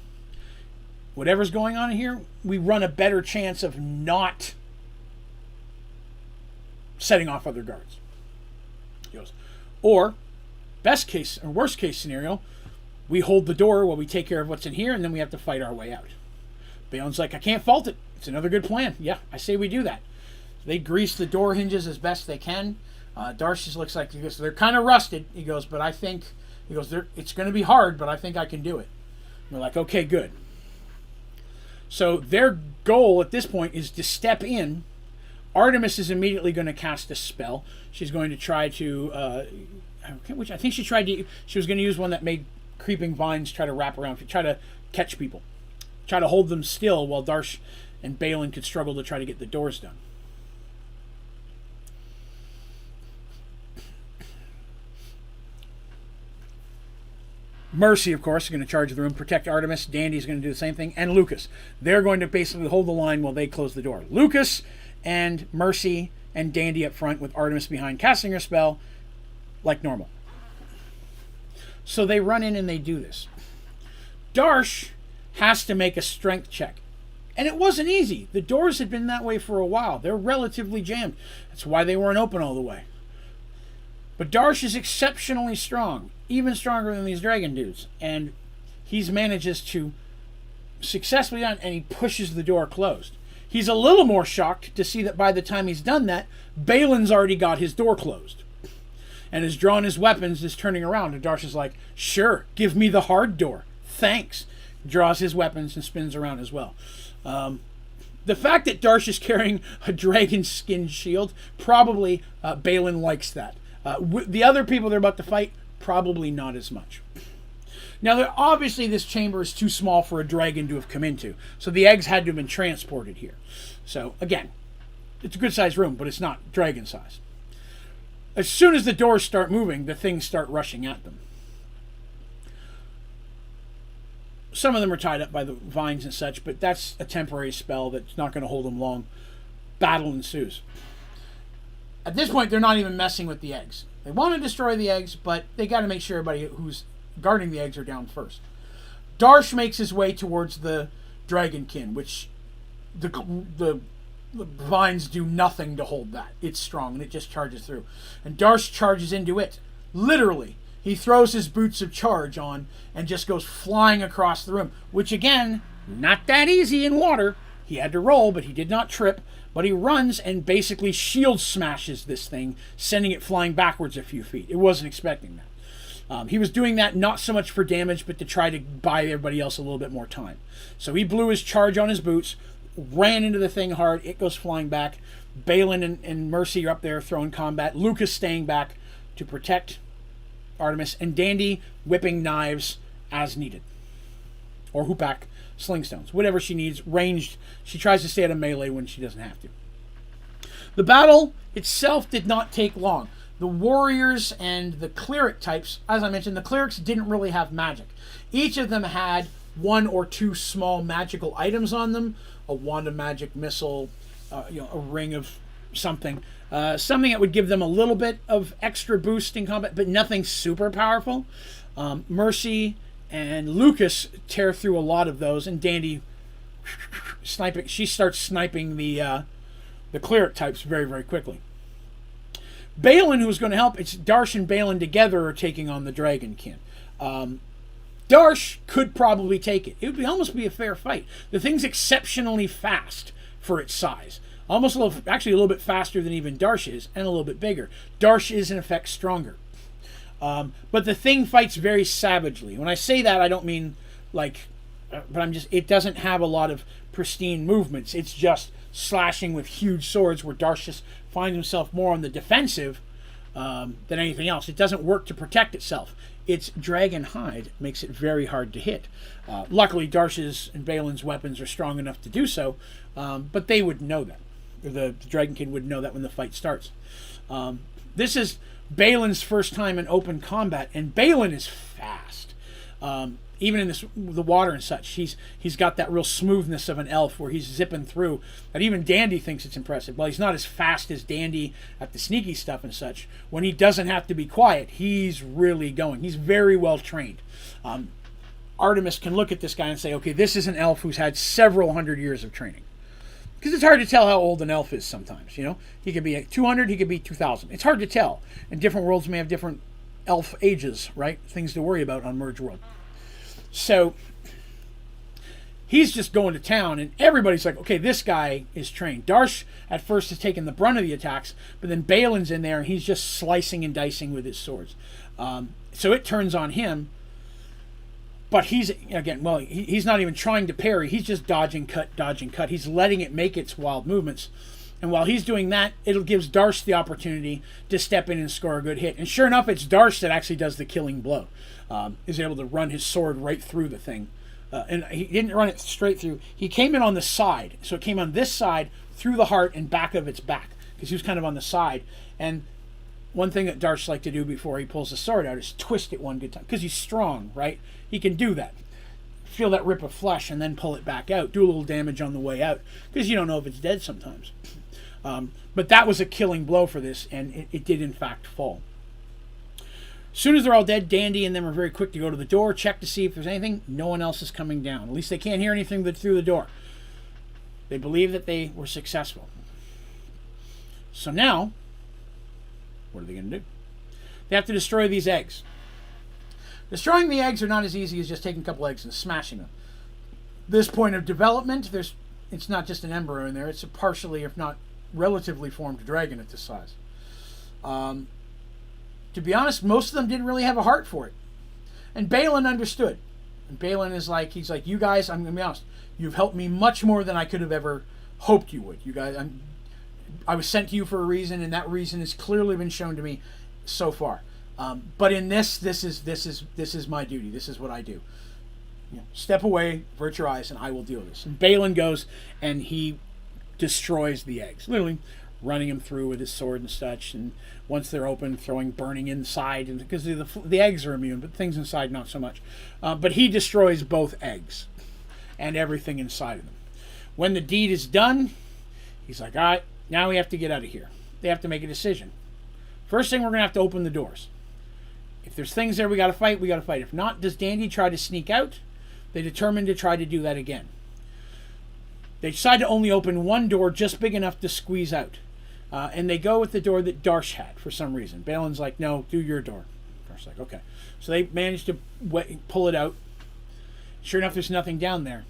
Whatever's going on in here, we run a better chance of not setting off other guards. He goes, or best case or worst case scenario, we hold the door while we take care of what's in here, and then we have to fight our way out. Balin's like, I can't fault it. It's another good plan. Yeah, I say we do that. They grease the door hinges as best they can. Darcy looks like, he goes, they're kind of rusted. He goes, but I think, he goes, it's going to be hard, but I think I can do it. And we're like, okay, good. So their goal at this point is to step in. Artemis is immediately going to cast a spell. She's going to try to, which I think she was going to use one that made creeping vines try to wrap around, try to catch people, try to hold them still while Darsh and Balin could struggle to try to get the doors done. Mercy, of course, is going to charge the room, protect Artemis. Dandy's going to do the same thing. And Lucas. They're going to basically hold the line while they close the door. Lucas and Mercy and Dandy up front with Artemis behind casting her spell like normal. So they run in and they do this. Darsh has to make a strength check. And it wasn't easy. The doors had been that way for a while. They're relatively jammed. That's why they weren't open all the way. But Darsh is exceptionally strong, even stronger than these dragon dudes. And he manages to successfully done, and he pushes the door closed. He's a little more shocked to see that by the time he's done that, Balin's already got his door closed. And has drawn his weapons, is turning around. And Darsh is like, sure, give me the hard door. Thanks. Draws his weapons and spins around as well. The fact that Darsh is carrying a dragon skin shield, probably Balin likes that. The other people they're about to fight, probably not as much. Now, obviously, this chamber is too small for a dragon to have come into, so the eggs had to have been transported here. So, again, it's a good-sized room, but it's not dragon-sized. As soon as the doors start moving, the things start rushing at them. Some of them are tied up by the vines and such, but that's a temporary spell that's not going to hold them long. Battle ensues. At this point, they're not even messing with the eggs. They want to destroy the eggs, but they got to make sure everybody who's guarding the eggs are down first. Darsh makes his way towards the dragonkin, which the vines do nothing to hold that. It's strong, and it just charges through. And Darsh charges into it. Literally, he throws his boots of charge on and just goes flying across the room, which, again, not that easy in water. He had to roll, but he did not trip. But he runs and basically shield smashes this thing, sending it flying backwards a few feet. It wasn't expecting that. He was doing that not so much for damage, but to try to buy everybody else a little bit more time. So he blew his charge on his boots, ran into the thing hard. It goes flying back. Balin and Mercy are up there throwing combat. Lucas staying back to protect Artemis. And Dandy whipping knives as needed. Or hoopak slingstones. Whatever she needs. Ranged. She tries to stay out of melee when she doesn't have to. The battle itself did not take long. The warriors and the cleric types, as I mentioned, the clerics didn't really have magic. Each of them had one or two small magical items on them. A wand of magic, missile, a ring of something. Something that would give them a little bit of extra boost in combat, but nothing super powerful. Mercy and Lucas tear through a lot of those, and Dandy sniping. She starts sniping the cleric types very, very quickly. Balin, who's going to help, it's Darsh and Balin together are taking on the dragonkin. Darsh could probably take it. It would almost be a fair fight. The thing's exceptionally fast for its size. Actually a little bit faster than even Darsh is, and a little bit bigger. Darsh is, in effect, stronger. But the thing fights very savagely. When I say that, I don't mean it doesn't have a lot of pristine movements. It's just slashing with huge swords where Darsh just finds himself more on the defensive than anything else. It doesn't work to protect itself. Its dragon hide makes it very hard to hit. Luckily, Darsh's and Balin's weapons are strong enough to do so, but they would know that. The dragonkin would know that when the fight starts. This is Balin's first time in open combat, and Balin is fast. Even in the water and such, he's got that real smoothness of an elf where he's zipping through. That even Dandy thinks it's impressive. Well, he's not as fast as Dandy at the sneaky stuff and such. When he doesn't have to be quiet, he's really going. He's very well trained. Artemis can look at this guy and say, okay, this is an elf who's had several hundred years of training. Because it's hard to tell how old an elf is sometimes, He could be 200, he could be 2,000. It's hard to tell. And different worlds may have different elf ages, right? Things to worry about on Mergeworld. So he's just going to town, and everybody's like, okay, this guy is trained. Darsh at first has taken the brunt of the attacks, but then Balin's in there, and he's just slicing and dicing with his swords. So it turns on him, but he's not even trying to parry. He's just dodging, cut. He's letting it make its wild movements. And while he's doing that, it gives Darsh the opportunity to step in and score a good hit. And sure enough, it's Darsh that actually does the killing blow. Is able to run his sword right through the thing. And he didn't run it straight through. He came in on the side. So it came on this side, through the heart, and back of its back. Because he was kind of on the side. And one thing that Darsh likes to do before he pulls the sword out is twist it one good time. Because he's strong, right? He can do that. Feel that rip of flesh and then pull it back out. Do a little damage on the way out. Because you don't know if it's dead sometimes. But that was a killing blow for this, and it did in fact fall. As soon as they're all dead, Dandy and them are very quick to go to the door, check to see if there's anything. No one else is coming down. At least they can't hear anything but through the door. They believe that they were successful. So now, what are they going to do? They have to destroy these eggs. Destroying the eggs are not as easy as just taking a couple eggs and smashing them. This point of development, it's not just an embryo in there. It's a partially, if not relatively formed dragon at this size. To be honest, most of them didn't really have a heart for it. And Balin understood. And Balin is he's like, you guys, I'm going to be honest, you've helped me much more than I could have ever hoped you would. You guys, I was sent to you for a reason, and that reason has clearly been shown to me so far. But in this is my duty. This is what I do. Step away, avert your eyes, and I will deal with this. And Balin goes and he destroys the eggs, literally running them through with his sword and such. And once they're open, throwing burning inside, and because the eggs are immune, but things inside not so much. But he destroys both eggs and everything inside of them. When the deed is done, he's like, all right, now we have to get out of here. They have to make a decision. First thing, we're going to have to open the doors. If there's things there we got to fight, we got to fight. If not, does Dandy try to sneak out? They determine to try to do that again. They decide to only open one door just big enough to squeeze out. And they go with the door that Darsh had for some reason. Balin's like, no, do your door. Darsh's like, okay. So they manage to pull it out. Sure enough, there's nothing down there.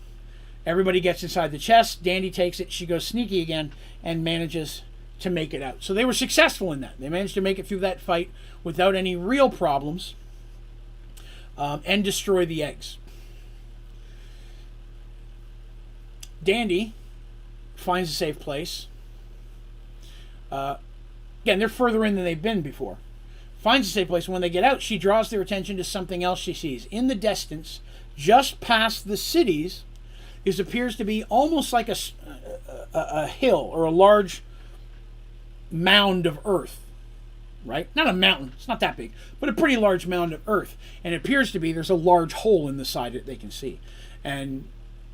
Everybody gets inside the chest. Dandy takes it. She goes sneaky again and manages to make it out. So they were successful in that. They managed to make it through that fight without any real problems and destroy the eggs. Dandy finds a safe place. Again, they're further in than they've been before. Finds a safe place. When they get out, she draws their attention to something else she sees. In the distance, just past the cities, appears to be almost like a hill or a large mound of earth. Right? Not a mountain. It's not that big. But a pretty large mound of earth. And it appears to be there's a large hole in the side that they can see. And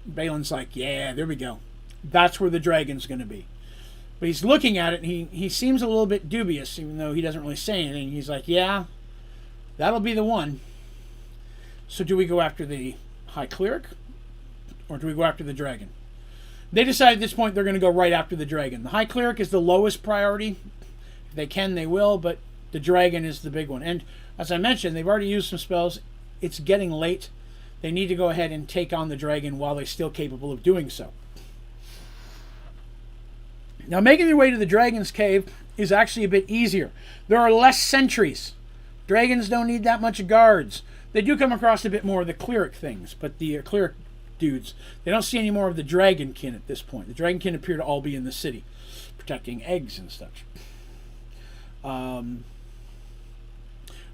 Balin's like, yeah, there we go. That's where the dragon's going to be. But he's looking at it, and he seems a little bit dubious, even though he doesn't really say anything. He's like, yeah, that'll be the one. So do we go after the High Cleric, or do we go after the dragon? They decide at this point they're going to go right after the dragon. The High Cleric is the lowest priority. If they can, they will, but the dragon is the big one. And as I mentioned, they've already used some spells. It's getting late. They need to go ahead and take on the dragon while they're still capable of doing so. Now, making their way to the dragon's cave is actually a bit easier. There are less sentries. Dragons don't need that much guards. They do come across a bit more of the cleric things, but the cleric dudes, they don't see any more of the dragonkin at this point. The dragonkin appear to all be in the city, protecting eggs and such.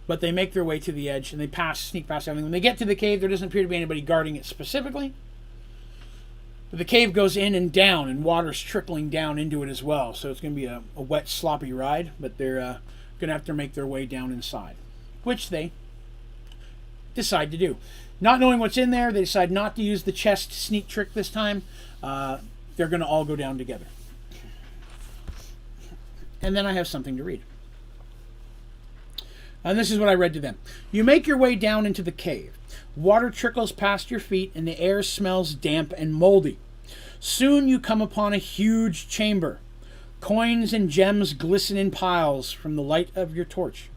But they make their way to the edge, and they sneak past everything. When they get to the cave, there doesn't appear to be anybody guarding it specifically. But the cave goes in and down, and water's trickling down into it as well. So it's going to be a wet, sloppy ride, but they're going to have to make their way down inside, which they decide to do. Not knowing what's in there, they decide not to use the chest sneak trick this time. They're going to all go down together. And then I have something to read. And this is what I read to them. You make your way down into the cave. Water trickles past your feet, and the air smells damp and moldy. Soon you come upon a huge chamber. Coins and gems glisten in piles from the light of your torch.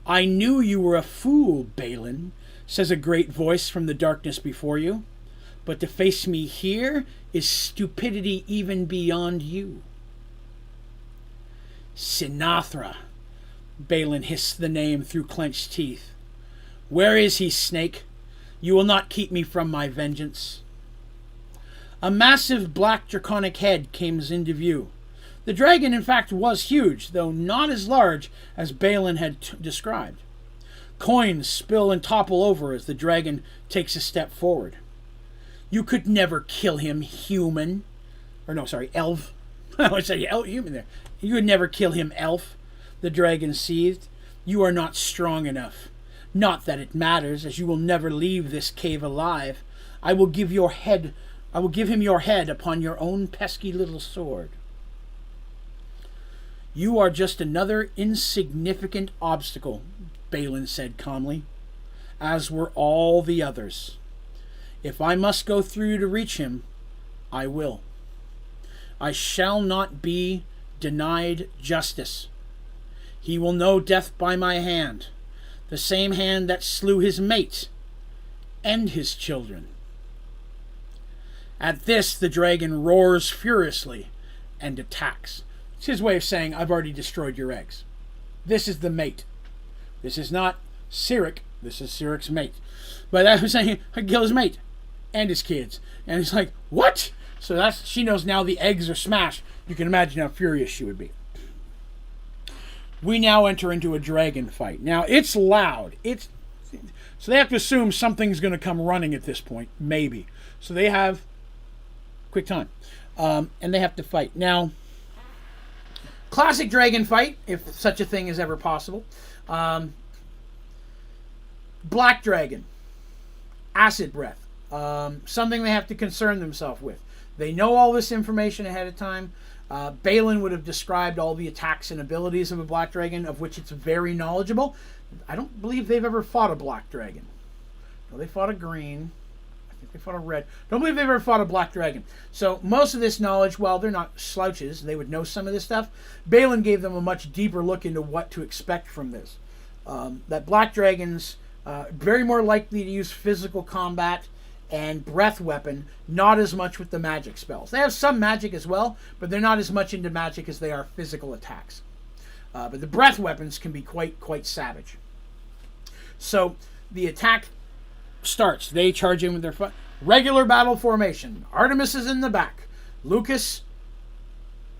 I knew you were a fool, Balin, says a great voice from the darkness before you. But to face me here is stupidity even beyond you. Sinatra, Balin hissed the name through clenched teeth. Where is he, Snake? You will not keep me from my vengeance. A massive black draconic head came into view. The dragon, in fact, was huge, though not as large as Balin had described. Coins spill and topple over as the dragon takes a step forward. You could never kill him, human. Or no, sorry, elf. I said human there. You would never kill him, elf. The dragon seethed. You are not strong enough. Not that it matters, as you will never leave this cave alive. I will give him your head upon your own pesky little sword. You are just another insignificant obstacle, Balin said calmly, as were all the others. If I must go through to reach him, I will. I shall not be denied justice. He will know death by my hand, the same hand that slew his mate and his children. At this, the dragon roars furiously and attacks. It's his way of saying, I've already destroyed your eggs. This is the mate. This is not Cyric. This is Cyric's mate. But I was saying, I kill his mate and his kids. And he's like, what? So she knows now the eggs are smashed. You can imagine how furious she would be. We now enter into a dragon fight. Now, it's loud. So they have to assume something's going to come running at this point. Maybe. So they have quick time. And they have to fight. Now, classic dragon fight, if such a thing is ever possible. Black dragon. Acid breath. Something they have to concern themselves with. They know all this information ahead of time. Balin would have described all the attacks and abilities of a black dragon, of which it's very knowledgeable. I don't believe they've ever fought a black dragon. No, they fought a green. I think they fought a red. Don't believe they've ever fought a black dragon. So most of this knowledge, well, they're not slouches. They would know some of this stuff. Balin gave them a much deeper look into what to expect from this. That black dragons very more likely to use physical combat and breath weapon, not as much with the magic spells. They have some magic as well, but they're not as much into magic as they are physical attacks. But the breath weapons can be quite savage. So the attack starts. They charge in with their regular battle formation. Artemis is in the back. Lucas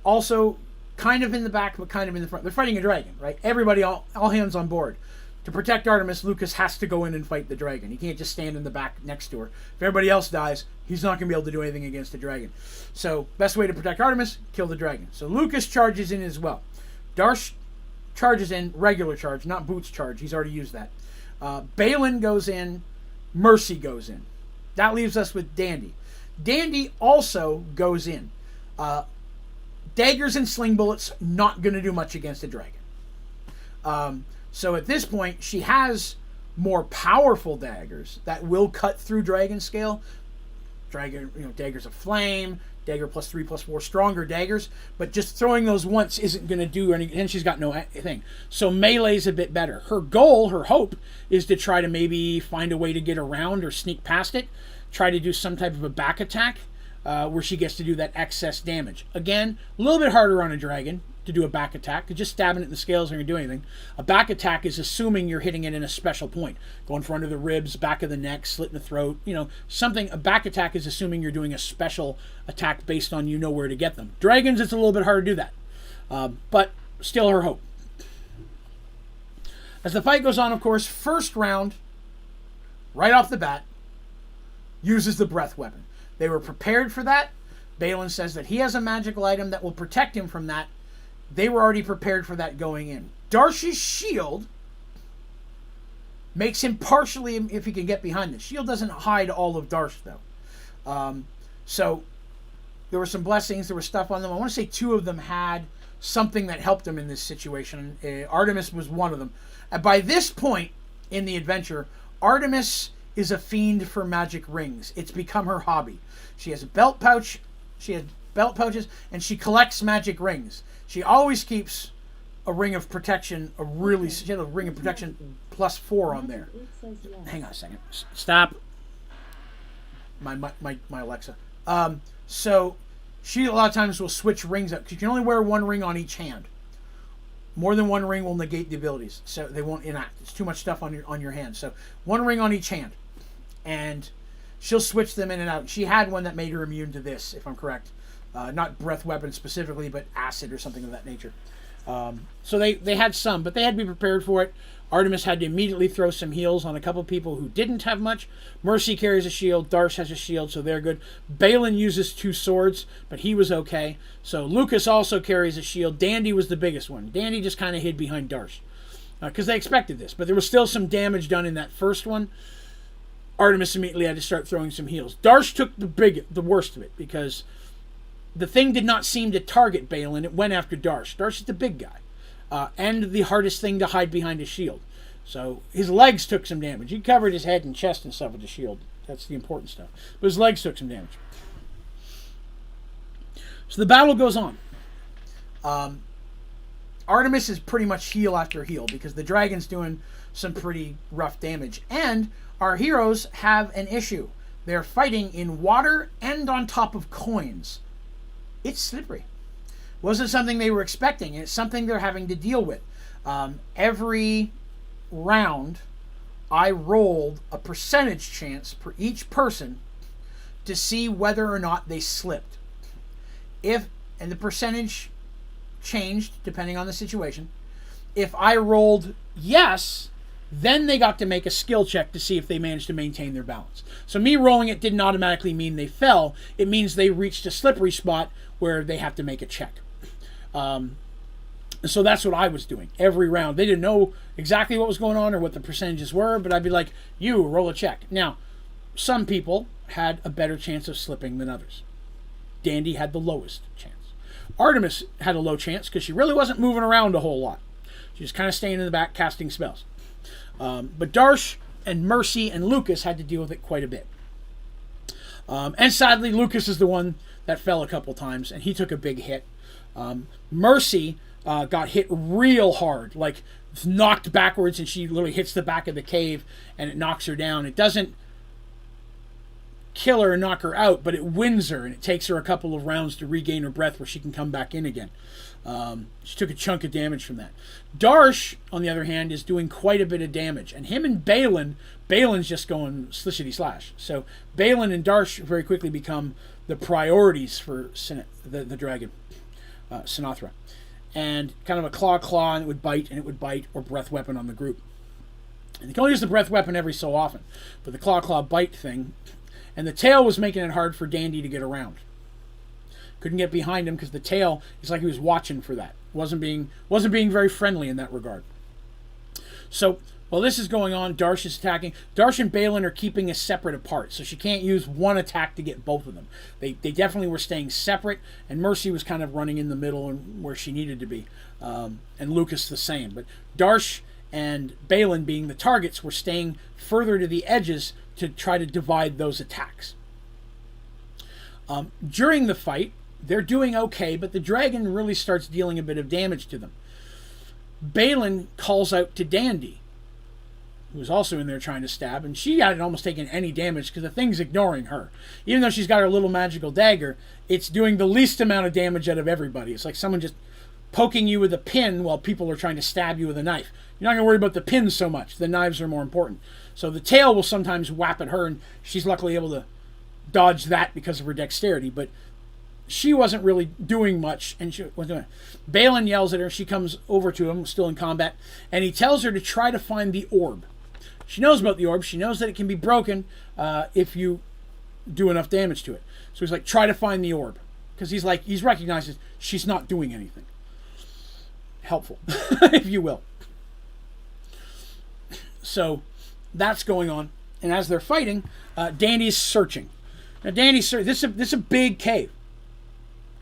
also kind of in the back, but kind of in the front. They're fighting a dragon, right? Everybody, all hands on board. To protect Artemis, Lucas has to go in and fight the dragon. He can't just stand in the back next to her. If everybody else dies, he's not going to be able to do anything against the dragon. So, best way to protect Artemis, kill the dragon. So, Lucas charges in as well. Darsh charges in, regular charge, not Boots charge. He's already used that. Balin goes in. Mercy goes in. That leaves us with Dandy. Dandy also goes in. Daggers and sling bullets, not going to do much against a dragon. So at this point, she has more powerful daggers that will cut through dragon scale. Daggers of flame, dagger +3/+4, stronger daggers. But just throwing those once isn't going to do anything. And she's got no thing. So melee's a bit better. Her goal, her hope, is to try to maybe find a way to get around or sneak past it. Try to do some type of a back attack where she gets to do that excess damage. Again, a little bit harder on a dragon to do a back attack, because just stabbing it in the scales isn't going to do anything. A back attack is assuming you're hitting it in a special point. Going for under the ribs, back of the neck, slit in the throat, something. A back attack is assuming you're doing a special attack based on you know where to get them. Dragons, it's a little bit harder to do that. But still her hope. As the fight goes on, of course, first round, right off the bat, uses the breath weapon. They were prepared for that. Balin says that he has a magical item that will protect him from that. They were already prepared for that going in. Darsh's shield makes him partially, if he can get behind this. Shield doesn't hide all of Darsh, though. So there were some blessings. There was stuff on them. I want to say 2 of them had something that helped them in this situation. Artemis was one of them. By this point in the adventure, Artemis is a fiend for magic rings. It's become her hobby. She has a belt pouch. She has belt pouches, and she collects magic rings. She always keeps a ring of protection, she had a ring of protection +4 on there. Hang on a second. Stop. My Alexa. So she a lot of times will switch rings up. You can only wear 1 ring on each hand. More than 1 ring will negate the abilities, so they won't enact. It's too much stuff on your hand. So 1 ring on each hand, and she'll switch them in and out. She had one that made her immune to this, if I'm correct. Not breath weapon specifically, but acid or something of that nature. So they had some, but they had to be prepared for it. Artemis had to immediately throw some heals on a couple people who didn't have much. Mercy carries a shield. Darsh has a shield, so they're good. Balin uses 2 swords, but he was okay. So Lucas also carries a shield. Dandy was the biggest one. Dandy just kind of hid behind Darsh because they expected this, but there was still some damage done in that first one. Artemis immediately had to start throwing some heals. Darsh took the worst of it because the thing did not seem to target Balin. It went after Darsh. Darsh is the big guy. And the hardest thing to hide behind his shield. So his legs took some damage. He covered his head and chest and stuff with the shield. That's the important stuff. But his legs took some damage. So the battle goes on. Artemis is pretty much heal after heal because the dragon's doing some pretty rough damage. And our heroes have an issue. They're fighting in water and on top of coins. It's slippery. Wasn't something they were expecting. It's something they're having to deal with. Every round, I rolled a percentage chance for each person to see whether or not they slipped. And the percentage changed depending on the situation. If I rolled yes, then they got to make a skill check to see if they managed to maintain their balance. So me rolling it didn't automatically mean they fell. It means they reached a slippery spot where they have to make a check. So that's what I was doing every round. They didn't know exactly what was going on or what the percentages were, but I'd be like, you roll a check. Now, some people had a better chance of slipping than others. Dandy had the lowest chance. Artemis had a low chance because she really wasn't moving around a whole lot. She was kind of staying in the back casting spells. But Darsh and Mercy and Lucas had to deal with it quite a bit. And sadly, Lucas is the one that fell a couple times, and he took a big hit. Mercy got hit real hard, like knocked backwards, and she literally hits the back of the cave, and it knocks her down. It doesn't kill her and knock her out, but it wins her, and it takes her a couple of rounds to regain her breath where she can come back in again. She took a chunk of damage from that. Darsh, on the other hand, is doing quite a bit of damage, and him and Balin's just going slishity slash. So Balin and Darsh very quickly become the priorities for the dragon, Sinathra. And kind of a claw, and it would bite, or breath weapon on the group. And they can only use the breath weapon every so often, but the claw bite thing. And the tail was making it hard for Dandy to get around. Couldn't get behind him because the tail is like he was watching for that. Wasn't being very friendly in that regard. So while this is going on, Darsh is attacking. Darsh and Balin are keeping us separate apart, so she can't use one attack to get both of them. They definitely were staying separate, and Mercy was kind of running in the middle and where she needed to be, and Lucas the same. But Darsh and Balin, being the targets, were staying further to the edges to try to divide those attacks. During the fight, they're doing okay, but the dragon really starts dealing a bit of damage to them. Balin calls out to Dandy, who's also in there trying to stab, and she hadn't almost taken any damage because the thing's ignoring her. Even though she's got her little magical dagger, it's doing the least amount of damage out of everybody. It's like someone just poking you with a pin while people are trying to stab you with a knife. You're not going to worry about the pins so much. The knives are more important. So the tail will sometimes whap at her, and she's luckily able to dodge that because of her dexterity, but she wasn't really doing much, and she wasn't doing it. Balin yells at her. She comes over to him, still in combat, and he tells her to try to find the orb. She knows about the orb. She knows that it can be broken if you do enough damage to it. So he's like, try to find the orb. Because he's recognizes she's not doing anything. Helpful, if you will. So that's going on. And as they're fighting, Dandy's searching. Now Dandy's searching. This is a big cave.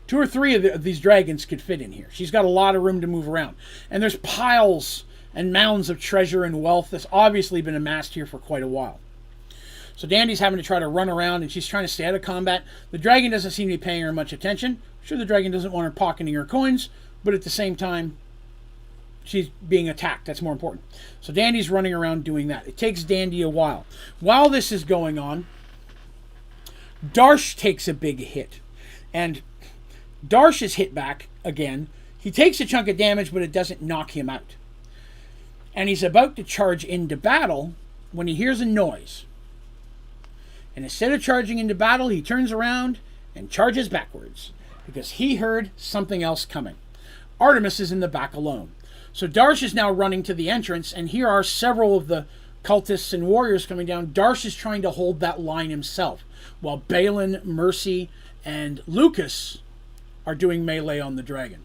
2 or 3 of these dragons could fit in here. She's got a lot of room to move around. And there's piles and mounds of treasure and wealth that's obviously been amassed here for quite a while. So Dandy's having to try to run around, and she's trying to stay out of combat. The dragon doesn't seem to be paying her much attention. I'm sure the dragon doesn't want her pocketing her coins, but at the same time, she's being attacked. That's more important. So Dandy's running around doing that. It takes Dandy a while. While this is going on, Darsh takes a big hit. And Darsh is hit back again. He takes a chunk of damage, but it doesn't knock him out. And he's about to charge into battle when he hears a noise. And instead of charging into battle, he turns around and charges backwards because he heard something else coming. Artemis is in the back alone. So Darsh is now running to the entrance, and here are several of the cultists and warriors coming down. Darsh is trying to hold that line himself, while Balin, Mercy, and Lucas are doing melee on the dragon.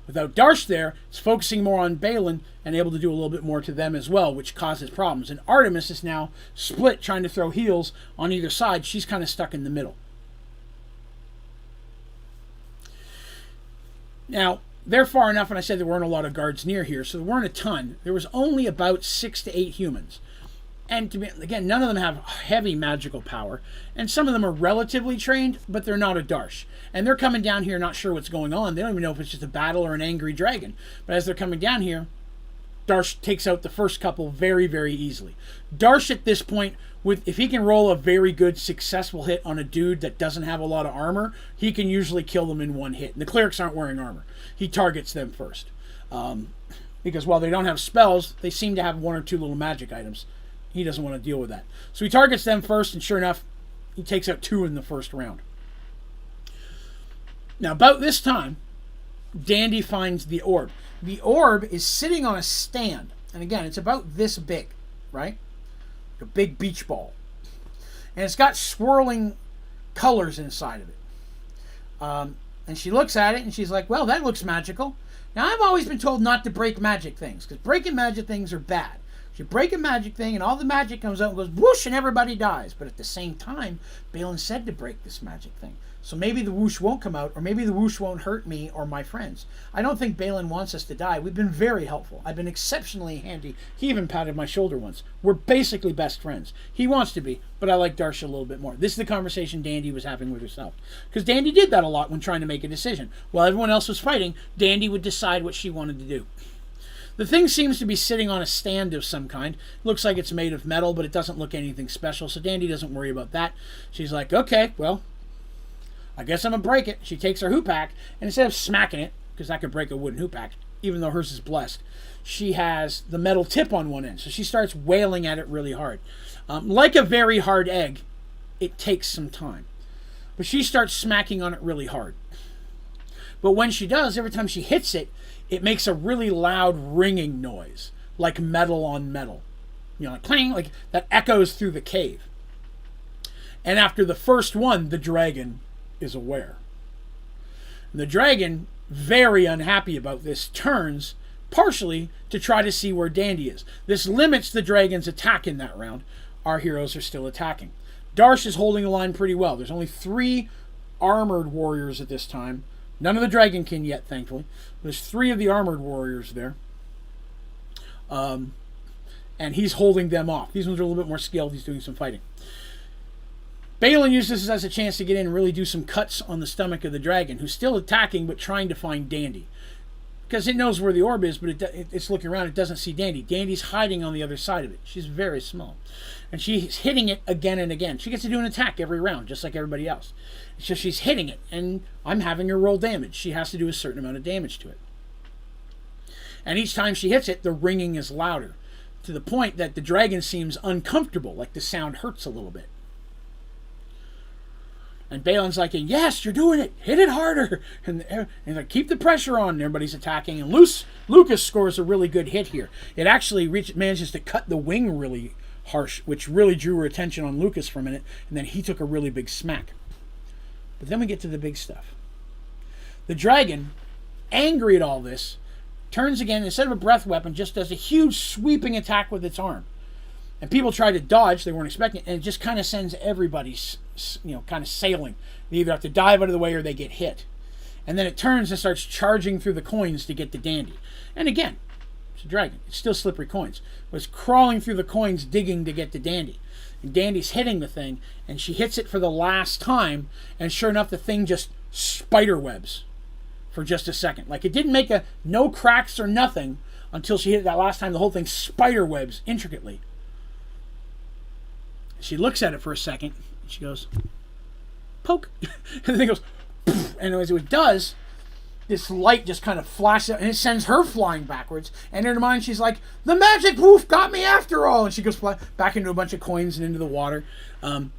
Without Darsh there, it's focusing more on Balin and able to do a little bit more to them as well, which causes problems. And Artemis is now split, trying to throw heals on either side. She's kind of stuck in the middle. Now, they're far enough, and I said there weren't a lot of guards near here, so there weren't a ton. There was only about 6 to 8 humans. And again, none of them have heavy magical power, and some of them are relatively trained, but they're not a Darsh. And they're coming down here not sure what's going on. They don't even know if it's just a battle or an angry dragon. But as they're coming down here, Darsh takes out the first couple very, very easily. Darsh at this point, if he can roll a very good, successful hit on a dude that doesn't have a lot of armor, he can usually kill them in one hit. And the clerics aren't wearing armor. He targets them first. Because while they don't have spells, they seem to have 1 or 2 little magic items. He doesn't want to deal with that. So he targets them first, and sure enough, He takes out 2 in the first round. Now, about this time, Dandy finds the orb. The orb is sitting on a stand. And again, it's about this big, right? A big beach ball. And it's got swirling colors inside of it. And she looks at it and she's like, well, that looks magical. Now, I've always been told not to break magic things, because breaking magic things are bad. You break a magic thing and all the magic comes out and goes whoosh and everybody dies. But at the same time, Balin said to break this magic thing. So maybe the whoosh won't come out, or maybe the whoosh won't hurt me or my friends. I don't think Balin wants us to die. We've been very helpful. I've been exceptionally handy. He even patted my shoulder once. We're basically best friends. He wants to be, but I like Darsha a little bit more. This is the conversation Dandy was having with herself. Because Dandy did that a lot when trying to make a decision. While everyone else was fighting, Dandy would decide what she wanted to do. The thing seems to be sitting on a stand of some kind. Looks like it's made of metal, but it doesn't look anything special, so Dandy doesn't worry about that. She's like, okay, well, I guess I'm going to break it. She takes her hoop-ack, and instead of smacking it, because that could break a wooden hoop-ack, even though hers is blessed, she has the metal tip on one end, so she starts wailing at it really hard. Like a very hard egg, it takes some time. But she starts smacking on it really hard. But when she does, every time she hits it, it makes a really loud ringing noise, like metal on metal. You know, like clang, like that echoes through the cave. And after the first one, the dragon is aware. And the dragon, very unhappy about this, turns partially to try to see where Dandy is. This limits the dragon's attack in that round. Our heroes are still attacking. Darsh is holding the line pretty well. There's only 3 armored warriors at this time. None of the dragonkin yet, thankfully. There's 3 of the armored warriors there. And he's holding them off. These ones are a little bit more skilled. He's doing some fighting. Balin uses this as a chance to get in and really do some cuts on the stomach of the dragon, who's still attacking but trying to find Dandy. Because it knows where the orb is, but it's looking around. It doesn't see Dandy. Dandy's hiding on the other side of it. She's very small. And she's hitting it again and again. She gets to do an attack every round, just like everybody else. So she's hitting it, and I'm having her roll damage. She has to do a certain amount of damage to it. And each time she hits it, the ringing is louder, to the point that the dragon seems uncomfortable, like the sound hurts a little bit. And Balin's like, yes, you're doing it. Hit it harder. And like, keep the pressure on. And everybody's attacking. And Lucas scores a really good hit here. It actually manages to cut the wing really harsh, which really drew her attention on Lucas for a minute. And then he took a really big smack. But then we get to the big stuff. The dragon, angry at all this, turns again, instead of a breath weapon, just does a huge sweeping attack with its arm. And people try to dodge, they weren't expecting it, and it just kind of sends everybody, kind of sailing. They either have to dive out of the way or they get hit. And then it turns and starts charging through the coins to get to Dandy. And again, it's a dragon. It's still slippery coins. But it's crawling through the coins, digging to get to Dandy. And Dandy's hitting the thing, and she hits it for the last time, and sure enough, the thing just spiderwebs for just a second. Like, it didn't make no cracks or nothing until she hit it that last time. The whole thing spiderwebs intricately. She looks at it for a second, and she goes, poke. And the thing goes, poof, and as it does, this light just kind of flashes out, and it sends her flying backwards. And in her mind, she's like, the magic woof got me after all. And she goes back into a bunch of coins and into the water. And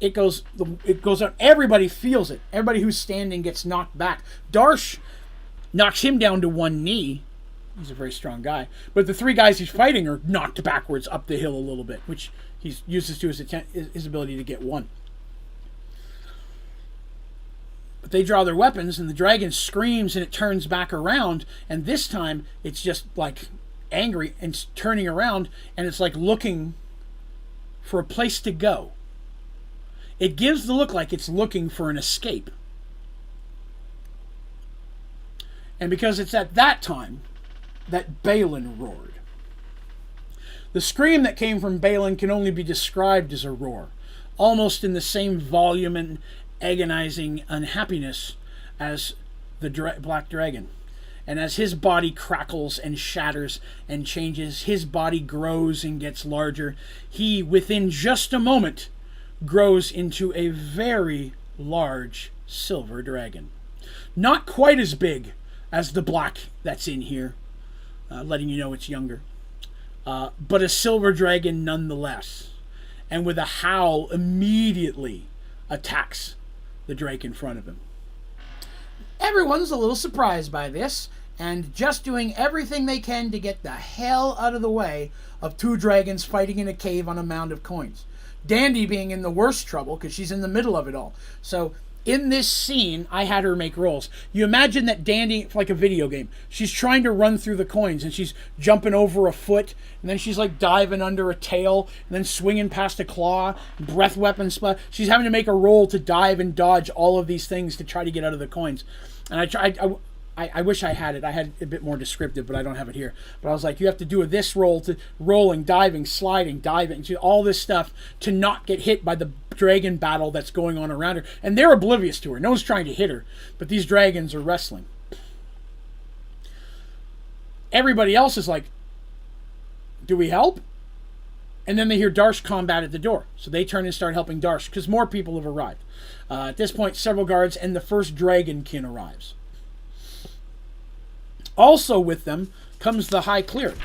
it goes out. Everybody feels it. Everybody who's standing gets knocked back. Darsh knocks him down to one knee. He's a very strong guy. But the 3 guys he's fighting are knocked backwards up the hill a little bit, which he uses to his ability to get one. But they draw their weapons, and the dragon screams, and it turns back around, and this time it's just like angry and it's turning around, and it's like looking for a place to go. It gives the look like it's looking for an escape. And because it's at that time that Balin roared. The scream that came from Balin can only be described as a roar, almost in the same volume and agonizing unhappiness as the black dragon. And as his body crackles and shatters and changes, his body grows and gets larger. He, within just a moment, grows into a very large silver dragon. Not quite as big as the black that's in here, letting you know it's younger. But a silver dragon nonetheless. and with a howl immediately attacks the drake in front of him. Everyone's a little surprised by this, and just doing everything they can to get the hell out of the way of two dragons fighting in a cave on a mound of coins. Dandy being in the worst trouble because she's in the middle of it all. So in this scene, I had her make rolls. You imagine that Dandy, like a video game, she's trying to run through the coins, and she's jumping over a foot, and then she's like diving under a tail, and then swinging past a claw, breath weapon splat. She's having to make a roll to dive and dodge all of these things to try to get out of the coins. And I wish I had it. I had a bit more descriptive, but I don't have it here. But I was like, you have to do this roll to rolling, diving, sliding, diving, all this stuff to not get hit by the dragon battle that's going on around her. And they're oblivious to her. No one's trying to hit her, but these dragons are wrestling. Everybody else is like, do we help? And then they hear Darsh combat at the door. So they turn and start helping Darsh because more people have arrived. At this point, several guards and the first dragonkin arrives. Also with them comes the High Cleric.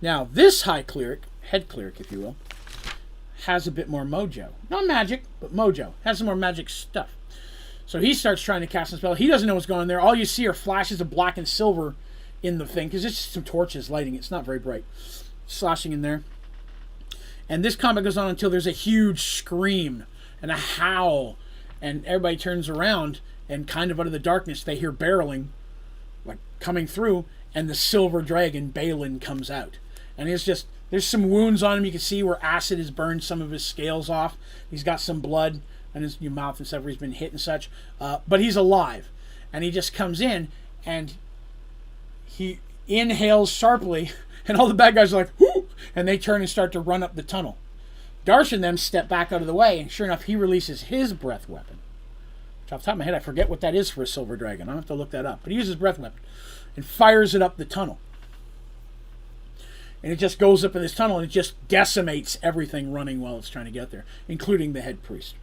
Now, this High Cleric, head cleric if you will, has a bit more mojo. Not magic, but mojo. Has some more magic stuff. So he starts trying to cast a spell. He doesn't know what's going on there. All you see are flashes of black and silver in the thing, because it's just some torches lighting. It's not very bright. Slashing in there. And this combat goes on until there's a huge scream and a howl. And everybody turns around, and kind of out of the darkness, they hear barreling, like coming through, and the silver dragon Balin comes out. And it's just, there's some wounds on him. You can see where acid has burned some of his scales off. He's got some blood in his mouth and stuff where he's been hit and such. But he's alive. And he just comes in, and he inhales sharply, and all the bad guys are like, whoo! And they turn and start to run up the tunnel. Darsh and them step back out of the way, and sure enough, he releases his breath weapon. Which off the top of my head, I forget what that is for a silver dragon. I'll have to look that up. But he uses breath weapon and fires it up the tunnel. And it just goes up in this tunnel, and it just decimates everything running while it's trying to get there, including the head priest.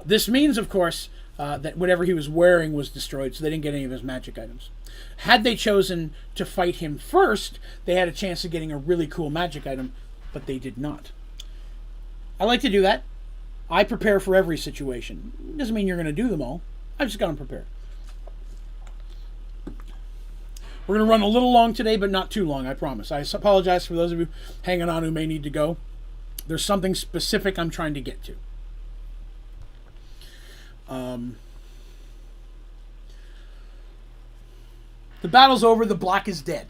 This means, of course, that whatever he was wearing was destroyed, so they didn't get any of his magic items. Had they chosen to fight him first, they had a chance of getting a really cool magic item, but they did not. I like to do that. I prepare for every situation. Doesn't mean you're going to do them all. I've just got them prepared. We're going to run a little long today, but not too long, I promise. I apologize for those of you hanging on who may need to go. There's something specific I'm trying to get to. The battle's over. The Black is dead.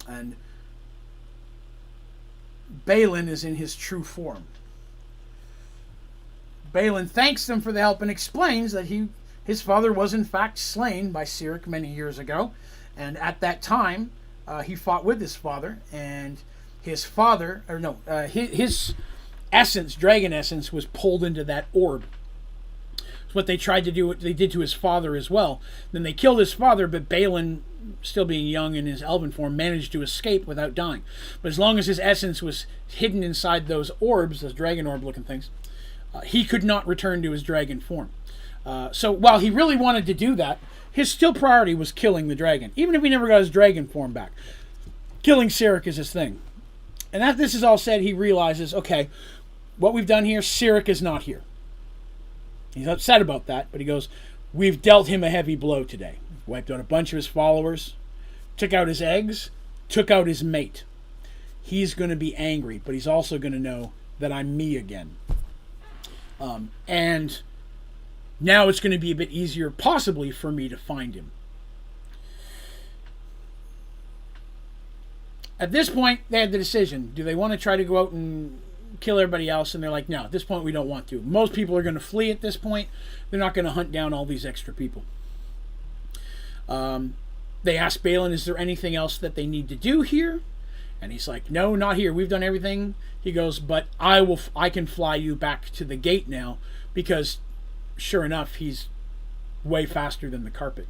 And Balin is in his true form. Balin thanks them for the help and explains that his father was in fact slain by Cyric many years ago. And at that time, he fought with his father. And his father, his essence, dragon essence, was pulled into that orb. It's what they tried to do, what they did to his father as well. Then they killed his father, but Balin, still being young in his elven form, managed to escape without dying. But as long as his essence was hidden inside those orbs, those dragon orb looking things, he could not return to his dragon form. So while he really wanted to do that, his still priority was killing the dragon, even if he never got his dragon form back. Killing Cyric is his thing. And after this is all said, he realizes, okay, what we've done here, Cyric is not here. He's upset about that, but he goes, we've dealt him a heavy blow today. Wiped out a bunch of his followers, took out his eggs, took out his mate. He's going to be angry, but he's also going to know that I'm me again. And now it's going to be a bit easier, possibly, for me to find him. At this point, they had the decision. Do they want to try to go out and kill everybody else? And they're like, no, at this point we don't want to. Most people are going to flee at this point. They're not going to hunt down all these extra people. They asked Balin, is there anything else that they need to do here? And he's like, no, not here. We've done everything. He goes, but I can fly you back to the gate now, because sure enough, he's way faster than the carpet.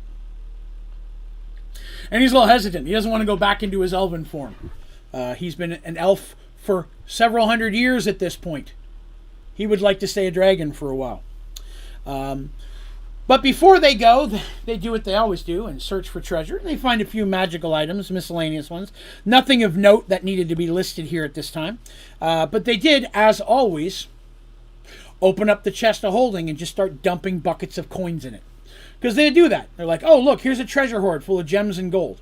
And he's a little hesitant. He doesn't want to go back into his elven form. He's been an elf for several hundred years at this point. He would like to stay a dragon for a while. But before they go, they do what they always do and search for treasure. They find a few magical items, miscellaneous ones. Nothing of note that needed to be listed here at this time. But they did, as always, open up the chest of holding and just start dumping buckets of coins in it. Because they do that. They're like, oh, look, here's a treasure hoard full of gems and gold.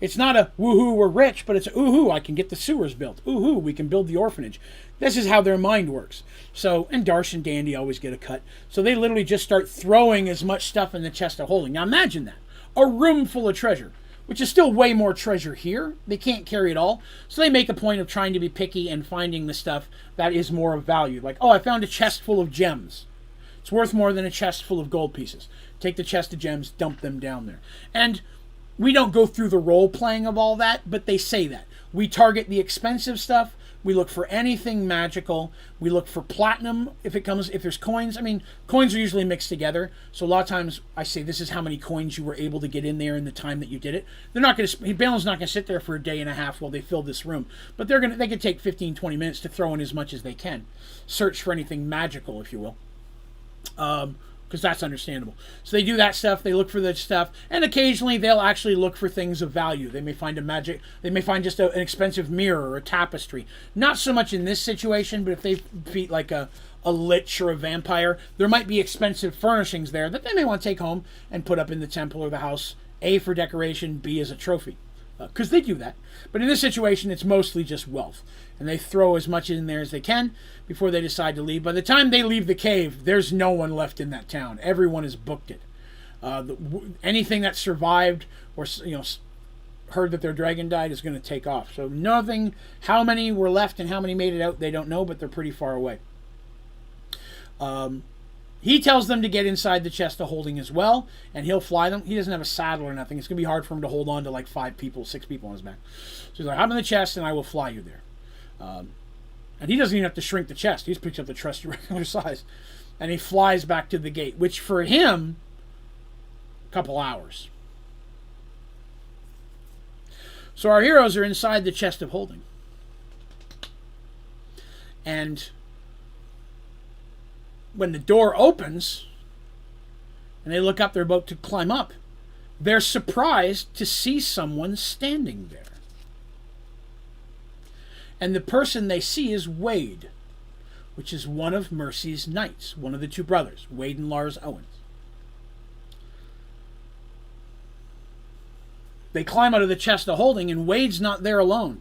It's not a woohoo, we're rich, but it's a ooh-hoo, I can get the sewers built. Ooh-hoo, we can build the orphanage. This is how their mind works. So, and Darsh and Dandy always get a cut. So they literally just start throwing as much stuff in the chest of holding. Now imagine that. A room full of treasure, which is still way more treasure here. They can't carry it all. So they make a point of trying to be picky and finding the stuff that is more of value. Like, oh, I found a chest full of gems. It's worth more than a chest full of gold pieces. Take the chest of gems, dump them down there. And we don't go through the role playing of all that, but they say that. We target the expensive stuff. We look for anything magical. We look for platinum if there's coins. I mean, coins are usually mixed together. So a lot of times I say this is how many coins you were able to get in there in the time that you did it. They're not going to, Balin's not going to sit there for a day and a half while they fill this room. But they can take 15, 20 minutes to throw in as much as they can. Search for anything magical, if you will. Because that's understandable. So they do that stuff, they look for the stuff, and occasionally they'll actually look for things of value. They may find they may find just an expensive mirror or a tapestry. Not so much in this situation, but if they defeat like a lich or a vampire, there might be expensive furnishings there that they may want to take home and put up in the temple or the house, A, for decoration, B, as a trophy. Because they do that. But in this situation, it's mostly just wealth. And they throw as much in there as they can before they decide to leave. By the time they leave the cave, there's no one left in that town. Everyone has booked it. Anything that survived or heard that their dragon died is going to take off. So nothing, how many were left and how many made it out, they don't know, but they're pretty far away. He tells them to get inside the chest of holding as well, and he'll fly them. He doesn't have a saddle or nothing. It's going to be hard for him to hold on to like 5 people, 6 people on his back. So he's like, hop in the chest and I will fly you there. And he doesn't even have to shrink the chest. He just picks up the chest to regular size. And he flies back to the gate, which for him, a couple hours. So our heroes are inside the chest of holding. And when the door opens and they look up, they're about to climb up, they're surprised to see someone standing there. And the person they see is Wade, which is one of Mercy's knights, one of the 2 brothers, Wade and Lars Owens. They climb out of the chest of holding, and Wade's not there alone.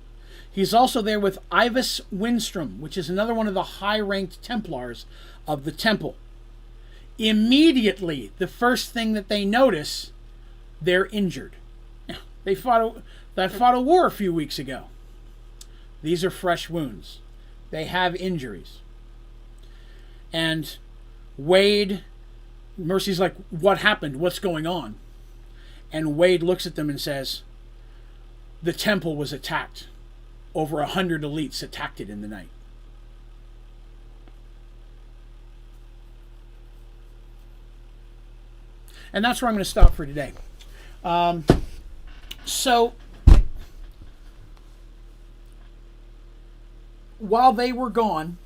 He's also there with Ivis Windstrom, which is another one of the high-ranked Templars of the temple. Immediately, the first thing that they notice, they're injured. They fought a war a few weeks ago. These are fresh wounds. They have injuries. And Wade, Mercy's like, what happened? What's going on? And Wade looks at them and says, the temple was attacked. Over 100 elites attacked it in the night. And that's where I'm going to stop for today. So, while they were gone,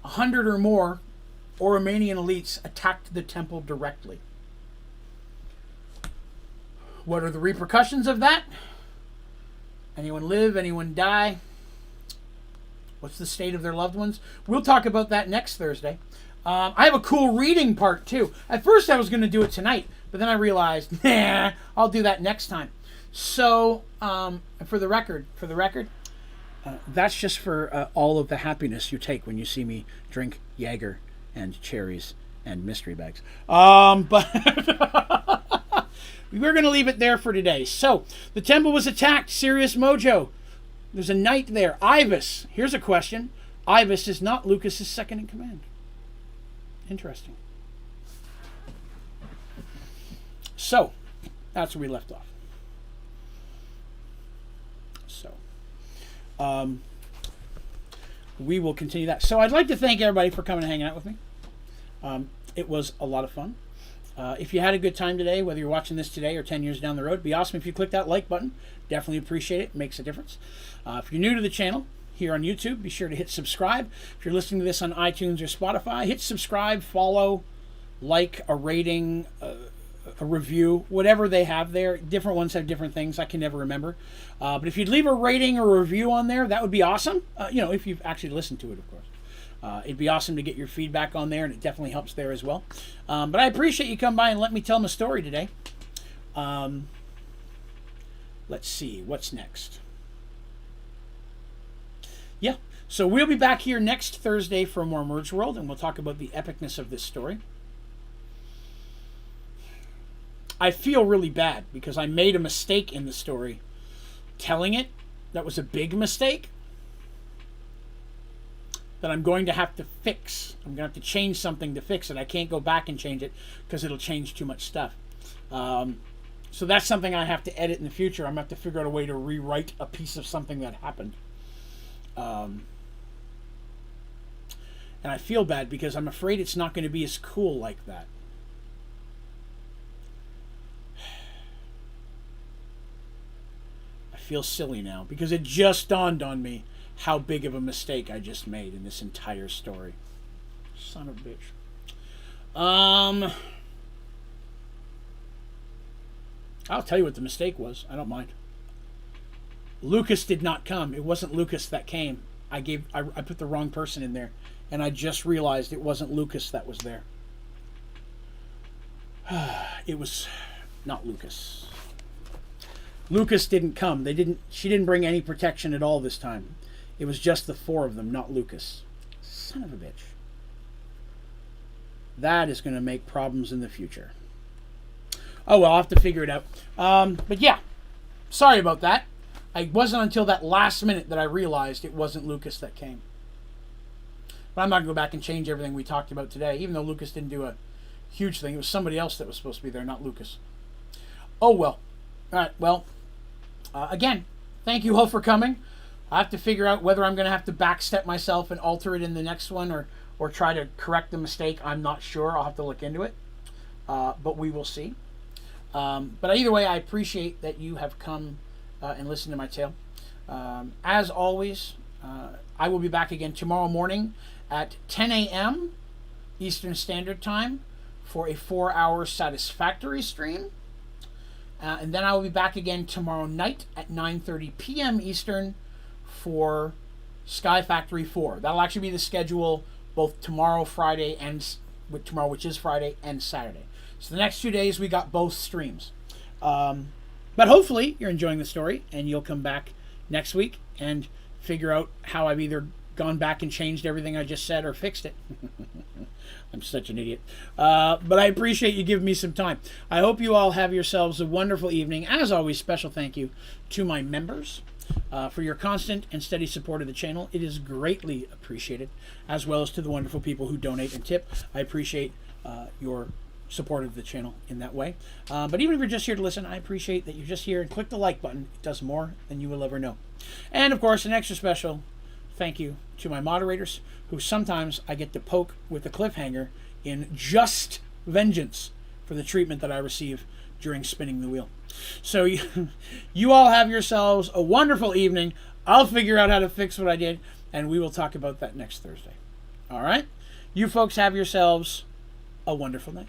100 or more Oromanian elites attacked the temple directly. What are the repercussions of that? Anyone live? Anyone die? What's the state of their loved ones? We'll talk about that next Thursday. I have a cool reading part too. At first I was going to do it tonight, but then I realized, nah, I'll do that next time. So, for the record, that's just for all of the happiness you take when you see me drink Jaeger and cherries and mystery bags. But we're going to leave it there for today. So, the temple was attacked. Serious mojo. There's a knight there. Ivis. Here's a question. Ivis is not Lucas's second in command. Interesting. So, that's where we left off. So, we will continue that. So, I'd like to thank everybody for coming and hanging out with me. It was a lot of fun. If you had a good time today, whether you're watching this today or 10 years down the road, it'd be awesome if you click that like button. Definitely appreciate it. It makes a difference. If you're new to the channel here on YouTube, be sure to hit subscribe. If you're listening to this on iTunes or Spotify, hit subscribe, follow, like, a rating, a review, whatever they have there. Different ones have different things. I can never remember. But if you'd leave a rating or review on there, that would be awesome. If you've actually listened to it, of course. It'd be awesome to get your feedback on there, and it definitely helps there as well. But I appreciate you come by and let me tell them a story today. Let's see, what's next? Yeah, so we'll be back here next Thursday for more Mergeworld, and we'll talk about the epicness of this story. I feel really bad because I made a mistake in the story telling it. That was a big mistake that I'm going to have to fix. I'm going to have to change something to fix it. I can't go back and change it because it'll change too much stuff. So that's something I have to edit in the future. I'm going to have to figure out a way to rewrite a piece of something that happened. And I feel bad because I'm afraid it's not going to be as cool like that. I feel silly now because it just dawned on me how big of a mistake I just made in this entire story. Son of a bitch. I'll tell you what the mistake was. I don't mind. Lucas did not come. It wasn't Lucas that came. I put the wrong person in there, and I just realized it wasn't Lucas that was there. It was not Lucas. Lucas didn't come. She didn't bring any protection at all this time. It was just the four of them, not Lucas. Son of a bitch. That is going to make problems in the future. Oh, well, I'll have to figure it out. But yeah, sorry about that. It wasn't until that last minute that I realized it wasn't Lucas that came. But I'm not going to go back and change everything we talked about today, even though Lucas didn't do a huge thing. It was somebody else that was supposed to be there, not Lucas. Oh, well. All right, well, again, thank you all for coming. I have to figure out whether I'm going to have to backstep myself and alter it in the next one or try to correct the mistake. I'm not sure. I'll have to look into it. But we will see. But either way, I appreciate that you have come and listened to my tale. As always, I will be back again tomorrow morning at 10 a.m. Eastern Standard Time for a 4-hour Satisfactory stream. And then I will be back again tomorrow night at 9:30 p.m. Eastern for Sky Factory 4. That'll actually be the schedule both tomorrow, Friday, and tomorrow, which is Friday, and Saturday. So the next 2 days, we got both streams. But hopefully, you're enjoying the story, and you'll come back next week and figure out how I've either gone back and changed everything I just said or fixed it. I'm such an idiot. But I appreciate you giving me some time. I hope you all have yourselves a wonderful evening. As always, special thank you to my members for your constant and steady support of the channel. It is greatly appreciated, as well as to the wonderful people who donate and tip. I appreciate your support of the channel in that way. But even if you're just here to listen, I appreciate that you're just here and click the like button. It does more than you will ever know. And of course, an extra special thank you to my moderators, who sometimes I get to poke with a cliffhanger in just vengeance for the treatment that I receive during spinning the wheel. So you all have yourselves a wonderful evening. I'll figure out how to fix what I did, and we will talk about that next Thursday. All right? You folks have yourselves a wonderful night.